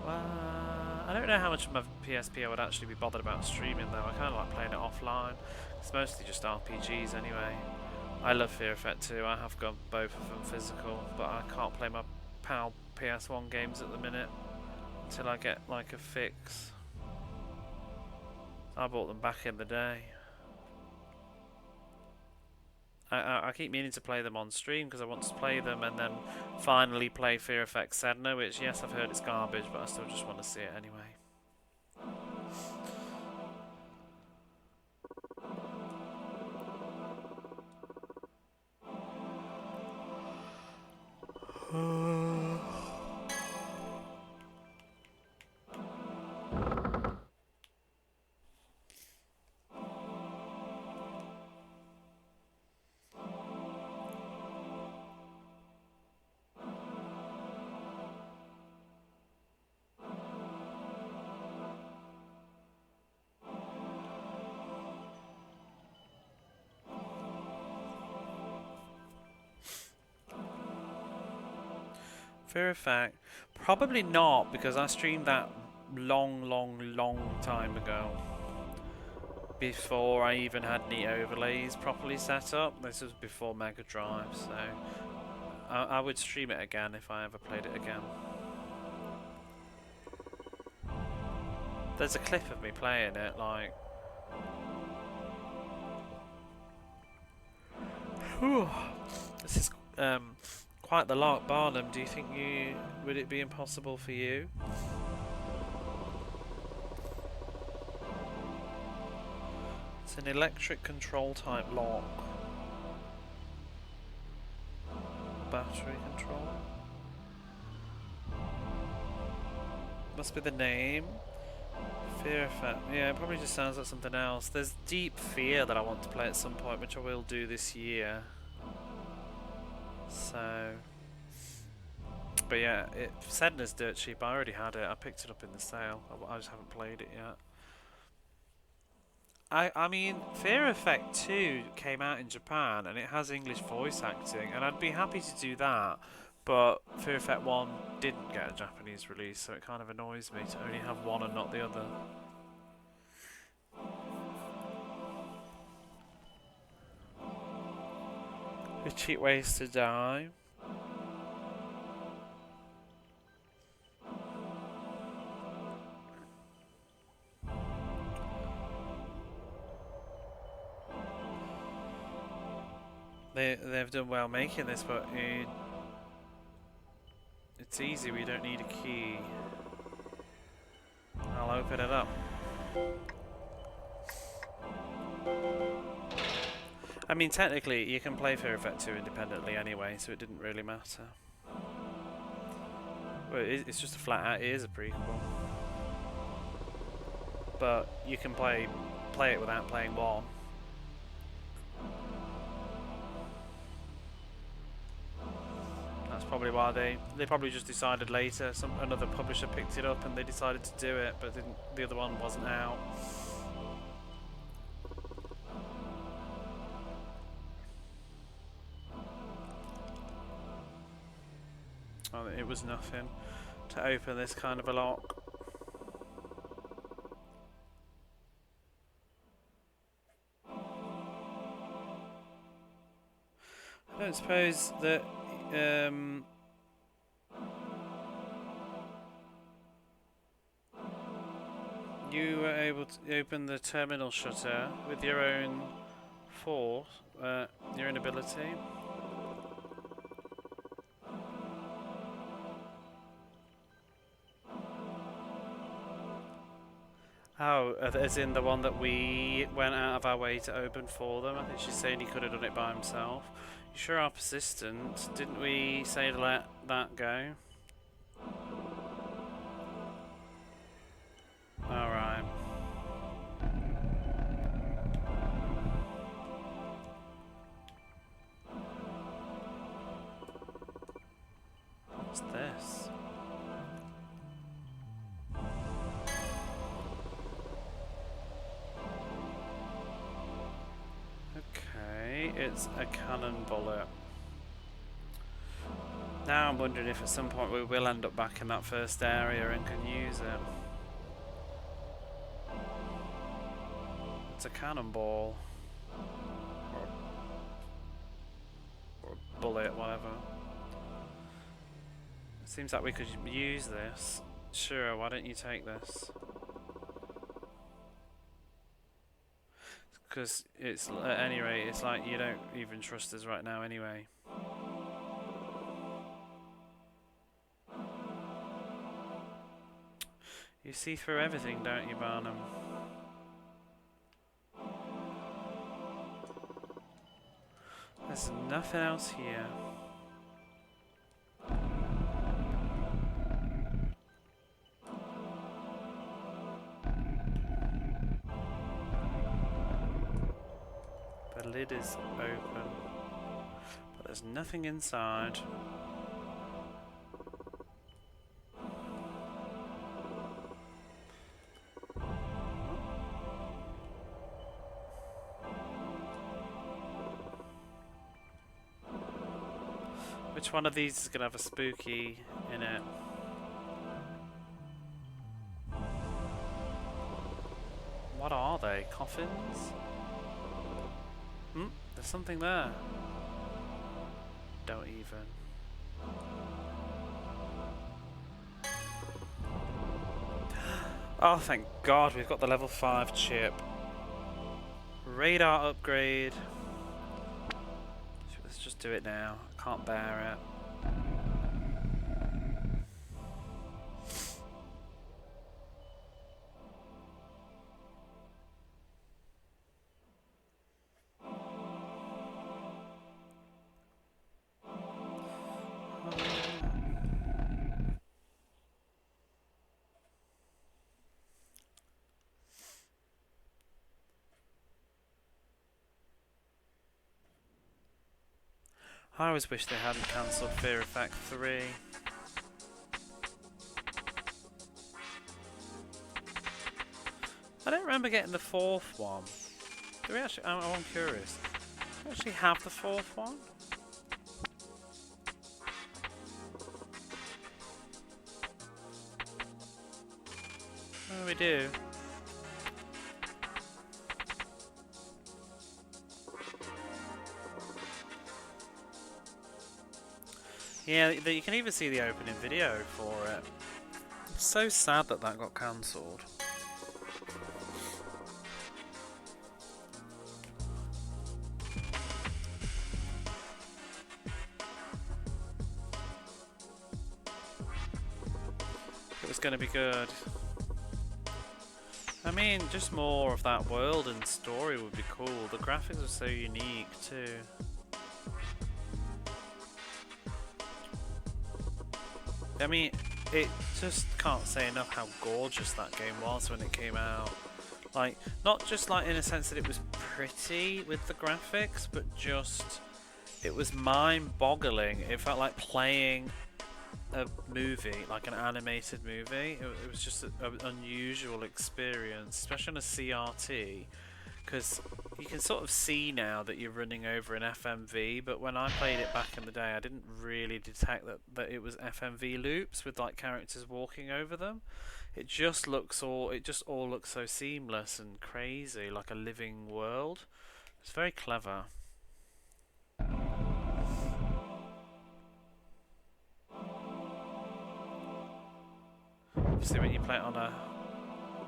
I don't know how much of my PSP I would actually be bothered about streaming though. I kind of like playing it offline. It's mostly just RPGs anyway. I love Fear Effect 2, I have got both of them physical, but I can't play my PAL PS1 games at the minute until I get like a fix. I bought them back in the day. I keep meaning to play them on stream because I want to play them and then finally play Fear Effect Sedna, which yes, I've heard it's garbage, but I still just want to see it anyway. Fear Effect, probably not, because I streamed that long time ago. Before I even had any overlays properly set up. This was before Mega Drive, so I would stream it again if I ever played it again. There's a clip of me playing it, like... Whew. This is quite the lot, Barnum. Do you think would it be impossible for you? It's an electric control type lock. Battery control. Must be the name. Fear Effect. Yeah, it probably just sounds like something else. There's Deep Fear that I want to play at some point, which I will do this year. So, but yeah, it said it's dirt cheap. I already had it. I picked it up in the sale. I just haven't played it yet. I mean, Fear Effect 2 came out in Japan and it has English voice acting, and I'd be happy to do that. But Fear Effect 1 didn't get a Japanese release, so it kind of annoys me to only have one and not the other. The cheap ways to die. They've done well making this, but it's easy. We don't need a key. I'll open it up. I mean, technically, you can play Fear Effect 2 independently anyway, so it didn't really matter. Well, it's just a flat out. It is a prequel, but you can play it without playing 1. That's probably why they probably just decided later. Another publisher picked it up and they decided to do it, but the other one wasn't out. Oh, it was nothing to open this kind of a lock. I don't suppose that you were able to open the terminal shutter with your own force, your own ability. Oh, as in the one that we went out of our way to open for them. I think she's saying he could have done it by himself. You sure are persistent. Didn't we say to let that go? Alright. What's this? Okay, it's a cannon bullet. Now I'm wondering if at some point we will end up back in that first area and can use it. It's a cannonball. Or a bullet, whatever. It seems like we could use this. Sure, why don't you take this? Because it's, at any rate, it's like you don't even trust us right now anyway. You see through everything, don't you, Barnum? There's nothing else here. The lid is open, but there's nothing inside. Which one of these is going to have a spooky in it? What are they? Coffins? Hmm? There's something there. Don't even. Oh, thank God, we've got the level 5 chip. Radar upgrade. Let's just do it now. I can't bear it. I always wish they hadn't cancelled Fear Effect 3. I don't remember getting the 4th one. Do we actually? I'm curious. Do we actually have the 4th one? Oh, we do. Yeah, you can even see the opening video for it. It's so sad that that got cancelled. It was going to be good. I mean, just more of that world and story would be cool. The graphics are so unique too. I mean, it just can't say enough how gorgeous that game was when it came out. Like, not just like in a sense that it was pretty with the graphics, but just it was mind-boggling. It felt like playing a movie, like an animated movie. It was just an unusual experience, especially on a CRT, because you can sort of see now that you're running over an FMV, but when I played it back in the day, I didn't really detect that it was FMV loops with like characters walking over them. It just all looks so seamless and crazy, like a living world. It's very clever. Obviously, when you play it on a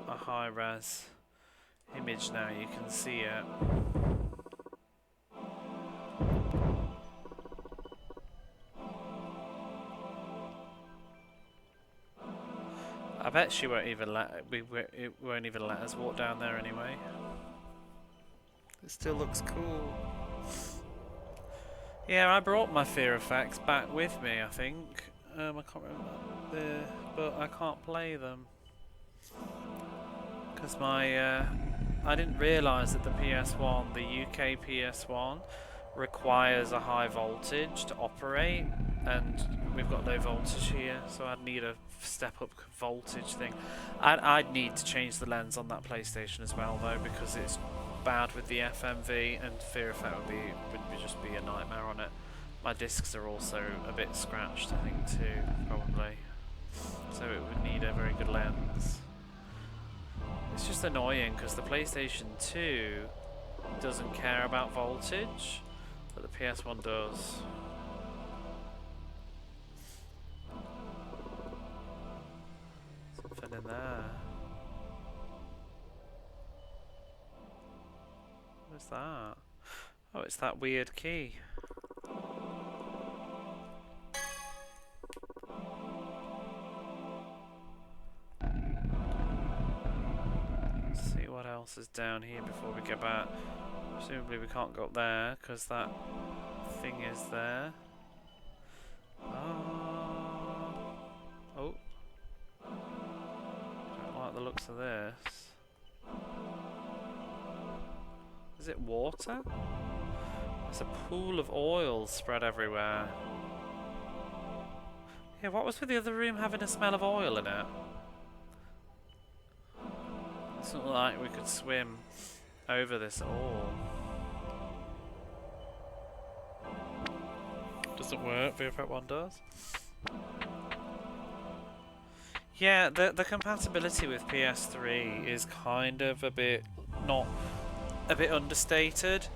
high res image now, you can see it. I bet she won't even it won't even let us walk down there anyway. It still looks cool. Yeah, I brought my Fear Effects back with me, I think. I can't remember but I can't play them because my I didn't realise that the PS1, the UK PS1, requires a high voltage to operate, and we've got low voltage here, so I'd need a step up voltage thing. I'd need to change the lens on that PlayStation as well though, because it's bad with the FMV, and Fear Effect would just be a nightmare on it. My discs are also a bit scratched, I think, too, probably. So it would need a very good lens. It's just annoying because the PlayStation 2 doesn't care about voltage, but the PS1 does. Something in there. What's that? Oh, it's that weird key. Let's see what else is down here before we go back. Presumably we can't go up there because that thing is there. Oh. Don't like the looks of this. Is it water? There's a pool of oil spread everywhere. Yeah, what was with the other room having a smell of oil in it? It's not like we could swim over this at all. Doesn't work, Fear Effect 1 does. Yeah, the compatibility with PS3 is kind of a bit understated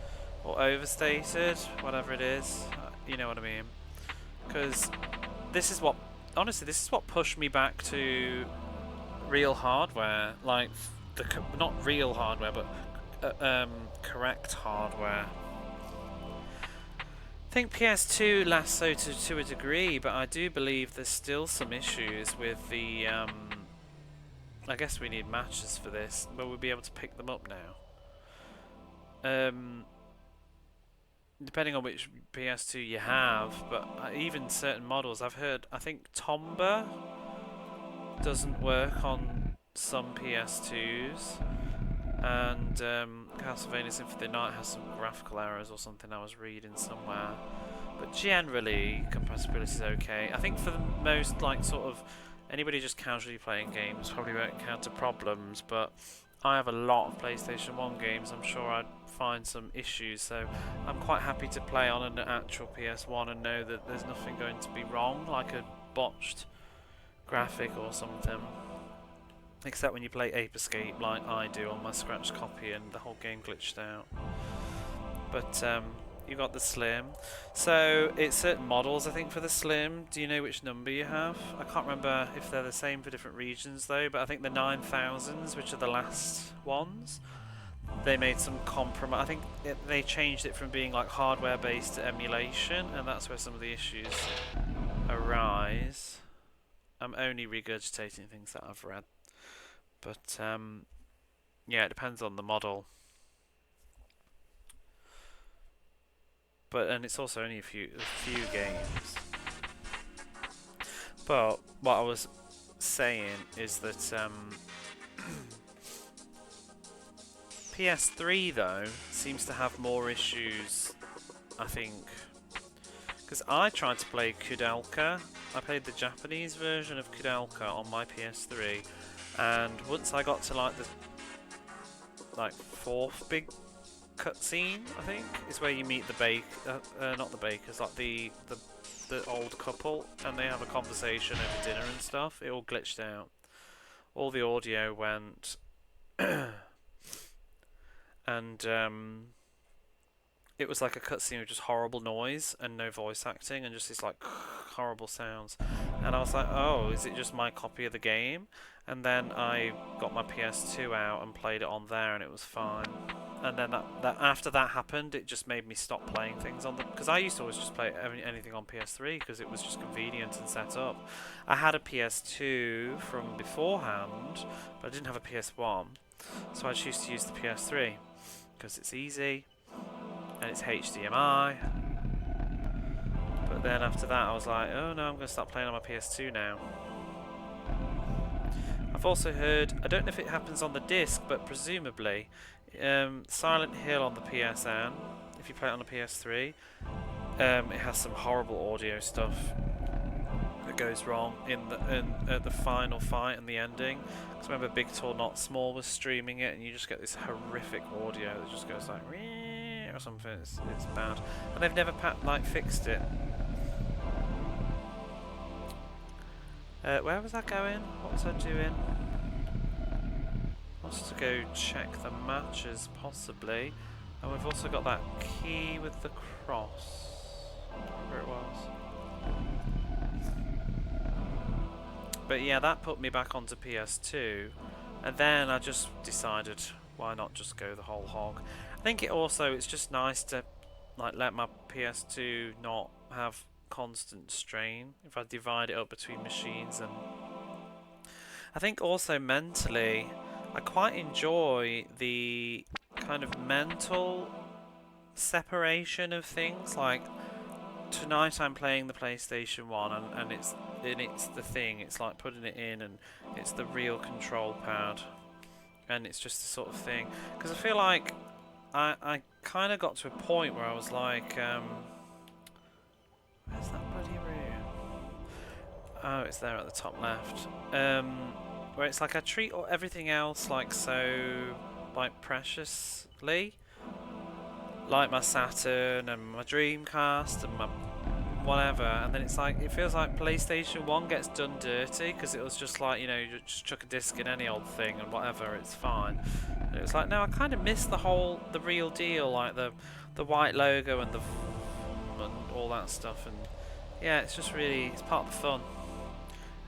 or overstated, whatever it is. You know what I mean? Because this is what pushed me back to real hardware, like not real hardware, but correct hardware. I think PS2 lasts so to a degree, but I do believe there's still some issues with the. I guess we need matches for this, but we'll be able to pick them up now. Depending on which PS2 you have, but even certain models, I've heard. I think Tomba doesn't work on some PS2s, and Castlevania Symphony of the Night has some graphical errors or something I was reading somewhere. But generally, compatibility is okay. I think for the most, like, sort of, anybody just casually playing games probably won't encounter problems, but I have a lot of PlayStation 1 games. I'm sure I'd find some issues, so I'm quite happy to play on an actual PS1 and know that there's nothing going to be wrong, like a botched graphic or something. Except when you play Ape Escape like I do on my scratched copy and the whole game glitched out. But you got the Slim. So it's certain models, I think, for the Slim. Do you know which number you have? I can't remember if they're the same for different regions though, but I think the 9000s, which are the last ones, they made some compromise. I think they changed it from being like hardware based to emulation, and that's where some of the issues arise. I'm only regurgitating things that I've read. But yeah, it depends on the model. And it's also only a few games. But what I was saying is that PS3 though seems to have more issues, I think, because I tried to play Kudelka. I played the Japanese version of Kudelka on my PS3, and once I got to like the fourth big cutscene, I think, is where you meet the not the bakers, like the old couple, and they have a conversation over dinner and stuff. It all glitched out. All the audio went, and it was like a cutscene with just horrible noise and no voice acting and just these like horrible sounds. And I was like, oh, is it just my copy of the game? And then I got my PS2 out and played it on there, and it was fine. And then that after that happened, it just made me stop playing things on the, because I used to always just play anything on PS3 because it was just convenient and set up. I had a PS2 from beforehand, but I didn't have a PS1, so I choose to use the PS3 because it's easy and it's HDMI. But then after that, I was like, oh no, I'm going to start playing on my PS2 now. I've also heard, I don't know if it happens on the disc, but presumably Silent Hill on the PSN, if you play it on the PS3, it has some horrible audio stuff that goes wrong in the final fight and the ending. Because I remember Big Tall Not Small was streaming it, and you just get this horrific audio that just goes like or something. It's bad, and they've never fixed it. Where was I going? What was I doing? I was to go check the matches, possibly. And we've also got that key with the cross. Where it was. But yeah, that put me back onto PS2. And then I just decided, why not just go the whole hog? I think it's just nice to let my PS2 not have constant strain if I divide it up between machines. And I think also mentally I quite enjoy the kind of mental separation of things. Like tonight I'm playing the PlayStation 1 and it's the thing, it's like putting it in and it's the real control pad and it's just the sort of thing, because I feel like I kind of got to a point where I was like, where's that bloody room? Oh, it's there at the top left. Where it's like I treat everything else like so preciously, like my Saturn and my Dreamcast and my whatever, and then it's like it feels like PlayStation 1 gets done dirty because it was just like, you know, you just chuck a disc in any old thing and whatever, it's fine. And it's like, no, I kind of miss the real deal, like the white logo and and all that stuff. And yeah, it's just really, it's part of the fun.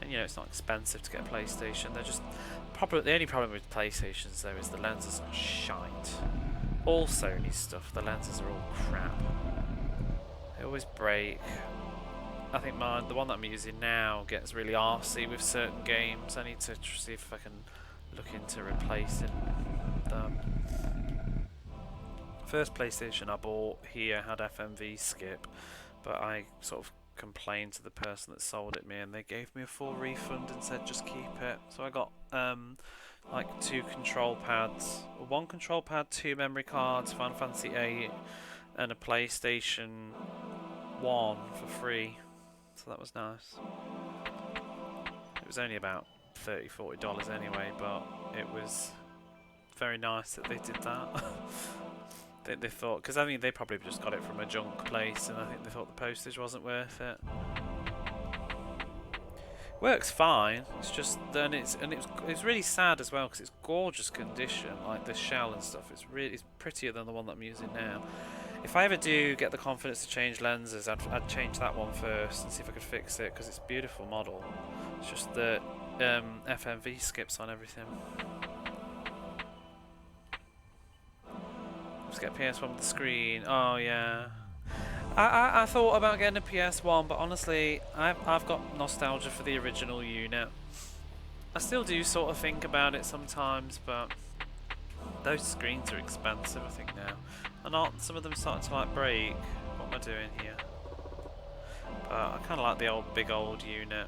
And you know, it's not expensive to get a PlayStation. They're just the only problem with PlayStations though is the lenses are shite. All Sony stuff, the lenses are all crap. They always break. I think the one that I'm using now gets really arsey with certain games. I need to see if I can look into replacing them. First PlayStation I bought here had FMV skip, but I sort of complained to the person that sold it me, and they gave me a full refund and said just keep it. So I got like 2 control pads, 1 control pad, 2 memory cards, Final Fantasy 8, and a PlayStation 1 for free. So that was nice. It was only about $30–40 anyway, but it was very nice that they did that. they thought, because I mean they probably just got it from a junk place, and I think they thought the postage wasn't worth it. Works fine. It's just then it's really sad as well because it's gorgeous condition, like the shell and stuff. It's prettier than the one that I'm using now. If I ever do get the confidence to change lenses, I'd change that one first and see if I could fix it, because it's a beautiful model. It's just that FMV skips on everything. Let's get PS1 with the screen. Oh yeah. I thought about getting a PS1, but honestly, I've got nostalgia for the original unit. I still do sort of think about it sometimes, but those screens are expensive, I think now. And aren't some of them starting to like break? What am I doing here? But I kind of like the big old unit.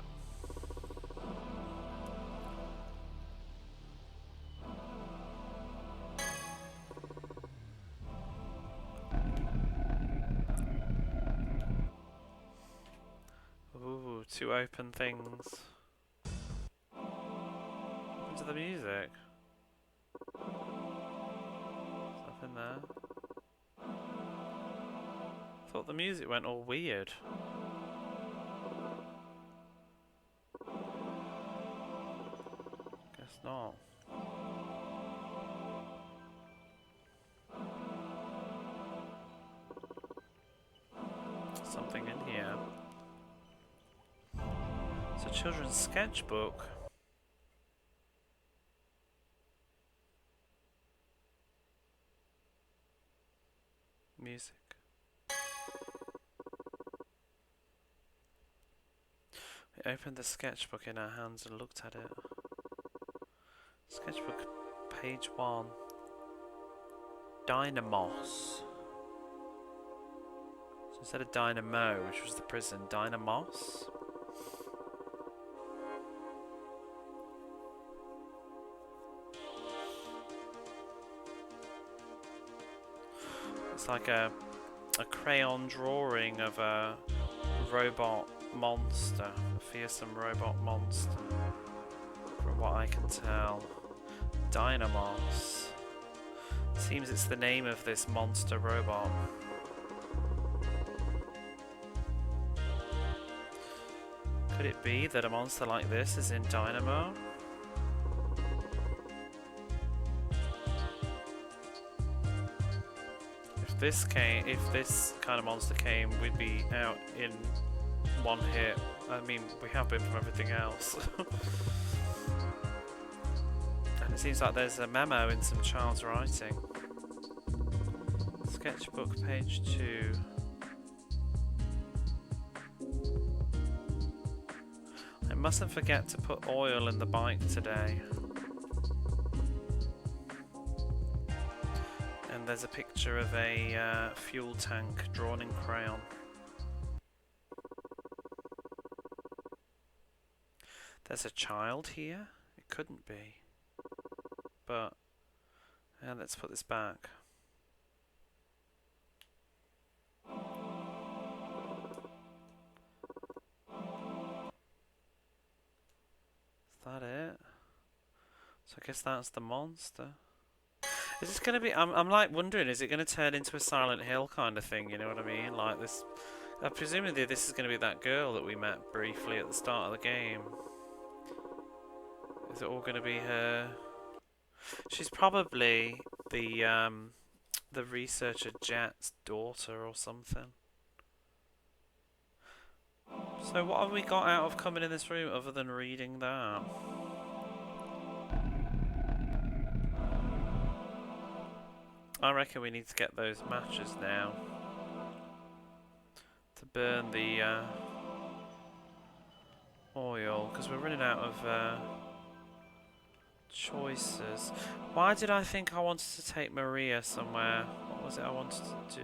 Ooh, 2 open things. What happened to the music? Nothing there. Thought the music went all weird. Guess not. Something in here. It's a children's sketchbook. Music. We opened the sketchbook in our hands and looked at it. Sketchbook, page 1. Dynamos. So instead of Dynamo, which was the prison, Dynamos. It's like a crayon drawing of a robot monster, a fearsome robot monster, from what I can tell. Dynamos. Seems it's the name of this monster robot. Could it be that a monster like this is in Dynamo? If this kind of monster came, we'd be out in one hit. I mean, we have been from everything else. And it seems like there's a memo in some child's writing. Sketchbook, page 2. I mustn't forget to put oil in the bike today. And there's a picture of a fuel tank drawn in crayon. There's a child here? It couldn't be. But, yeah, let's put this back. Is that it? So I guess that's the monster. Is this going to be... I'm like wondering, is it going to turn into a Silent Hill kind of thing, you know what I mean? Like this... presumably this is going to be that girl that we met briefly at the start of the game. Is it all going to be her? She's probably the researcher Jet's daughter or something. So what have we got out of coming in this room other than reading that? I reckon we need to get those matches now. burn the oil because we're running out of choices. Why did I think I wanted to take Maria somewhere? What was it I wanted to do?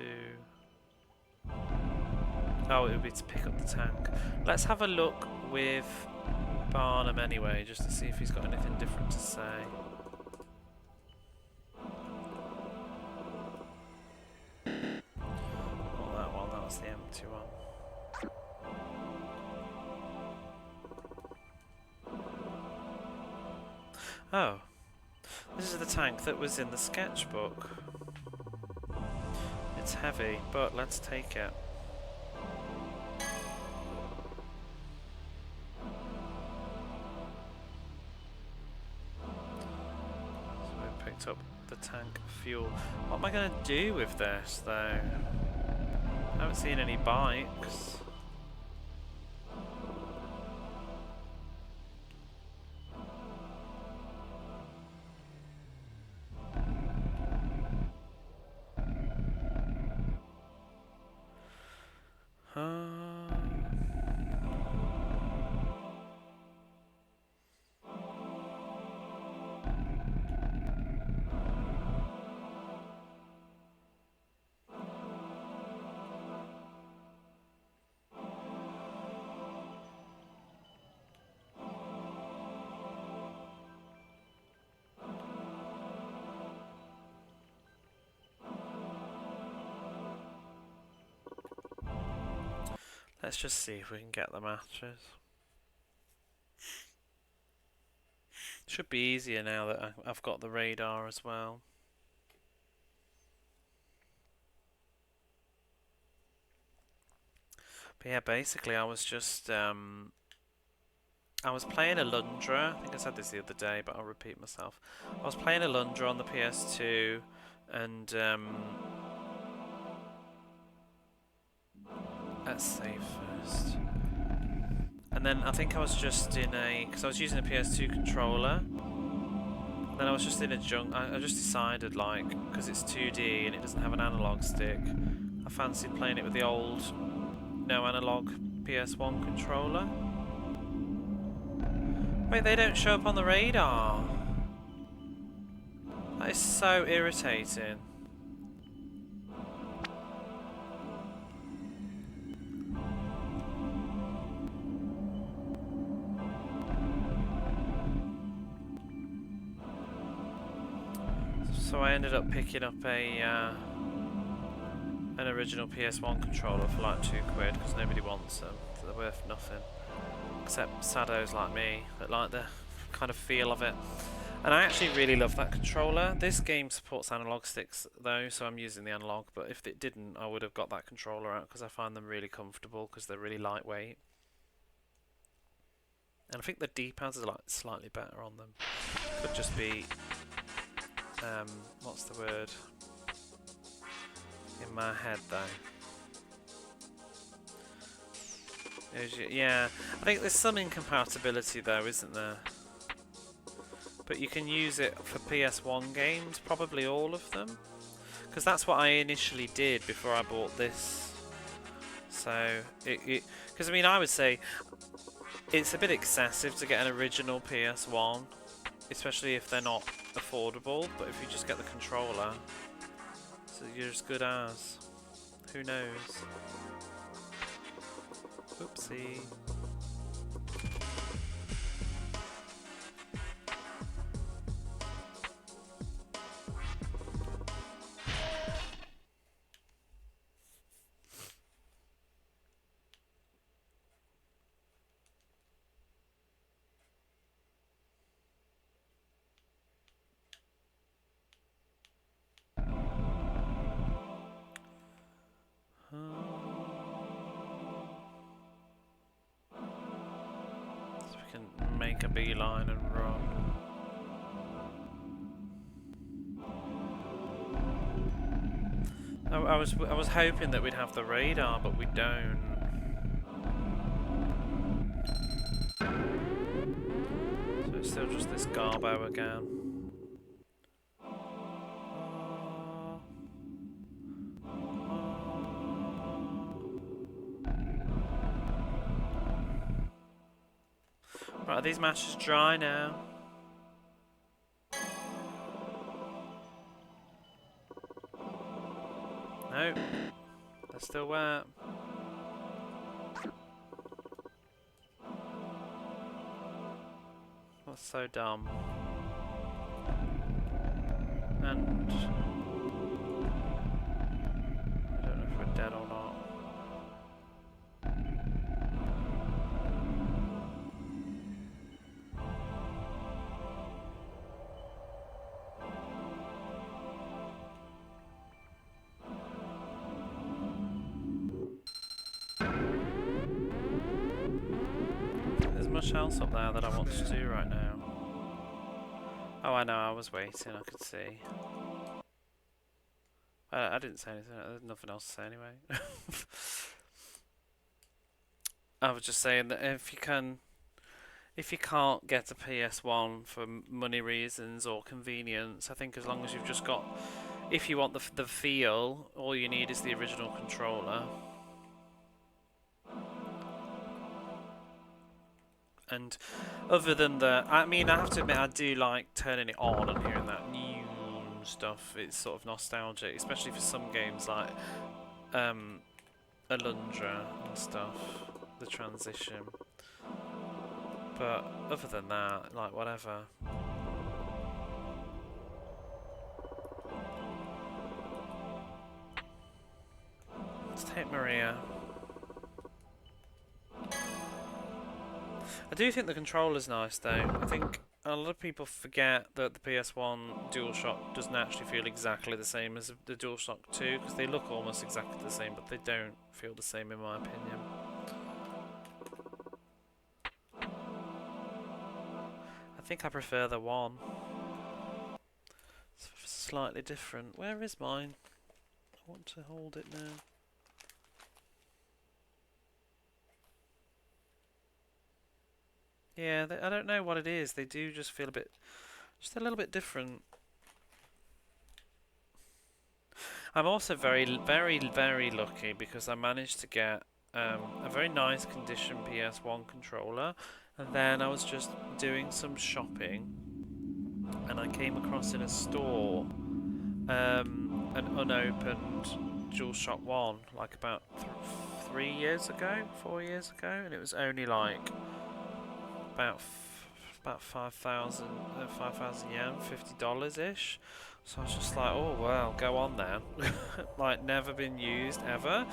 Oh, it would be to pick up the tank. Let's have a look with Barnum anyway, just to see if he's got anything different to say. Not that one, that was the empty one. Oh, this is the tank that was in the sketchbook. It's heavy, but let's take it. Up the tank fuel. What am I going to do with this though? I haven't seen any bikes. Let's just see if we can get the matches. Should be easier now that I've got the radar as well. But yeah, basically I was just I was playing Alundra. I think I said this the other day, but I'll repeat myself. I was playing Alundra on the PS2, and let's save first. And then I think I was just in a, because I was using a PS2 controller. Then I was just in a I just decided, like, because it's 2D and it doesn't have an analog stick, I fancied playing it with the old no analog PS1 controller. Wait, they don't show up on the radar. That is so irritating. So I ended up picking up a an original PS1 controller for like £2 because nobody wants them. They're worth nothing, except saddos like me that like the kind of feel of it. And I actually really love that controller. This game supports analog sticks though, so I'm using the analog. But if it didn't, I would have got that controller out because I find them really comfortable because they're really lightweight. And I think the D-pads are like slightly better on them. Could just be what's the word? In my head though. Yeah, I think there's some incompatibility though, isn't there? But you can use it for PS1 games, probably all of them. Because that's what I initially did before I bought this. So, because I mean, I would say it's a bit excessive to get an original PS1, especially if they're not affordable. But if you just get the controller, so you're as good as. Who knows? Oopsie. Make a beeline and run. I was hoping that we'd have the radar, but we don't. So it's still just this Garbo again. Right, are these matches dry now? No, they're still wet. That's so dumb. And I don't know if we're dead or not. There's much else up there that I want to do right now. Oh, I know, I was waiting, I could see. I didn't say anything, there's nothing else to say anyway. I was just saying that if you can't get a PS1 for money reasons or convenience, I think as long as you've just got, if you want the feel, all you need is the original controller. And other than the, I mean, I have to admit, I do like turning it on and hearing that new stuff. It's sort of nostalgic, especially for some games like Alundra and stuff, the transition. But other than that, like, whatever. Let's take Maria. I do think the controller's nice though. I think a lot of people forget that the PS1 DualShock doesn't actually feel exactly the same as the DualShock 2, because they look almost exactly the same, but they don't feel the same in my opinion. I think I prefer the one. It's slightly different. Where is mine? I want to hold it now. Yeah, I don't know what it is. They do just feel a bit, just a little bit different. I'm also very lucky because I managed to get a very nice condition PS1 controller, and then I was just doing some shopping, and I came across in a store an unopened DualShock 1, like about 3 years ago, 4 years ago, and it was only like about 5,000 yen, $50 ish. So I was just like, oh well, go on then. Like, never been used ever,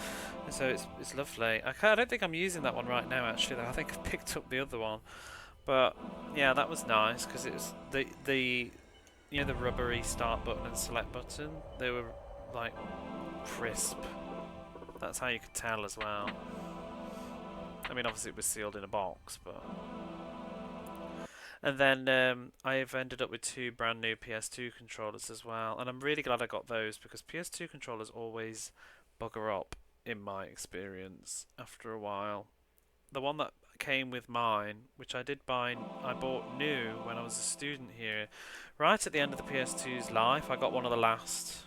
and so it's lovely. I don't think I'm using that one right now actually though. I think I've picked up the other one, but yeah, that was nice because it was the you know, the rubbery start button and select button, they were like crisp. That's how you could tell as well. I mean, obviously it was sealed in a box, but. And then I've ended up with 2 brand new PS2 controllers as well, and I'm really glad I got those because PS2 controllers always bugger up in my experience after a while. The one that came with mine, which I bought new when I was a student here, right at the end of the PS2's life. I got one of the last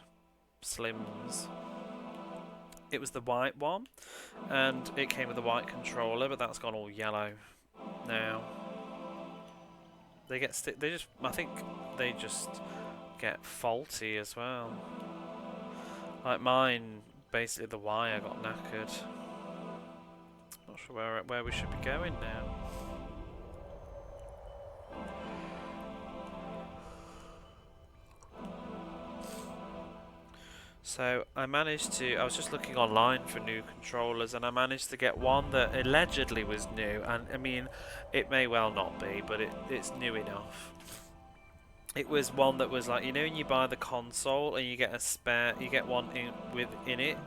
Slims. It was the white one, and it came with a white controller, but that's gone all yellow now. I think they just get faulty as well. Like mine, basically the wire got knackered. Not sure where we should be going now. So I was just looking online for new controllers, and I managed to get one that allegedly was new, and I mean, it may well not be, but it's new enough. It was one that was like, you know when you buy the console and you get a spare, you get one in it,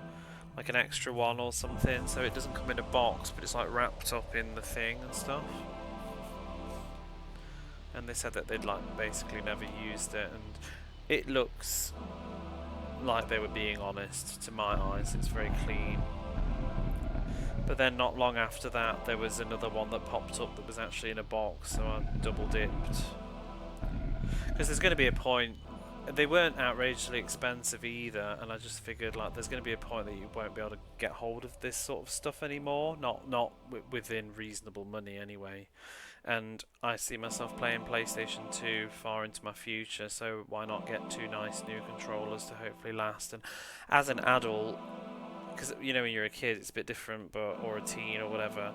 like an extra one or something, so it doesn't come in a box, but it's like wrapped up in the thing and stuff. And they said that they'd like basically never used it, and it looks like they were being honest to my eyes. It's very clean. But then not long after that there was another one that popped up that was actually in a box, so I double dipped. Because there's going to be a point, they weren't outrageously expensive either, and I just figured like there's going to be a point that you won't be able to get hold of this sort of stuff anymore, not within reasonable money anyway. and I see myself playing PlayStation 2 far into my future, so why not get 2 nice new controllers to hopefully last. And as an adult, because you know when you're a kid it's a bit different, but or a teen or whatever,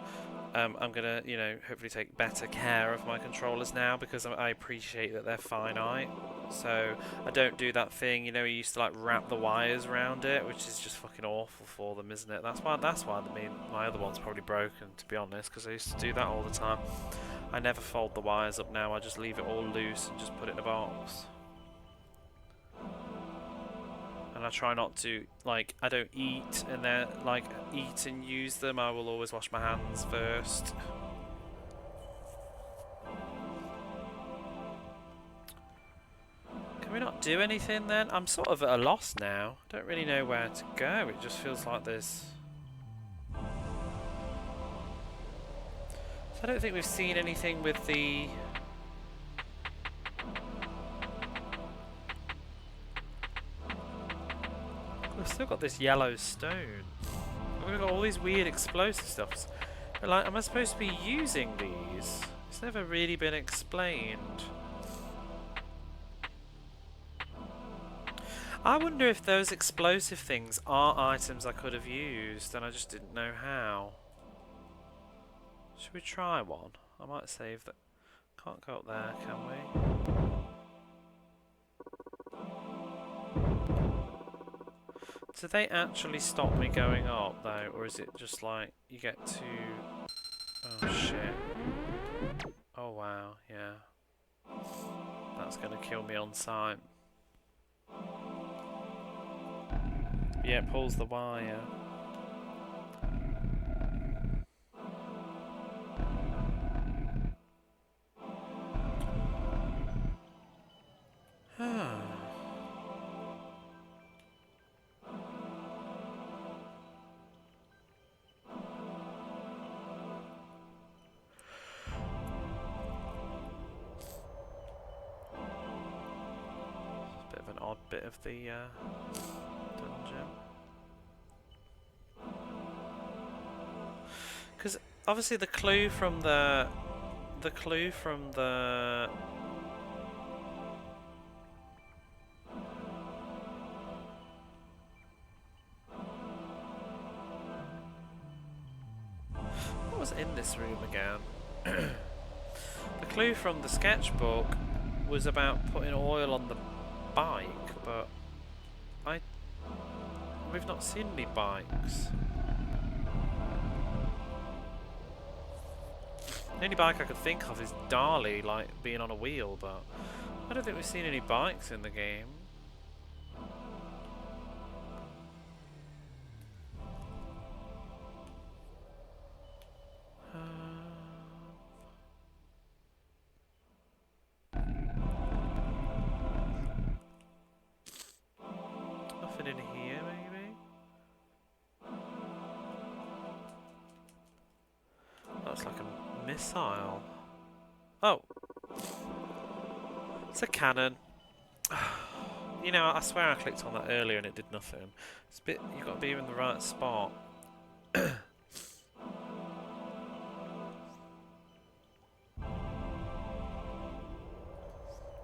I'm gonna, you know, hopefully take better care of my controllers now, because I appreciate that they're finite. So I don't do that thing, you know, you used to like wrap the wires around it, which is just fucking awful for them, isn't it? That's why my other one's probably broken, to be honest, because I used to do that all the time. I never fold the wires up now, I just leave it all loose and just put it in a box. And I try not to, like, I don't eat and then, like, eat and use them. I will always wash my hands first. Can we not do anything then? I'm sort of at a loss now. I don't really know where to go. It just feels like there's... So I don't think we've seen anything with the... We've still got this yellow stone. We've got all these weird explosive stuffs. But like, am I supposed to be using these? It's never really been explained. I wonder if those explosive things are items I could have used and I just didn't know how. Should we try one? I might save that. Can't go up there, can we? Do they actually stop me going up though, or is it just like you get to... Oh shit. Oh wow, yeah. That's gonna kill me on sight. Yeah, it pulls the wire. Odd bit of the dungeon, because obviously the clue from the what was in this room again? The clue from the sketchbook was about putting oil on the bike, but we've not seen any bikes. The only bike I could think of is Darley, like being on a wheel, but I don't think we've seen any bikes in the game. Nothing in here, maybe? That's like a missile. Oh! It's a cannon. You know, I swear I clicked on that earlier and it did nothing. It's a bit... You've got to be in the right spot.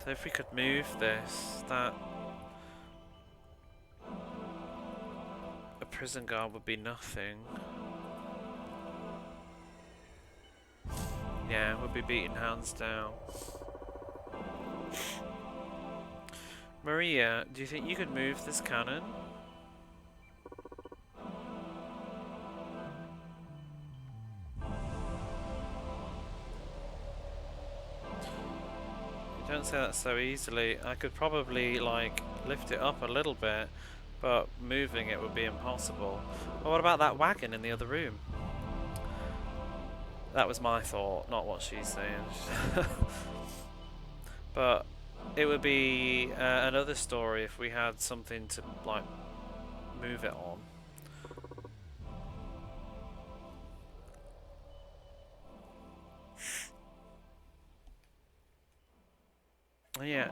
So if we could move this, that... A prison guard would be nothing. Yeah, we'll be beating hands down. Maria, do you think you could move this cannon? You don't say that so easily. I could probably, like, lift it up a little bit, but moving it would be impossible. Well, what about that wagon in the other room? That was my thought, not what she's saying. But it would be another story if we had something to, like, move it on. Yeah.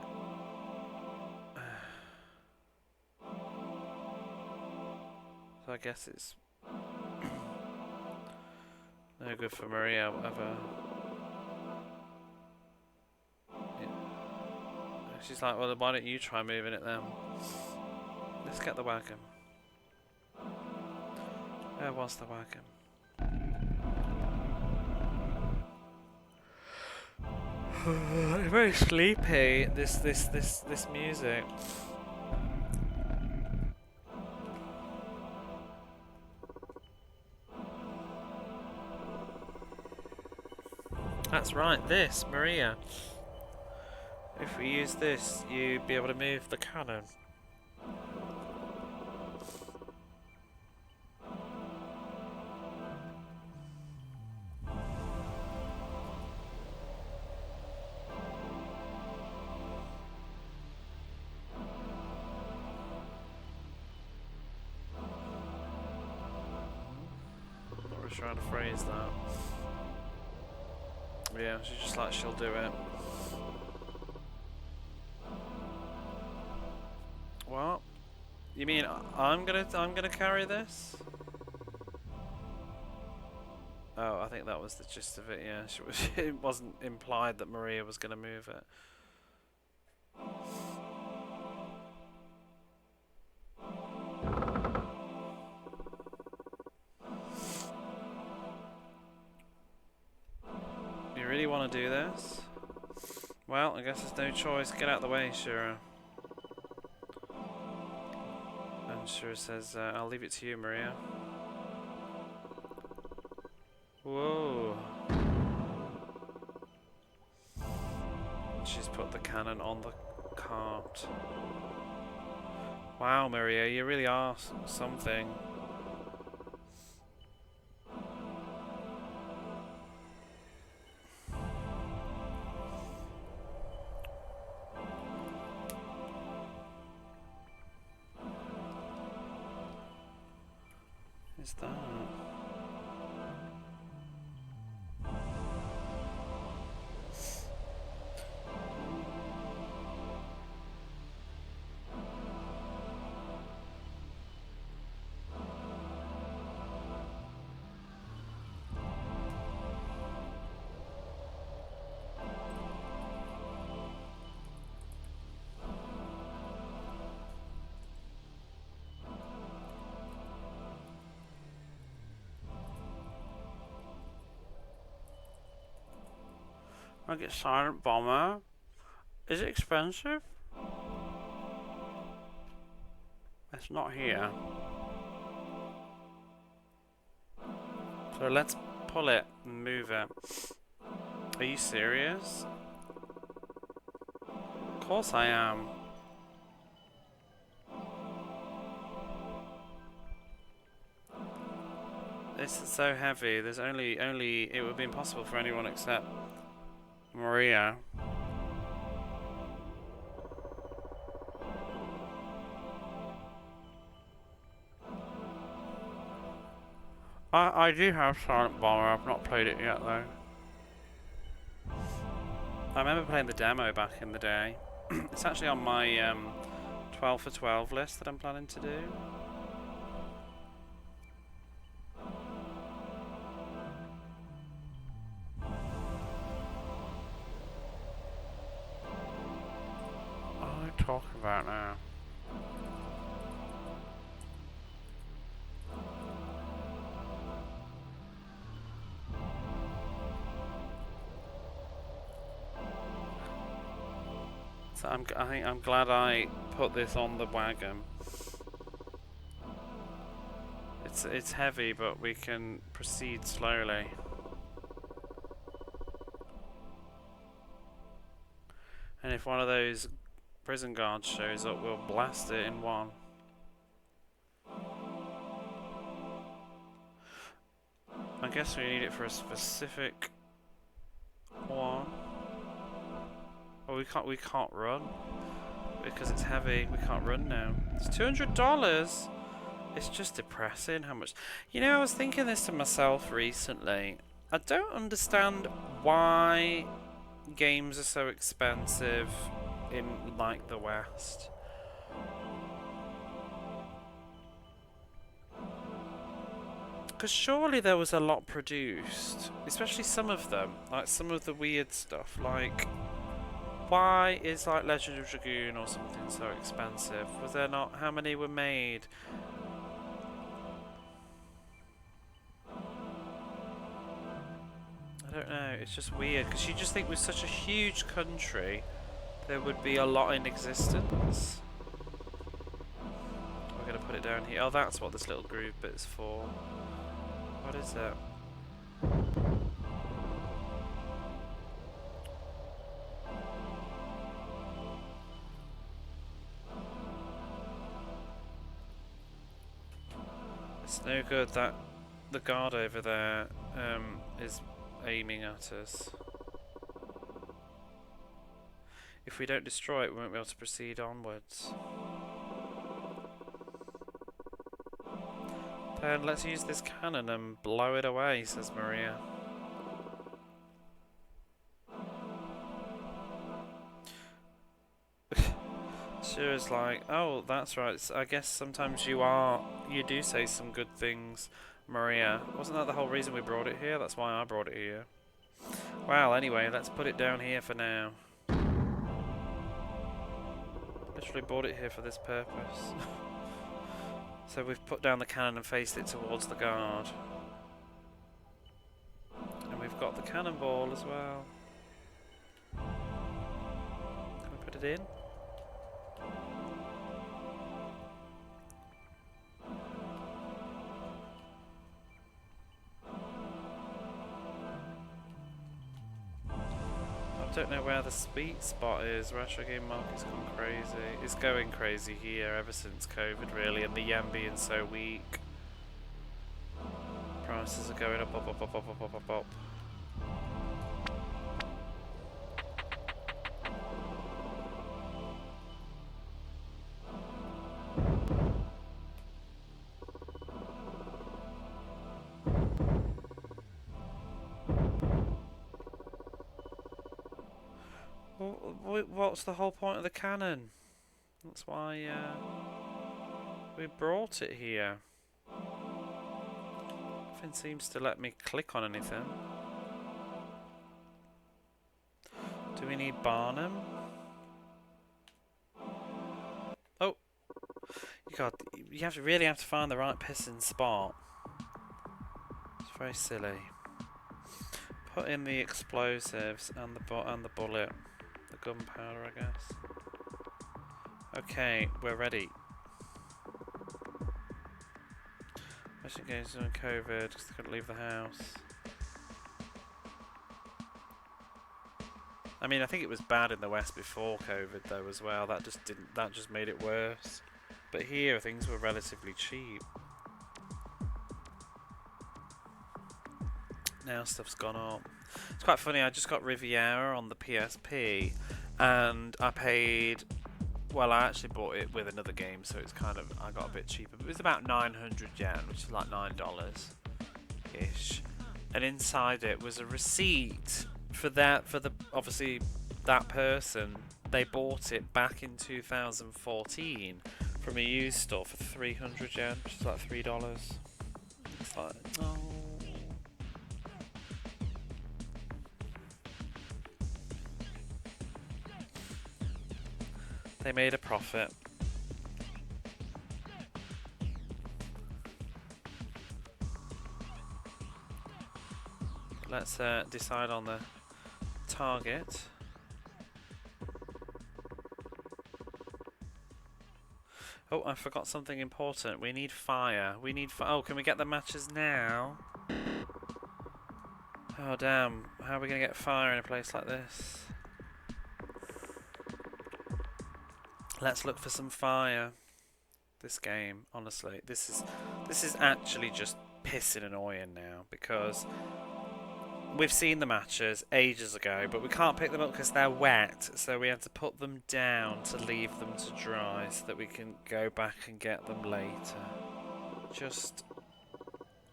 So I guess it's no good for Maria, whatever. She's like, well, why don't you try moving it then? Let's get the wagon. Where was the wagon? I'm very sleepy. This music. That's right. This Maria. If we use this, you'd be able to move the cannon. Trying to phrase that. Yeah, she's just like, she'll do it. What? You mean I'm gonna carry this? Oh, I think that was the gist of it. Yeah, it wasn't implied that Maria was gonna move it. Really want to do this? Well, I guess there's no choice. Get out of the way, Shura. And Shura says, I'll leave it to you, Maria. Whoa. She's put the cannon on the cart. Wow, Maria, you really are something. Is that? I get Silent Bomber. Is it expensive? It's not here. So let's pull it and move it. Are you serious? Of course I am. This is so heavy. There's only it would be impossible for anyone except Maria. I do have Silent Bomber. I've not played it yet though. I remember playing the demo back in the day. It's actually on my 12 for 12 list that I'm planning to do. Talking about now. So I think I'm glad I put this on the wagon. It's heavy, but we can proceed slowly. And if one of those prison guards shows up, we'll blast it in one. I guess we need it for a specific one. Oh, we can't run because it's heavy. We can't run now. It's $200. It's just depressing how much. You know, I was thinking this to myself recently. I don't understand why games are so expensive in like the West. Because surely there was a lot produced, especially some of them, like some of the weird stuff, like Why is like Legend of Dragoon or something so expensive? Was there not? How many were made? I don't know. It's just weird because you just think with such a huge country, there would be a lot in existence. We're gonna put it down here. Oh, that's what this little groove bit's for. What is it? It's no good that the guard over there is aiming at us. If we don't destroy it, we won't be able to proceed onwards. Then let's use this cannon and blow it away, says Maria. She was like, oh, that's right. I guess sometimes you do say some good things, Maria. Wasn't that the whole reason we brought it here? That's why I brought it here. Well, anyway, let's put it down here for now. Literally bought it here for this purpose. So we've put down the cannon and faced it towards the guard. And we've got the cannonball as well. Can we put it in? I don't know where the sweet spot is. Retro game market's gone crazy. It's going crazy here ever since COVID, really, and the yen being so weak. Prices are going up, up, up, up, up, up, up, up, up. What's the whole point of the cannon? That's why we brought it here. Nothing seems to let me click on anything. Do we need Barnum? Oh, you really have to find the right pissing spot. It's very silly. Put in the explosives and the bullet. Gunpowder, I guess. Okay, we're ready. Mission games on COVID because they couldn't leave the house. I mean, I think it was bad in the West before COVID though as well. That just made it worse. But here things were relatively cheap. Now stuff's gone up. It's quite funny, I just got Riviera on the PSP and I paid, well, I actually bought it with another game, so it's kind of, I got a bit cheaper, but it was about 900 yen, which is like $9-ish. And inside it was a receipt for obviously that person, they bought it back in 2014 from a used store for 300 yen, which is like $3. It's like, oh. They made a profit. Let's decide on the target. Oh, I forgot something important. We need fire. Oh, can we get the matches now? Oh, damn. How are we going to get fire in a place like this? Let's look for some fire. This game, honestly, this is actually just pissing annoying now because we've seen the matches ages ago, but we can't pick them up because they're wet, so we have to put them down to leave them to dry so that we can go back and get them later. Just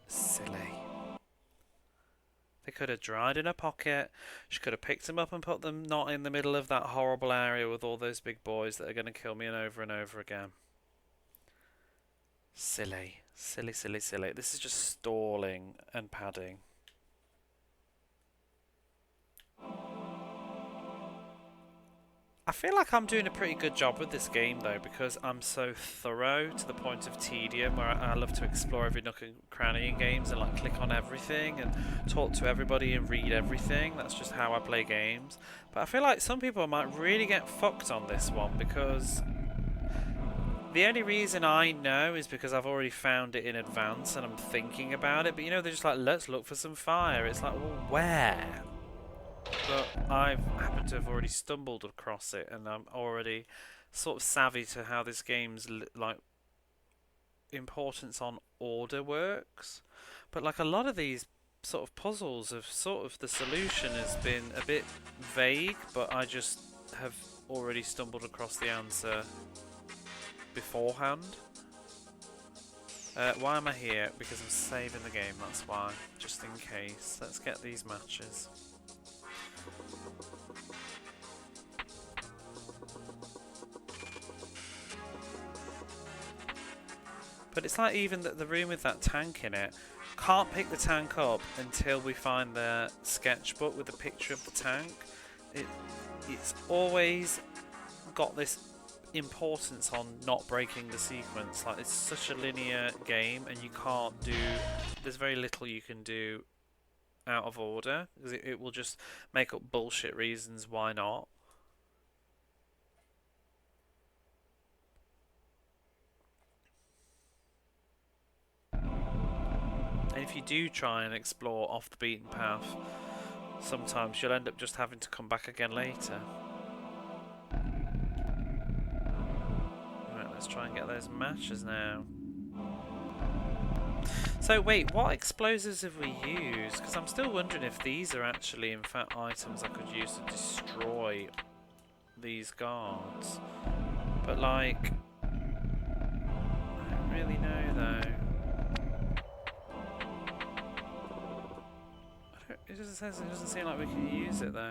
silly. They could have dried in her pocket. She could have picked them up and put them not in the middle of that horrible area with all those big boys that are going to kill me and over again. Silly. Silly, silly, silly. This is just stalling and padding. I feel like I'm doing a pretty good job with this game though, because I'm so thorough to the point of tedium, where I love to explore every nook and cranny in games and like click on everything and talk to everybody and read everything. That's just how I play games. But I feel like some people might really get fucked on this one, because the only reason I know is because I've already found it in advance and I'm thinking about it. But you know, they're just like, let's look for some fire. It's like, well, where? But I've happened to have already stumbled across it, and I'm already sort of savvy to how this game's like importance on order works. But like a lot of these sort of puzzles have sort of, the solution has been a bit vague, but I just have already stumbled across the answer beforehand. Why am I here? Because I'm saving the game, that's why. Just in case. Let's get these matches. But it's like even the room with that tank in it, can't pick the tank up until we find the sketchbook with the picture of the tank. It's always got this importance on not breaking the sequence. Like, it's such a linear game, and you can't do, there's very little you can do out of order, because it will just make up bullshit reasons why not. And if you do try and explore off the beaten path, sometimes you'll end up just having to come back again later. Right, let's try and get those matches now. So wait, what explosives have we used? Because I'm still wondering if these are actually in fact items I could use to destroy these guards. But like, I don't really know though. It doesn't seem like we can use it though.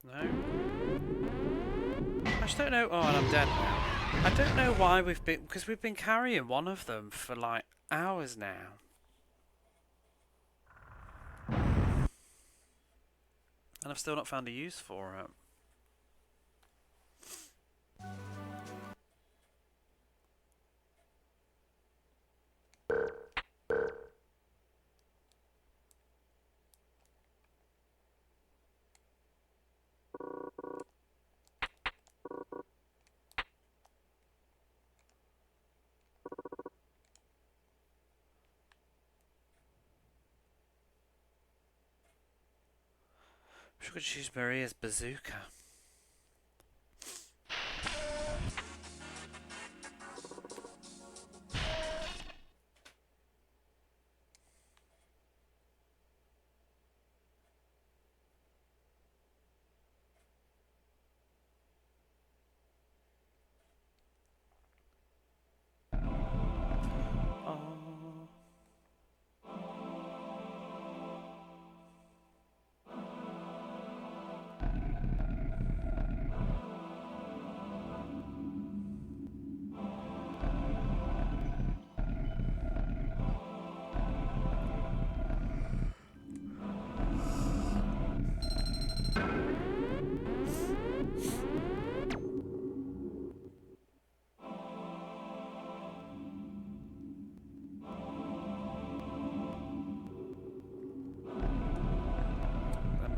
No. I just don't know. Oh, and I'm dead now. I don't know why because we've been carrying one of them for like hours now. And I've still not found a use for it. We could choose Maria's bazooka.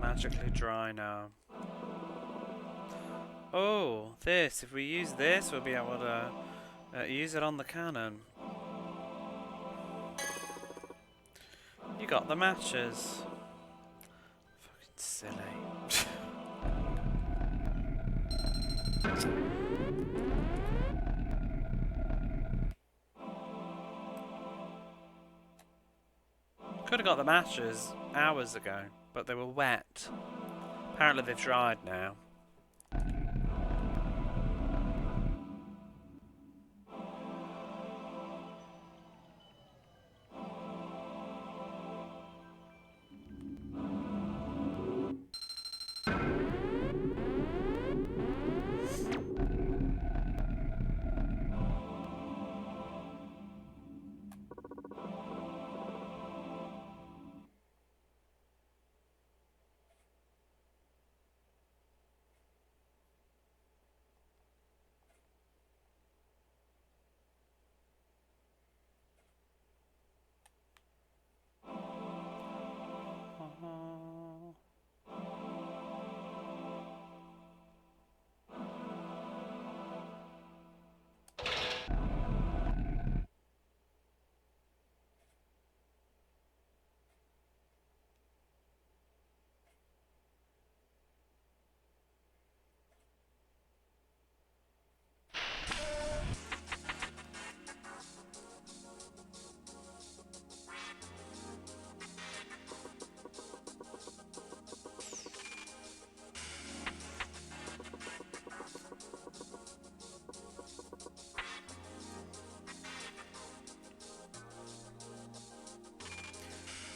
Magically dry now. Oh, this. If we use this, we'll be able to use it on the cannon. You got the matches. Fucking silly. Could have got the matches hours ago, but they were wet. Apparently they've dried now.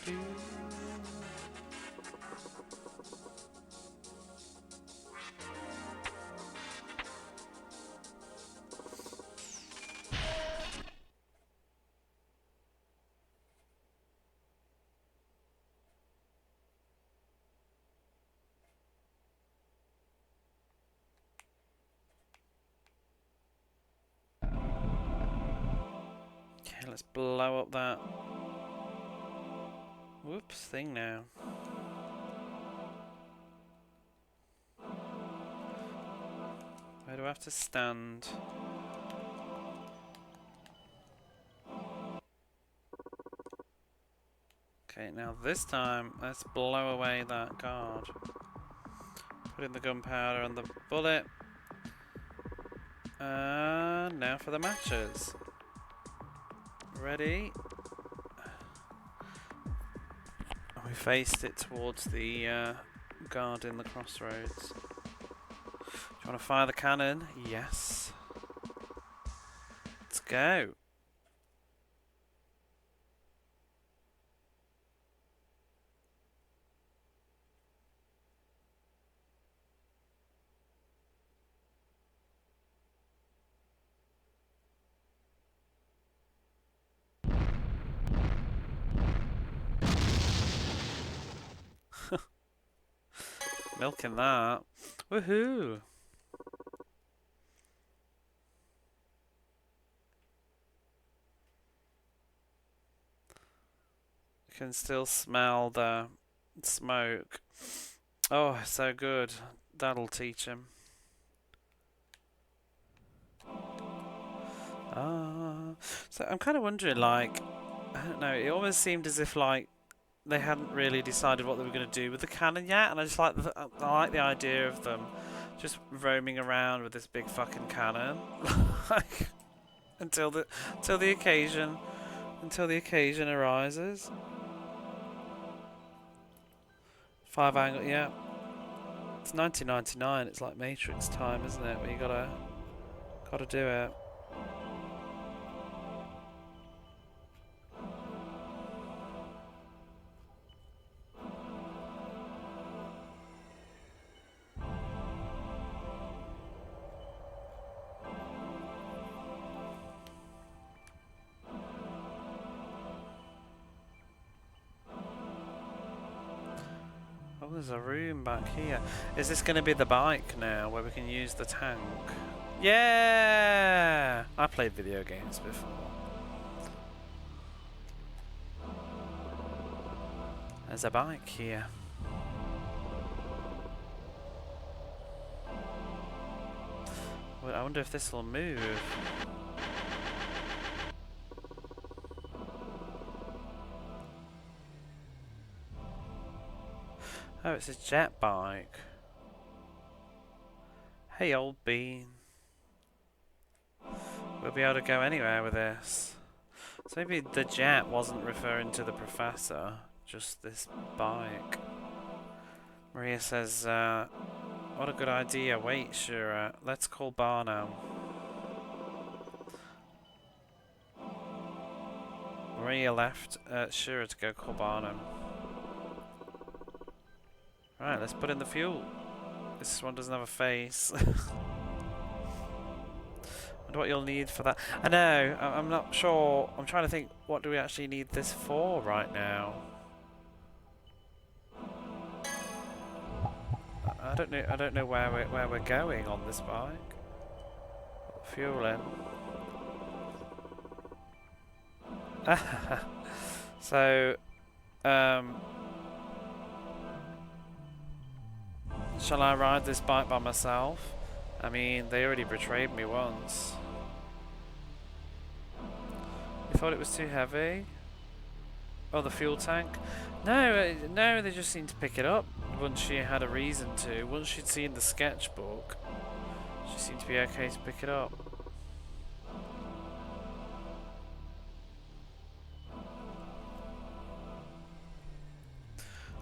Okay, let's blow up that whoops thing now. Where do I have to stand? Okay, now this time, let's blow away that guard. Put in the gunpowder and the bullet. Now for the matches. Ready? We faced it towards the guard in the crossroads. Do you want to fire the cannon? Yes. Let's go. Milking that. Woohoo! You can still smell the smoke. Oh, so good. That'll teach him. So I'm kind of wondering, like, I don't know, it almost seemed as if, like, they hadn't really decided what they were going to do with the cannon yet, and I just like I like the idea of them just roaming around with this big fucking cannon, like until the occasion arises. 5 angle, yeah. It's 1999. It's like Matrix time, isn't it? Where you gotta do it. Oh, there's a room back here. Is this going to be the bike now, where we can use the tank? Yeah! I played video games before. There's a bike here. Well, I wonder if this will move. Oh, it's a jet bike. Hey, old bean. We'll be able to go anywhere with this. So maybe the jet wasn't referring to the professor, just this bike. Maria says, what a good idea. Wait, Shura. Let's call Barnum. Maria left Shura to go call Barnum. Right, let's put in the fuel. This one doesn't have a face. Wonder what you'll need for that. I know, I'm not sure. I'm trying to think, what do we actually need this for right now? I don't know where we're going on this bike. Fuel in. So, shall I ride this bike by myself? I mean, they already betrayed me once. You thought it was too heavy? Oh, the fuel tank? No, no, they just seemed to pick it up once she had a reason to. Once she'd seen the sketchbook, she seemed to be okay to pick it up.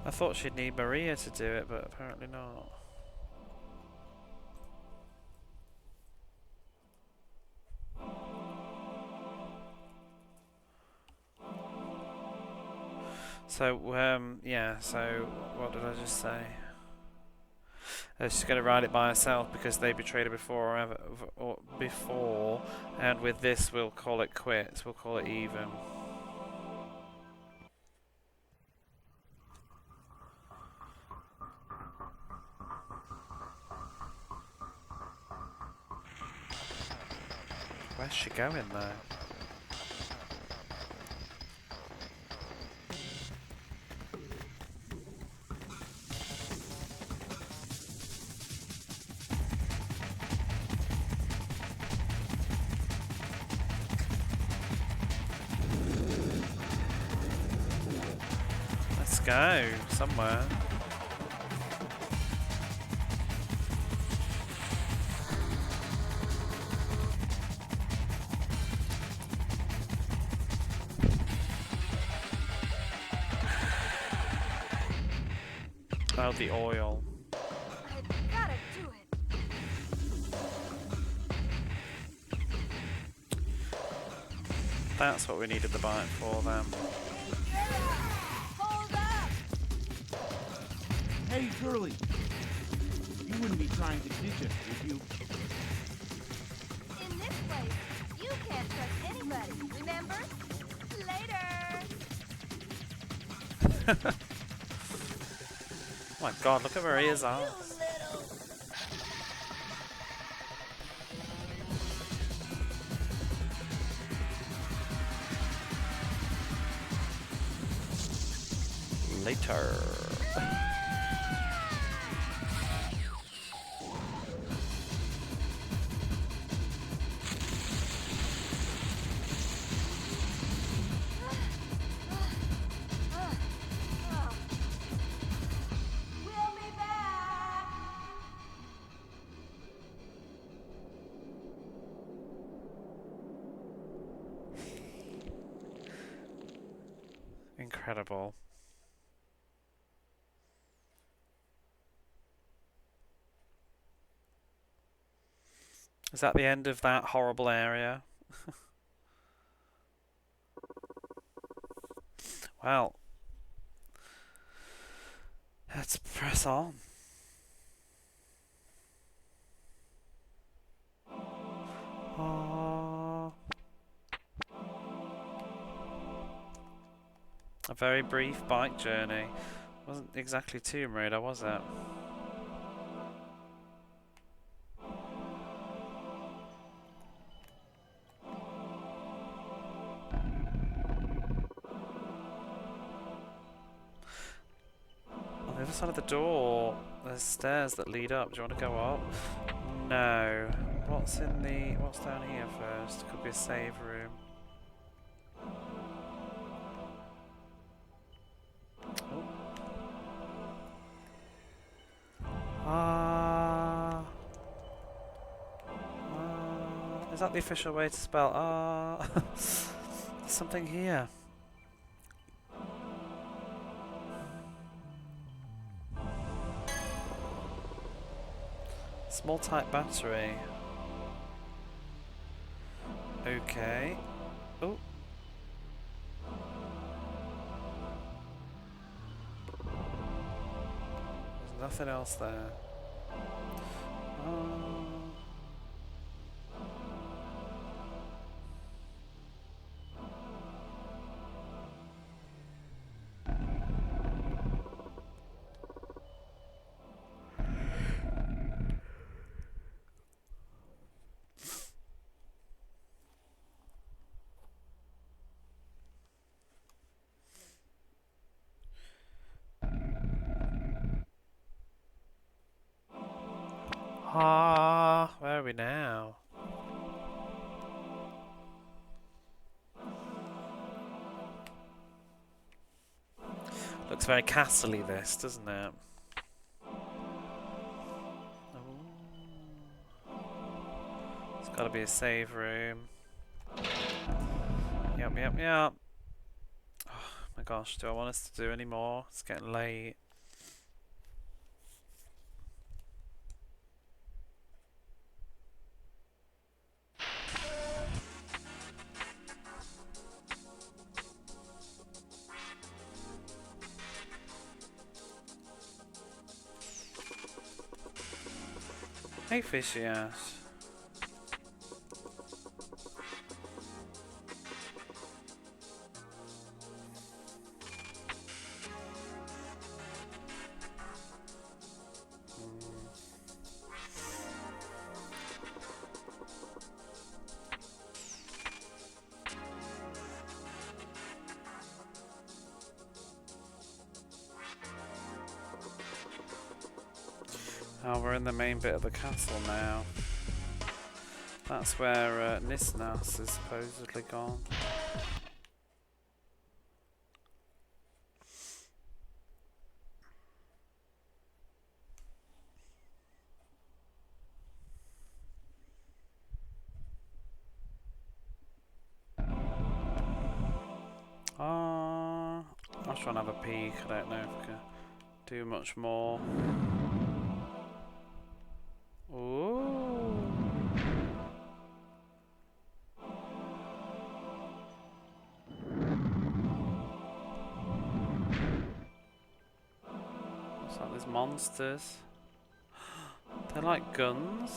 I thought she'd need Maria to do it, but apparently not. So, yeah, so what did I just say? She's going to ride it by herself because they betrayed her before, and with this we'll call it quits. We'll call it even. Where's she going though? Let's go somewhere. Oh, the oil. I gotta do it. That's what we needed the bike for then. Hold up! Hey, girlie! You wouldn't be trying to ditch us, would you? In this place, you can't trust anybody, remember? Later! Oh my god, look at where he is at. Later. We'll be back! Incredible. Is that the end of that horrible area? Well, let's press on. A very brief bike journey. Wasn't exactly Tomb Raider, was it? On the other side of the door, there's stairs that lead up. Do you want to go up? No. What's down here first? Could be a save room. Is that the official way to spell there's something here. Small type battery. Okay. Oh. There's nothing else there. Where are we now? Looks very castle-y this, doesn't it? It's got to be a save room. Yep. Oh my gosh, do I want us to do any more? It's getting late. Hey, fishy ass. Oh, we're in the main bit of the castle now. That's where Nisnas is supposedly gone. I'll try and have a peek. I don't know if we can do much more. Ooh. Looks like there's monsters. They're like guns.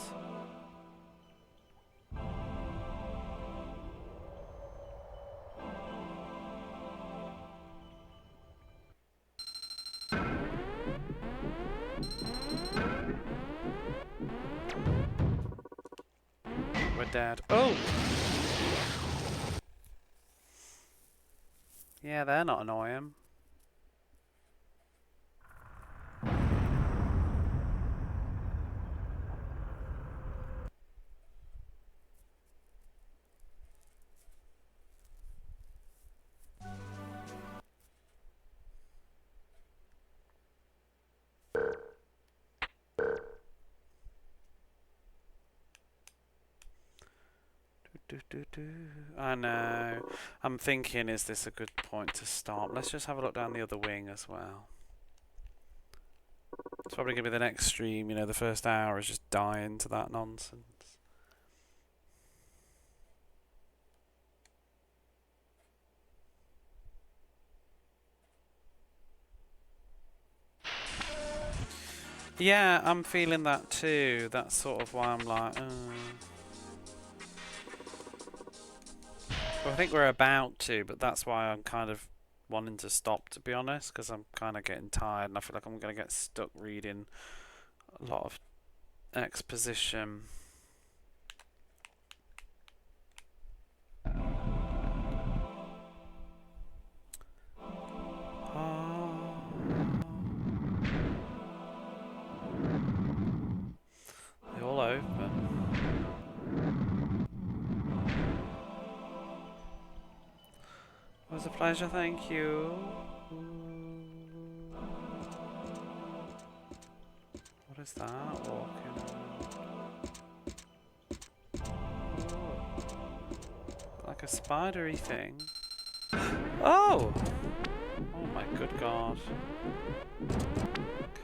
We're dead. Oh! Yeah, they're not annoying. I know. I'm thinking, is this a good point to stop? Let's just have a look down the other wing as well. It's probably going to be the next stream, you know, the first hour is just dying to that nonsense. Yeah, I'm feeling that too. That's sort of why I'm like, Well, I think we're about to, but that's why I'm kind of wanting to stop, to be honest, because I'm kind of getting tired and I feel like I'm going to get stuck reading a lot of exposition. They all open. It was a pleasure, thank you. What is that? Walking. Like a spidery thing. Oh! Oh my good god.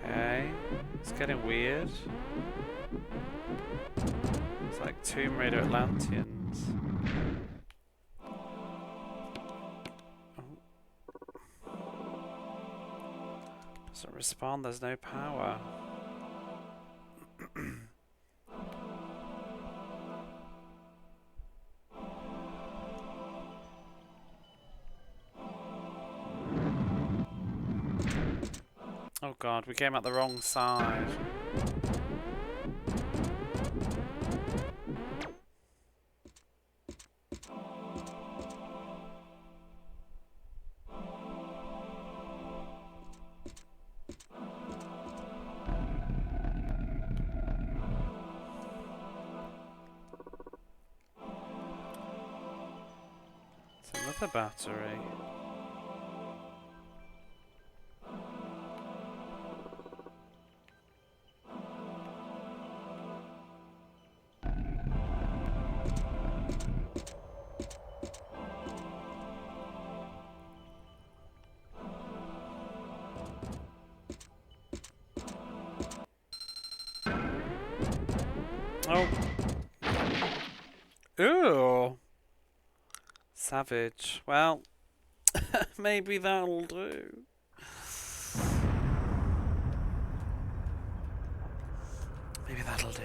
Okay. It's getting weird. It's like Tomb Raider Atlanteans. Doesn't respond, there's no power. Oh god, we came out the wrong side. It's another battery. Oh. Ooh. Savage. Well, maybe that'll do. Maybe that'll do.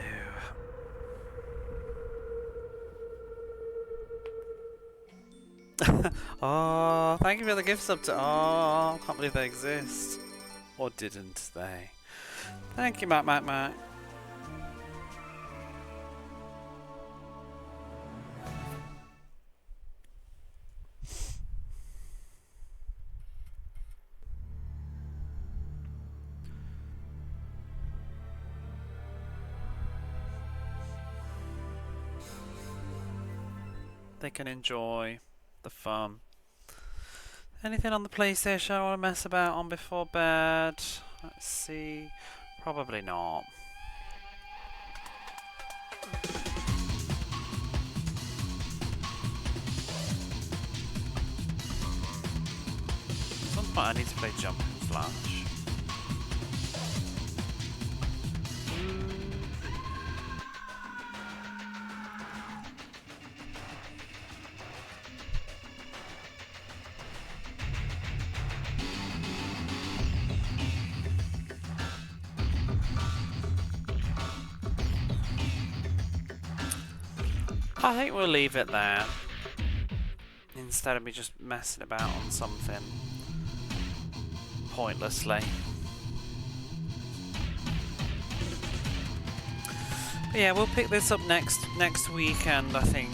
Oh, thank you for the gift sub to. Oh, I can't believe they exist. Or didn't they? Thank you, Mac. They can enjoy the fun. Anything on the PlayStation I want to mess about on before bed? Let's see. Probably not. At some point I need to play Jump and Flash. I think we'll leave it there instead of me just messing about on something pointlessly. But yeah, we'll pick this up next weekend, I think.